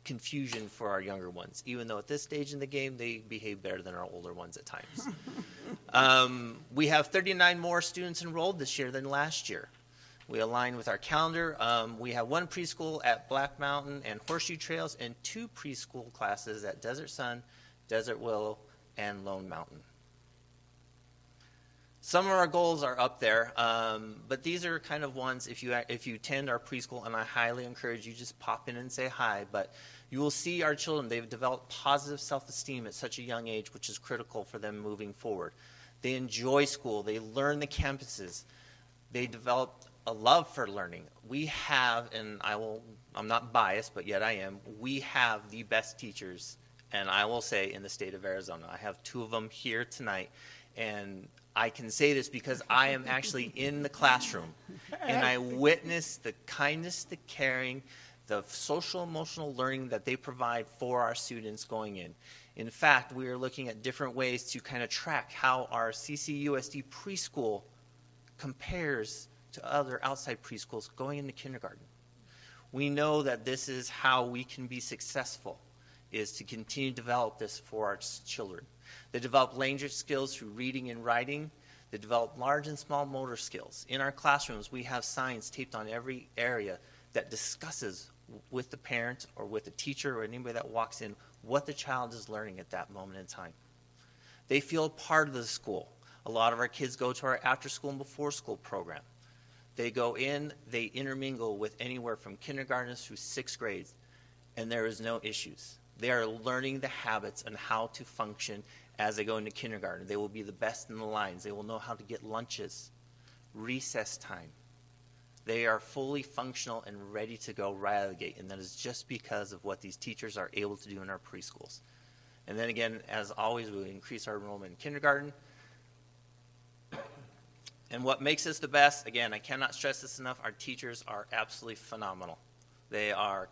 confusion for our younger ones, even though at this stage in the game, they behave better than our older ones at times. We have 39 more students enrolled this year than last year. We align with our calendar. We have 1 preschool at Black Mountain and Horseshoe Trails and 2 preschool classes at Desert Sun, Desert Willow, and Lone Mountain. Some of our goals are up there, but these are kind of ones, if you attend our preschool, and I highly encourage you, just pop in and say hi, but you will see our children, they've developed positive self-esteem at such a young age, which is critical for them moving forward. They enjoy school. They learn the campuses. They develop a love for learning. We have, and I'm not biased, but yet I am, we have the best teachers, and I will say, in the state of Arizona. I have 2 of them here tonight, and I can say this because I am actually in the classroom, and I witness the kindness, the caring, the social emotional learning that they provide for our students going in. In fact, we are looking at different ways to kind of track how our CCUSD preschool compares to other outside preschools going into kindergarten. We know that this is how we can be successful, is to continue to develop this for our children. They develop language skills through reading and writing. They develop large and small motor skills. In our classrooms, we have signs taped on every area that discusses with the parent or with the teacher or anybody that walks in what the child is learning at that moment in time. They feel part of the school. A lot of our kids go to our after-school and before-school program. They go in, they intermingle with anywhere from kindergartners through 6th grades, and there is no issues. They are learning the habits and how to function as they go into kindergarten. They will be the best in the lines. They will know how to get lunches, recess time. They are fully functional and ready to go right out of the gate, and that is just because of what these teachers are able to do in our preschools. And then again, as always, we increase our enrollment in kindergarten. And what makes us the best, again, I cannot stress this enough, our teachers are absolutely phenomenal. They are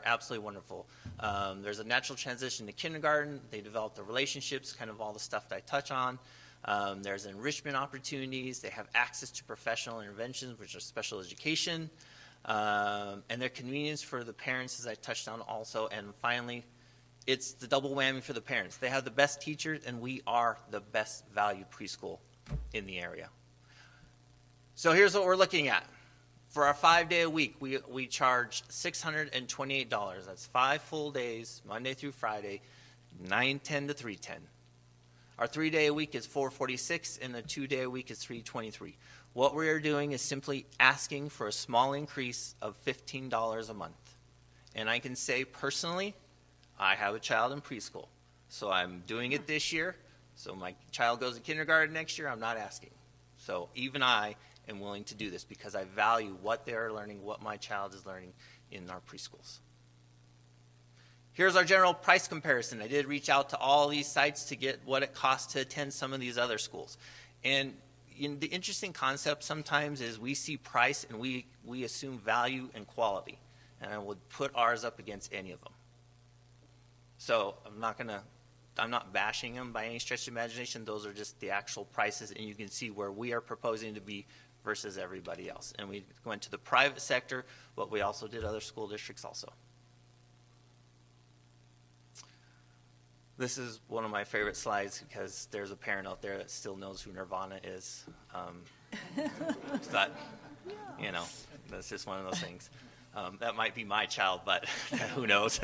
absolutely wonderful. There's a natural transition to kindergarten. They develop the relationships, kind of all the stuff that I touch on. There's enrichment opportunities. They have access to professional interventions, which are special education. And their convenience for the parents, as I touched on also. And finally, it's the double whammy for the parents. They have the best teachers, and we are the best value preschool in the area. So here's what we're looking at. For our 5-day-a-week, we charge $628. That's 5 full days, Monday through Friday, 9:10 to 3:10. Our 3-day a week is $446, and the 2-day a week is $323. What we are doing is simply asking for a small increase of $15 a month. And I can say personally, I have a child in preschool, so I'm doing it this year. So my child goes to kindergarten next year, I'm not asking. So even I am willing to do this because I value what they are learning, what my child is learning in our preschools. Here's our general price comparison. I did reach out to all these sites to get what it costs to attend some of these other schools. And the interesting concept sometimes is we see price and we assume value and quality. And I would put ours up against any of them. So I'm not bashing them by any stretch of imagination. Those are just the actual prices, and you can see where we are proposing to be versus everybody else. And we went to the private sector, but we also did other school districts also. This is one of my favorite slides because there's a parent out there that still knows who Nirvana is. But, you know, that's just one of those things. That might be my child, but who knows.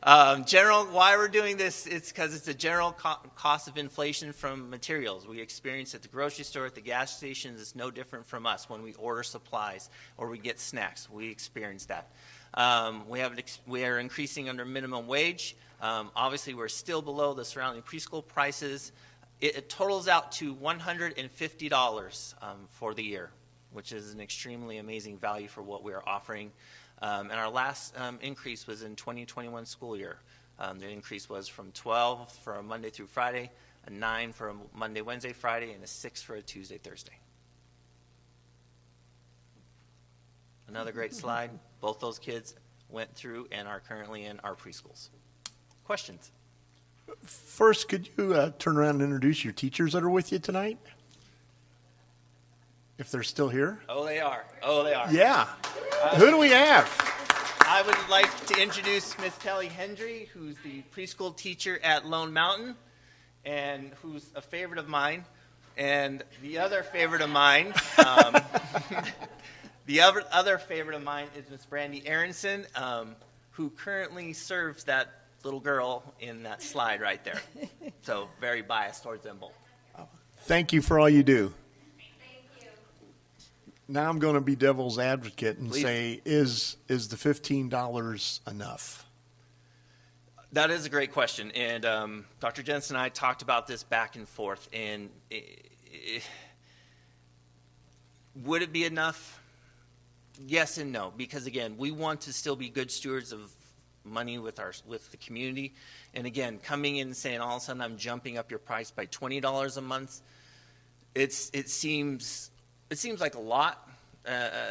Why we're doing this, it's because it's a general cost of inflation from materials. We experience at the grocery store, at the gas stations. It's no different from us when we order supplies or we get snacks. We experience that. We are increasing under minimum wage. Obviously, we're still below the surrounding preschool prices. It totals out to $150 for the year, which is an extremely amazing value for what we are offering. And our last increase was in 2021 school year. The increase was from 12 for a Monday through Friday, a 9 for a Monday, Wednesday, Friday, and a 6 for a Tuesday, Thursday. Another great slide. Both those kids went through and are currently in our preschools. Questions? First, could you turn around and introduce your teachers that are with you tonight? If they're still here? Oh, they are. Yeah. Who do we have? I would like to introduce Miss Kelly Hendry, who's the preschool teacher at Lone Mountain, and who's a favorite of mine. And the other favorite of mine, other favorite of mine is Miss Brandy Aronson, who currently serves that little girl in that slide right there. So very biased towards them both. Thank you for all you do. Now I'm going to be devil's advocate and Please. say, is the $15 enough? That is a great question. And Dr. Jensen and I talked about this back and forth. And would it be enough? Yes and no. Because, again, we want to still be good stewards of money with the community. And, again, coming in and saying all of a sudden I'm jumping up your price by $20 a month, it seems like a lot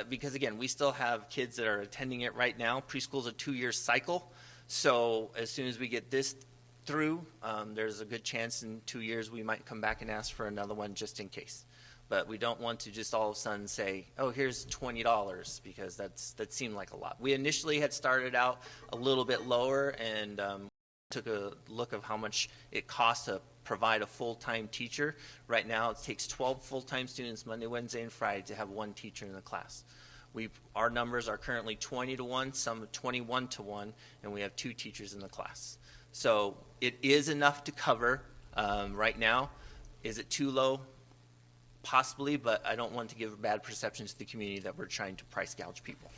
because, again, we still have kids that are attending it right now. Preschool's a 2-year cycle. So as soon as we get this through, there's a good chance in 2 years we might come back and ask for another one just in case. But we don't want to just all of a sudden say, oh, here's $20 because that seemed like a lot. We initially had started out a little bit lower and took a look of how much it costs to provide a full-time teacher. Right now, it takes 12 full-time students Monday, Wednesday, and Friday to have one teacher in the class. Our numbers are currently 20-1, some 21-1, and we have 2 teachers in the class. So it is enough to cover right now. Is it too low? Possibly, but I don't want to give a bad perception to the community that we're trying to price gouge people.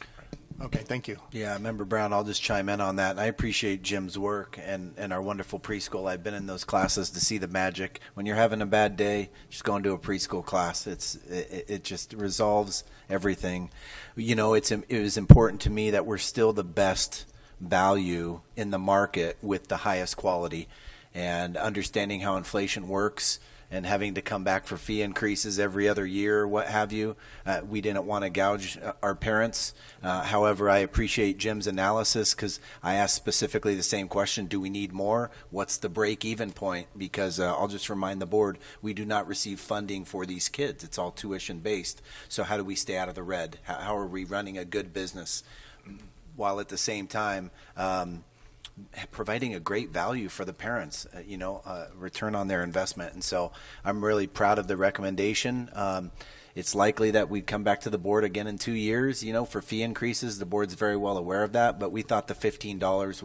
Okay, thank you. Yeah, Member Brown, I'll just chime in on that. I appreciate Jim's work and our wonderful preschool. I've been in those classes to see the magic. When you're having a bad day, just go into a preschool class. It just resolves everything. You know, it was important to me that we're still the best value in the market with the highest quality. And understanding how inflation works and having to come back for fee increases every other year, what have you. We didn't want to gouge our parents. However, I appreciate Jim's analysis because I asked specifically the same question, do we need more? What's the break-even point? Because I'll just remind the board, we do not receive funding for these kids. It's all tuition-based. So how do we stay out of the red? How are we running a good business while at the same time providing a great value for the parents, return on their investment. And so I'm really proud of the recommendation. It's likely that we'd come back to the board again in 2 years, for fee increases. The board's very well aware of that, but we thought the $15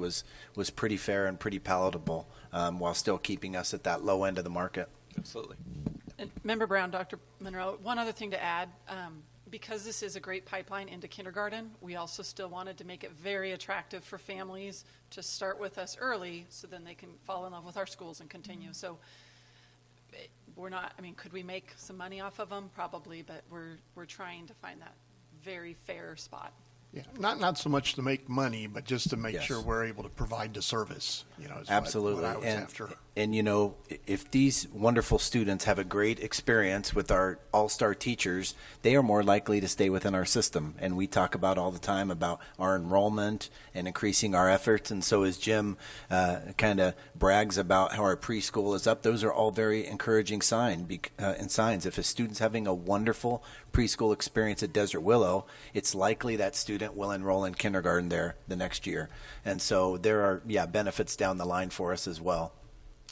was pretty fair and pretty palatable, while still keeping us at that low end of the market. Absolutely. And Member Brown, Dr. Monroe, one other thing to add, because this is a great pipeline into kindergarten, we also still wanted to make it very attractive for families to start with us early so then they can fall in love with our schools and continue. So we're not, could we make some money off of them? Probably, but we're trying to find that very fair spot. Yeah, not so much to make money, but just to make Yes. sure we're able to provide the service. Is Absolutely. what I was after. And if these wonderful students have a great experience with our all-star teachers, they are more likely to stay within our system. And we talk about all the time about our enrollment and increasing our efforts. And so as Jim kind of brags about how our preschool is up, those are all very encouraging signs. If a student's having a wonderful preschool experience at Desert Willow, it's likely that student will enroll in kindergarten there the next year. And so there are, benefits down the line for us as well.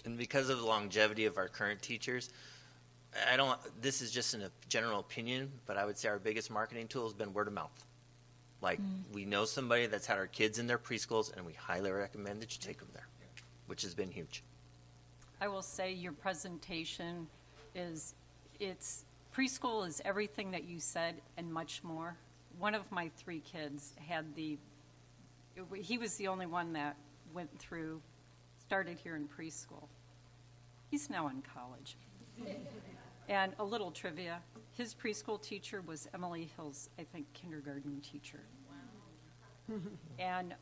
And because of the longevity of our current teachers, this is just a general opinion, but I would say our biggest marketing tool has been word of mouth. We know somebody that's had our kids in their preschools, and we highly recommend that you take them there, which has been huge. I will say your presentation preschool is everything that you said and much more. One of my 3 kids he was the only one that started here in preschool. He's now in college. And a little trivia, his preschool teacher was Emily Hill's, I think, kindergarten teacher. Wow. And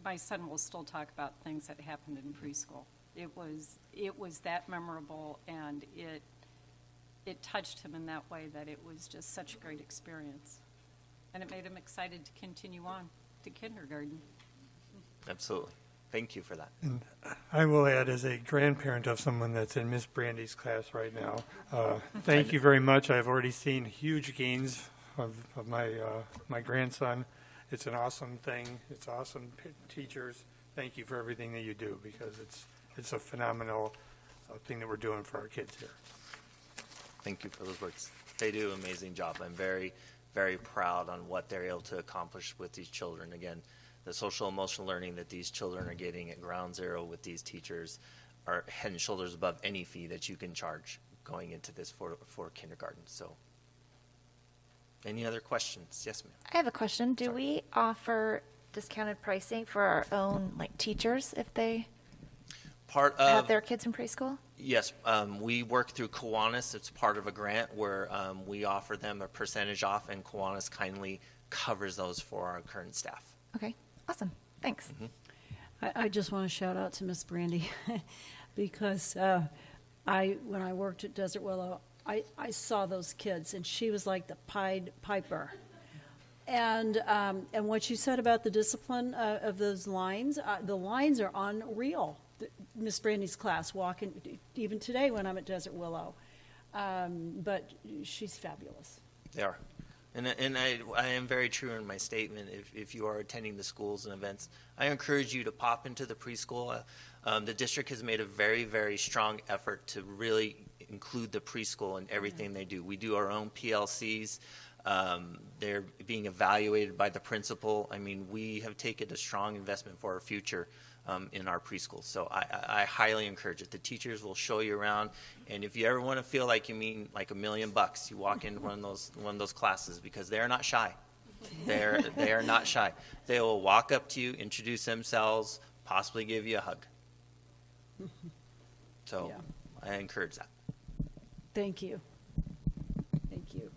my son will still talk about things that happened in preschool. It was that memorable, and it touched him in that way that it was just such a great experience. And it made him excited to continue on to kindergarten. Absolutely. Thank you for that. And I will add, as a grandparent of someone that's in Miss Brandy's class right now, thank you very much. I've already seen huge gains of my grandson. It's an awesome thing. It's awesome teachers. Thank you for everything that you do, because it's a phenomenal thing that we're doing for our kids here. Thank you for those words. They do an amazing job. I'm very, very proud on what they're able to accomplish with these children. Again, the social emotional learning that these children are getting at ground zero with these teachers are head and shoulders above any fee that you can charge going into this for kindergarten. So, any other questions? Yes, ma'am. I have a question. Do we offer discounted pricing for our own teachers if they have their kids in preschool? Yes, we work through Kiwanis. It's part of a grant where we offer them a percentage off, and Kiwanis kindly covers those for our current staff. Okay, awesome. Thanks. Mm-hmm. I just want to shout out to Miss Brandy because when I worked at Desert Willow, I saw those kids, and she was like the Pied Piper. And what you said about the discipline of those lines, the lines are unreal. Miss Brandy's class, walking, even today when I'm at Desert Willow. But she's fabulous. They are. And I am very true in my statement. If you are attending the schools and events, I encourage you to pop into the preschool. The district has made a very, very strong effort to really include the preschool in everything they do. We do our own PLCs. They're being evaluated by the principal. I mean, we have taken a strong investment for our future in our preschool. So I highly encourage it. The teachers will show you around, and if you ever want to feel like you mean like $1 million, you walk into one of those classes, because they are not shy. They are not shy. They will walk up to you, introduce themselves, possibly give you a hug. So yeah. I encourage that. Thank you. Thank you.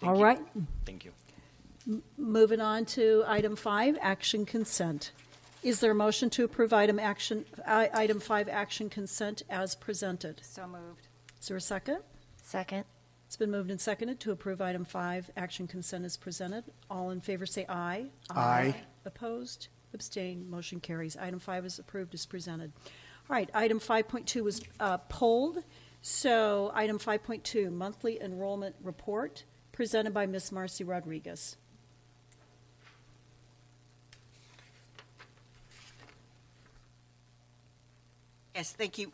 Thank All you. right. Thank you. Moving on to item 5, action consent. Is there a motion to approve item 5, action consent, as presented? So moved. Is there a second? Second. It's been moved and seconded to approve item 5, action consent, as presented. All in favor say aye. Aye. Opposed? Abstained? Motion carries. Item 5 is approved as presented. All right, item 5.2 was pulled. So item 5.2, monthly enrollment report, presented by Ms. Marcy Rodriguez. Yes, thank you.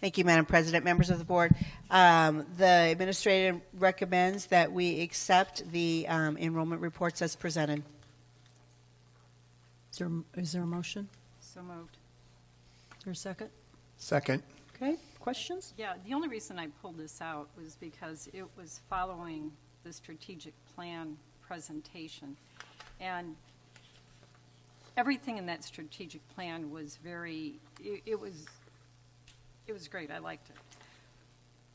Thank you, Madam President. Members of the board, the administrator recommends that we accept the enrollment reports as presented. Is there a motion? So moved. Is there a second? Second. Okay, questions? Yeah, the only reason I pulled this out was because it was following the strategic plan presentation. And everything in that strategic plan was it was great. I liked it.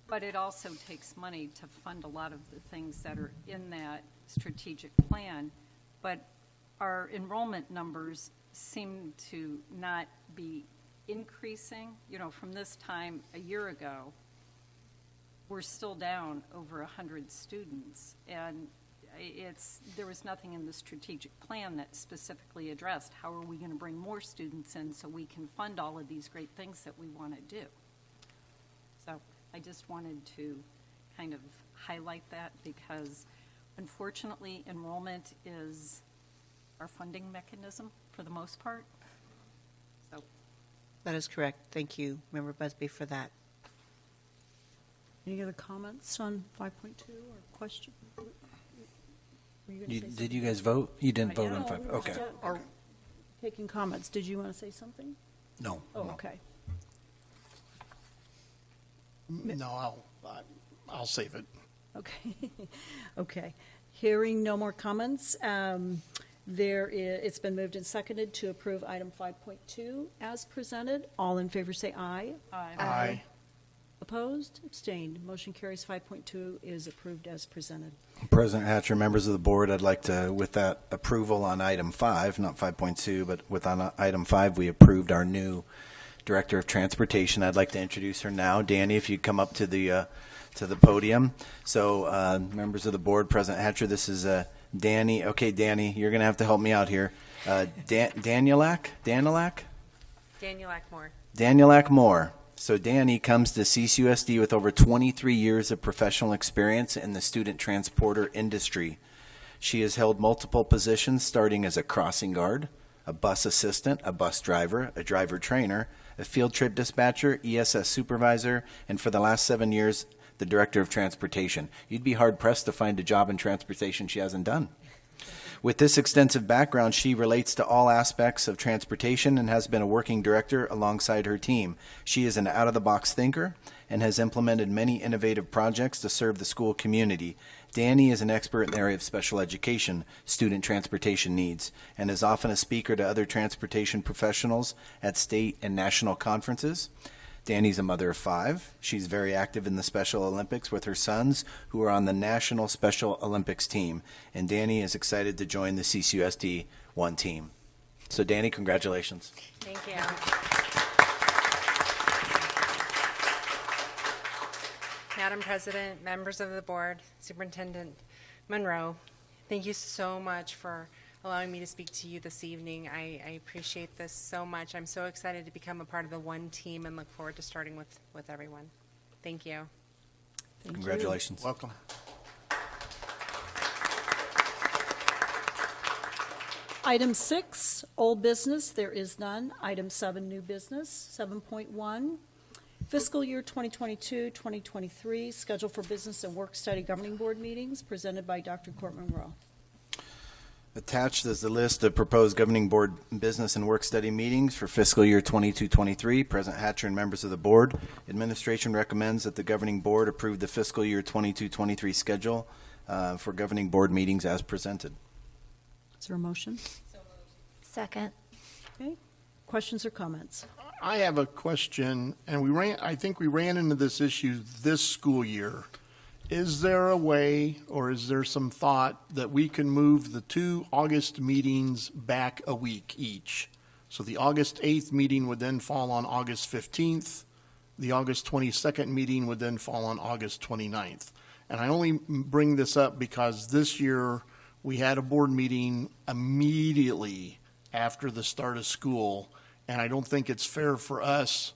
But it also takes money to fund a lot of the things that are in that strategic plan. But our enrollment numbers seem to not be increasing. You know, from this time a year ago, we're still down over 100 students. And there was nothing in the strategic plan that specifically addressed how are we going to bring more students in so we can fund all of these great things that we want to do. So I just wanted to kind of highlight that because unfortunately enrollment is our funding mechanism for the most part. So That is correct. Thank you, Member Busby, for that. Any other comments on 5.2 or question? Were you gonna say Did something? you guys vote? You didn't vote on No, 5. we were Okay. still- Or taking comments. Did you want to say something? No. Oh, no. okay. No, I'll save it. Okay. Okay. Hearing no more comments, it's been moved and seconded to approve item 5.2 as presented. All in favor say aye. Aye. Aye. Opposed? Abstained. Motion carries. 5.2 is approved as presented. President Hatcher, members of the board, I'd like to, with that approval on item 5, not 5.2, but with on item 5, we approved our new Director of Transportation. I'd like to introduce her now. Danny, if you'd come up to the podium. So, members of the board, President Hatcher, this is Danny. Okay, Danny, you're going to have to help me out here. Danielak Moore. So Danny comes to CCUSD with over 23 years of professional experience in the student transporter industry. She has held multiple positions, starting as a crossing guard, a bus assistant, a bus driver, a driver trainer, a field trip dispatcher, ESS supervisor, and for the last 7 years, the Director of Transportation. You'd be hard-pressed to find a job in transportation she hasn't done. With this extensive background, she relates to all aspects of transportation and has been a working director alongside her team. She is an out-of-the-box thinker and has implemented many innovative projects to serve the school community. Danny is an expert in the area of special education, student transportation needs, and is often a speaker to other transportation professionals at state and national conferences. Danny's a mother of 5. She's very active in the Special Olympics with her sons, who are on the National Special Olympics team. And Danny is excited to join the CCUSD 1 team. So, Danny, congratulations. Thank you. Madam President, members of the board, Superintendent Monroe, thank you so much for allowing me to speak to you this evening. I appreciate this so much. I'm so excited to become a part of the 1 team and look forward to starting with everyone. Thank you. Congratulations. Welcome. Item 6, old business, there is none. Item 7, new business. 7.1, fiscal year 2022-2023, schedule for business and work study governing board meetings, presented by Dr. Court Monroe. Attached is the list of proposed governing board business and work study meetings for fiscal year 22-23. President Hatcher and members of the board, administration recommends that the governing board approve the fiscal year 22-23 schedule for governing board meetings as presented. Is there a motion? Second. Okay. Questions or comments? I have a question, and I think we ran into this issue this school year. Is there a way, or is there some thought that we can move the 2 August meetings back a week each? So the August 8th meeting would then fall on August 15th. The August 22nd meeting would then fall on August 29th. And I only bring this up because this year we had a board meeting immediately after the start of school, and I don't think it's fair for us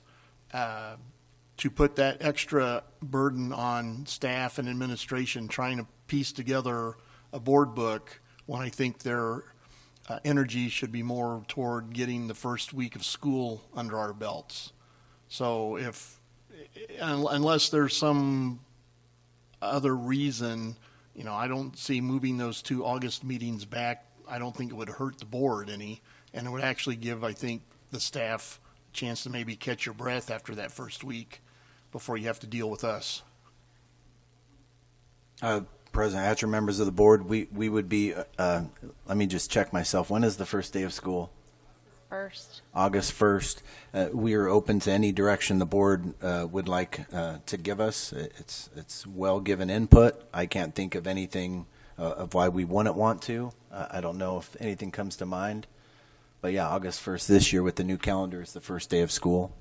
to put that extra burden on staff and administration trying to piece together a board book when I think their energy should be more toward getting the first week of school under our belts. So if unless there's some other reason, I don't see moving those 2 August meetings back. I don't think it would hurt the board any, and it would actually give, I think, the staff a chance to maybe catch your breath after that first week before you have to deal with us. President Hatcher, members of the board, we would be, let me just check myself. When is the first day of school? First. August 1st. We are open to any direction the board would like to give us. It's well-given input. I can't think of anything of why we wouldn't want to. I don't know if anything comes to mind. But yeah, August 1st this year with the new calendar is the first day of school.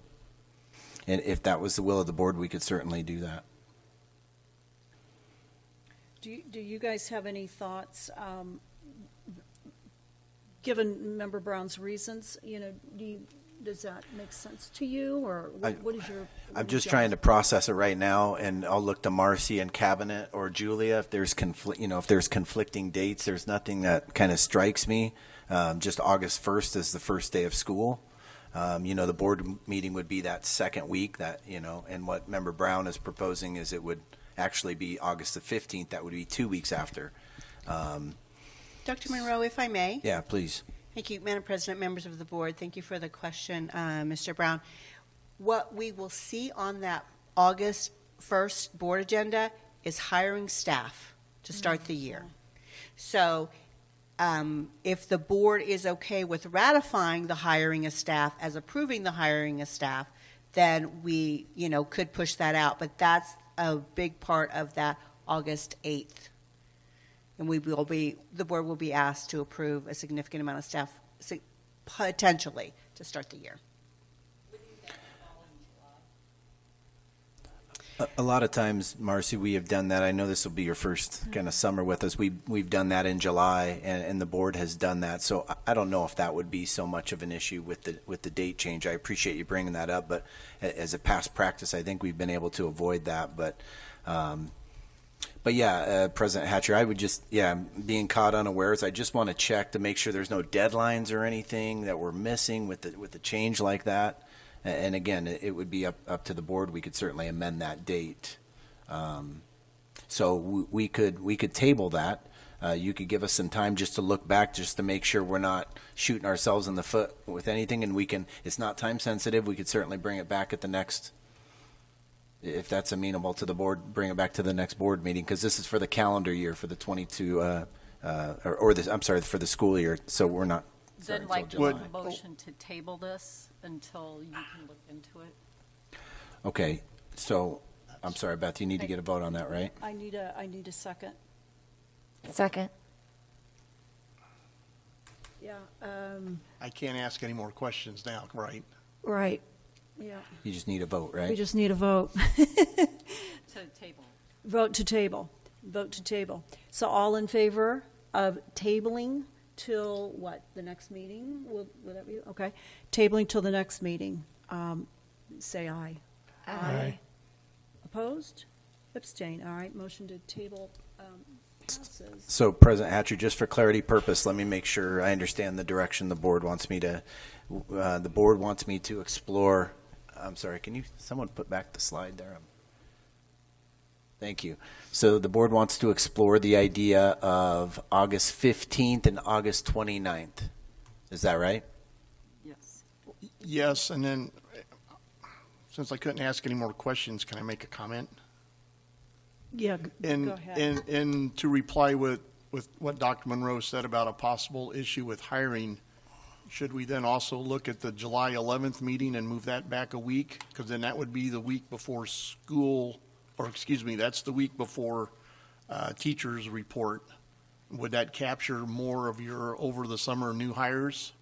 And if that was the will of the board, we could certainly do that. Do you guys have any thoughts, given Member Brown's reasons, does that make sense to you, or what is your? I'm just trying to process it right now, and I'll look to Marcy and Cabinet or Julia if there's if there's conflicting dates. There's nothing that kind of strikes me. Just August 1st is the first day of school. The board meeting would be that second week and what Member Brown is proposing is it would actually be August the 15th. That would be 2 weeks after. Dr. Monroe, if I may. Yeah, please. Thank you, Madam President, members of the board. Thank you for the question, Mr. Brown. What we will see on that August 1st board agenda is hiring staff to start the year. So if the board is okay with ratifying the hiring of staff as approving the hiring of staff, then we, could push that out. But that's a big part of that August 8th. And the board will be asked to approve a significant amount of staff potentially to start the year. A lot of times, Marcy, we have done that. I know this will be your first kind of summer with us. We've done that in July, and the board has done that. So I don't know if that would be so much of an issue with the date change. I appreciate you bringing that up, but as a past practice, I think we've been able to avoid that. But yeah, President Hatcher, I would just, being caught unawares, I just want to check to make sure there's no deadlines or anything that we're missing with the change like that. And again, it would be up to the board. We could certainly amend that date. So we could table that. You could give us some time just to look back, just to make sure we're not shooting ourselves in the foot with anything. And it's not time sensitive. We could certainly bring it back at the next, if that's amenable to the board, bring it back to the next board meeting, because this is for the calendar year for the 22, for the school year. So we're not. Then like a motion to table this until you can look into it. Okay, so I'm sorry, Beth, you need to get a vote on that, right? I need a second. Second. Yeah. I can't ask any more questions now, right? Right. Yeah. You just need a vote, right? We just need a vote. To table. Vote to table. Vote to table. So all in favor of tabling till what? The next meeting? Will that be? Okay. Tabling till the next meeting. Say aye. Aye. Opposed? Abstain. All right. Motion to table passes. So, President Hatcher, just for clarity purpose, let me make sure I understand the direction the board wants me to. The board wants me to explore. I'm sorry. Can someone put back the slide there? Thank you. So the board wants to explore the idea of August 15th and August 29th. Is that right? Yes. Yes, and then since I couldn't ask any more questions, can I make a comment? Yeah, go ahead. And to reply with what Dr. Monroe said about a possible issue with hiring, should we then also look at the July 11th meeting and move that back a week? Because then that would be the week before school. Or excuse me, that's the week before teachers report. Would that capture more of your over the summer new hires?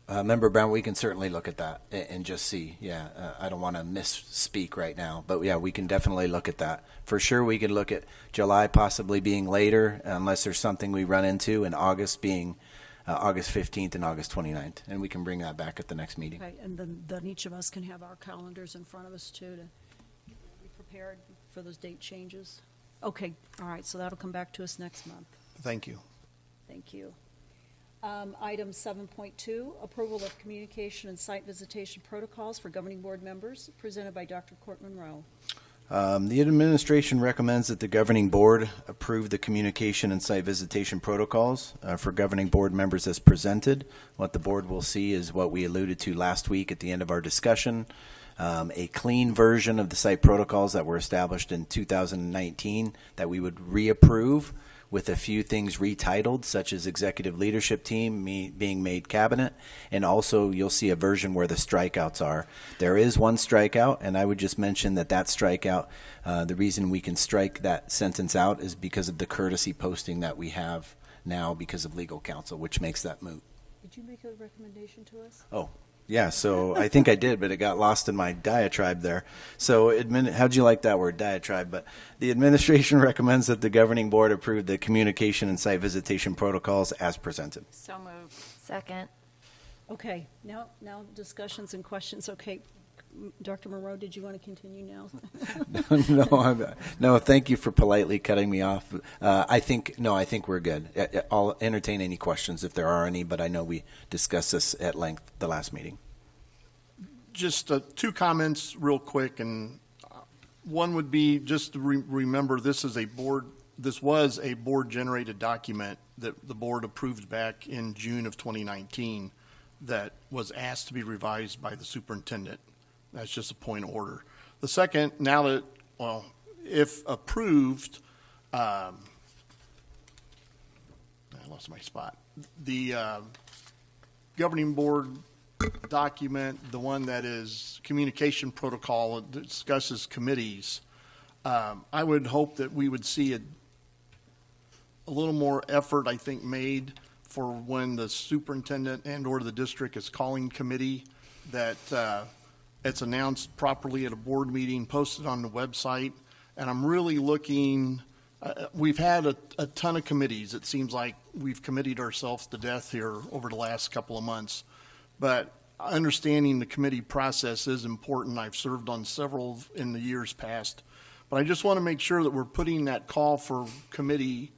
Member Brown, we can certainly look at that and just see. Yeah, I don't want to misspeak right now, but yeah, we can definitely look at that. For sure, we could look at July possibly being later, unless there's something we run into, and August being August 15th and August 29th, and we can bring that back at the next meeting. Okay, and then each of us can have our calendars in front of us too to be prepared for those date changes. Okay, all right, so that'll come back to us next month. Thank you. Thank you. Item 7.2, approval of communication and site visitation protocols for governing board members, presented by Dr. Court Monroe. The administration recommends that the governing board approve the communication and site visitation protocols for governing board members as presented. What the board will see is what we alluded to last week at the end of our discussion, a clean version of the site protocols that were established in 2019 that we would reapprove, with a few things retitled, such as executive leadership team being made cabinet, and also you'll see a version where the strikeouts are. There is one strikeout, and I would just mention that strikeout, the reason we can strike that sentence out is because of the courtesy posting that we have now because of legal counsel, which makes that moot. Did you make a recommendation to us? Oh, yeah, so I think I did, but it got lost in my diatribe there. So how'd you like that word, diatribe? But the administration recommends that the governing board approve the communication and site visitation protocols as presented. So moved. Second. Okay, now discussions and questions. Okay, Dr. Monroe, did you want to continue now? No, thank you for politely cutting me off. I think we're good. I'll entertain any questions if there are any, but I know we discussed this at length the last meeting. Just two comments real quick, and one would be just to remember this was a board generated document that the board approved back in June of 2019 that was asked to be revised by the superintendent. That's just a point of order. The second, now that, if approved, I lost my spot. The governing board document, the one that is communication protocol, it discusses committees. I would hope that we would see a little more effort, I think, made for when the superintendent and or the district is calling committee, that it's announced properly at a board meeting, posted on the website. And I'm really looking, we've had a ton of committees. It seems like we've committed ourselves to death here over the last couple of months. But understanding the committee process is important. I've served on several in the years past. But I just want to make sure that we're putting that call for committee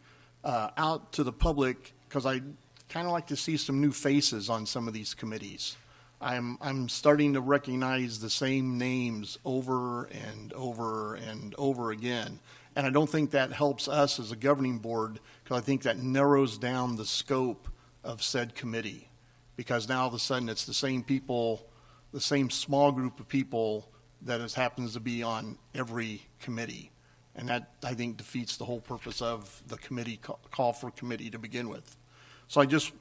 out to the public, because I kind of like to see some new faces on some of these committees. I'm starting to recognize the same names over and over and over again. And I don't think that helps us as a governing board, because I think that narrows down the scope of said committee. Because now all of a sudden it's the same people, the same small group of people that happens to be on every committee. And that, I think, defeats the whole purpose of the committee call for committee to begin with. So I just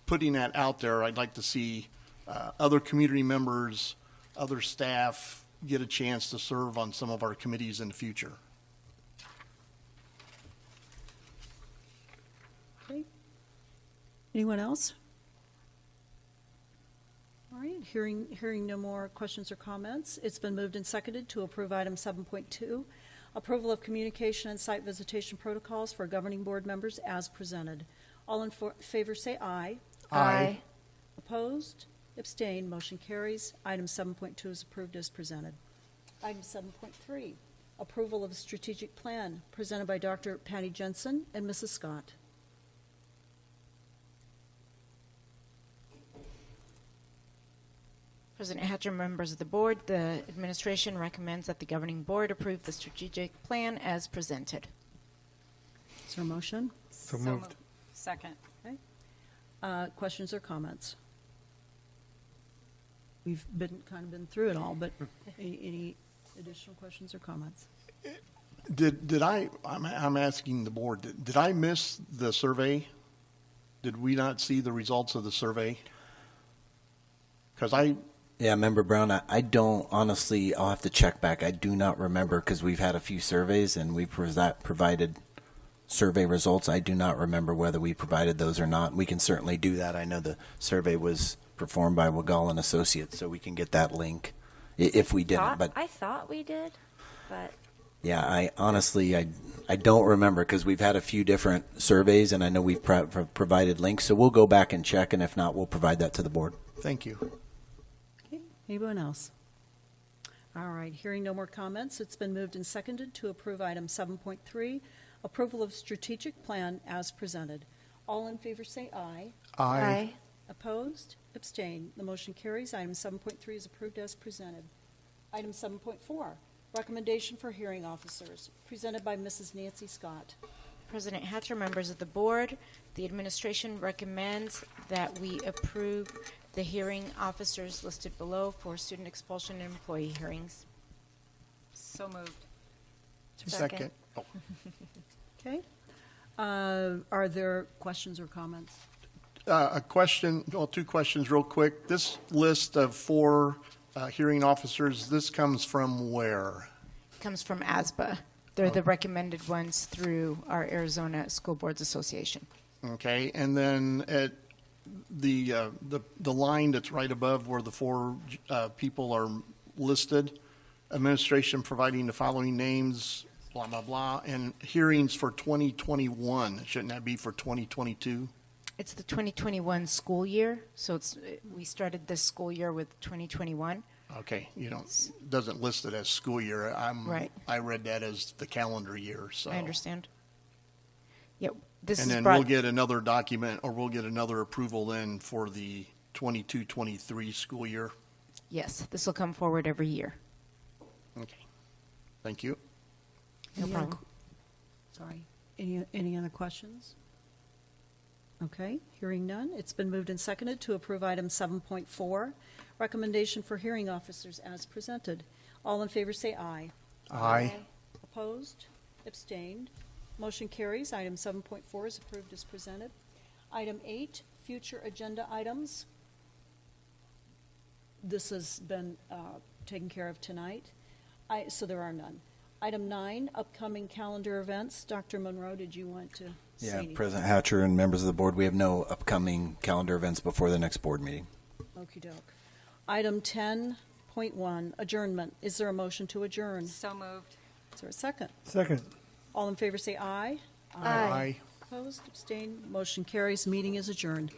putting that out there, I'd like to see other community members, other staff get a chance to serve on some of our committees in the future. Okay. Anyone else? All right, hearing no more questions or comments, it's been moved and seconded to approve item 7.2, approval of communication and site visitation protocols for governing board members as presented. All in favor say aye. Aye. Opposed? Abstained? Motion carries. Item 7.2 is approved as presented. Item 7.3, approval of a strategic plan presented by Dr. Patty Jensen and Mrs. Scott. President Hatcher, members of the board, the administration recommends that the governing board approve the strategic plan as presented. Is there a motion? So moved. Second. Okay. Questions or comments? We've kind of been through it all, but any additional questions or comments? I'm asking the board, did I miss the survey? Did we not see the results of the survey? Yeah, Member Brown, I don't, honestly, I'll have to check back. I do not remember, because we've had a few surveys and we provided survey results. I do not remember whether we provided those or not. We can certainly do that. I know the survey was performed by Wagal and Associates, so we can get that link if we didn't. But I thought we did, but yeah, I honestly don't remember, because we've had a few different surveys and I know we've provided links. So we'll go back and check, and if not, we'll provide that to the board. Thank you. Okay. Anyone else? All right. Hearing no more comments, it's been moved and seconded to approve item 7.3, approval of strategic plan as presented. All in favor say aye. Aye. Opposed? Abstained. The motion carries. Item 7.3 is approved as presented. Item 7.4, recommendation for hearing officers, presented by Mrs. Nancy Scott. President Hatcher, members of the board, the administration recommends that we approve the hearing officers listed below for student expulsion and employee hearings. So moved. Second. Oh. Okay. Are there questions or comments? A question, well, two questions real quick. This list of 4 hearing officers, this comes from where? It comes from ASBA. They're the recommended ones through our Arizona School Boards Association. Okay, and then at the line that's right above where the 4 people are listed, administration providing the following names, blah, blah, blah, and hearings for 2021. Shouldn't that be for 2022? It's the 2021 school year, so we started this school year with 2021. Okay, doesn't list it as school year. Right. I read that as the calendar year, so. I understand. Yep. This And is then brought, we'll get another document, or we'll get another approval then for the 22-23 school year. yes, this will come forward every year. Okay, thank you. No Any other- problem. Sorry. Any other questions? Okay, hearing none. It's been moved and seconded to approve item 7.4, recommendation for hearing officers as presented. All in favor say aye. Aye. Opposed? Abstained? Motion carries. Item 7.4 is approved as presented. Item 8, future agenda items. This has been taken care of tonight, so there are none. Item 9, upcoming calendar events. Dr. Monroe, did you want to say Yeah, anything? President Hatcher and members of the board, we have no upcoming calendar events before the next board meeting. Okey-doke. Item 10.1, adjournment. Is there a motion to adjourn? So moved. Is there a second? Second. All in favor say aye. Aye. Opposed, abstained, motion carries. Meeting is adjourned.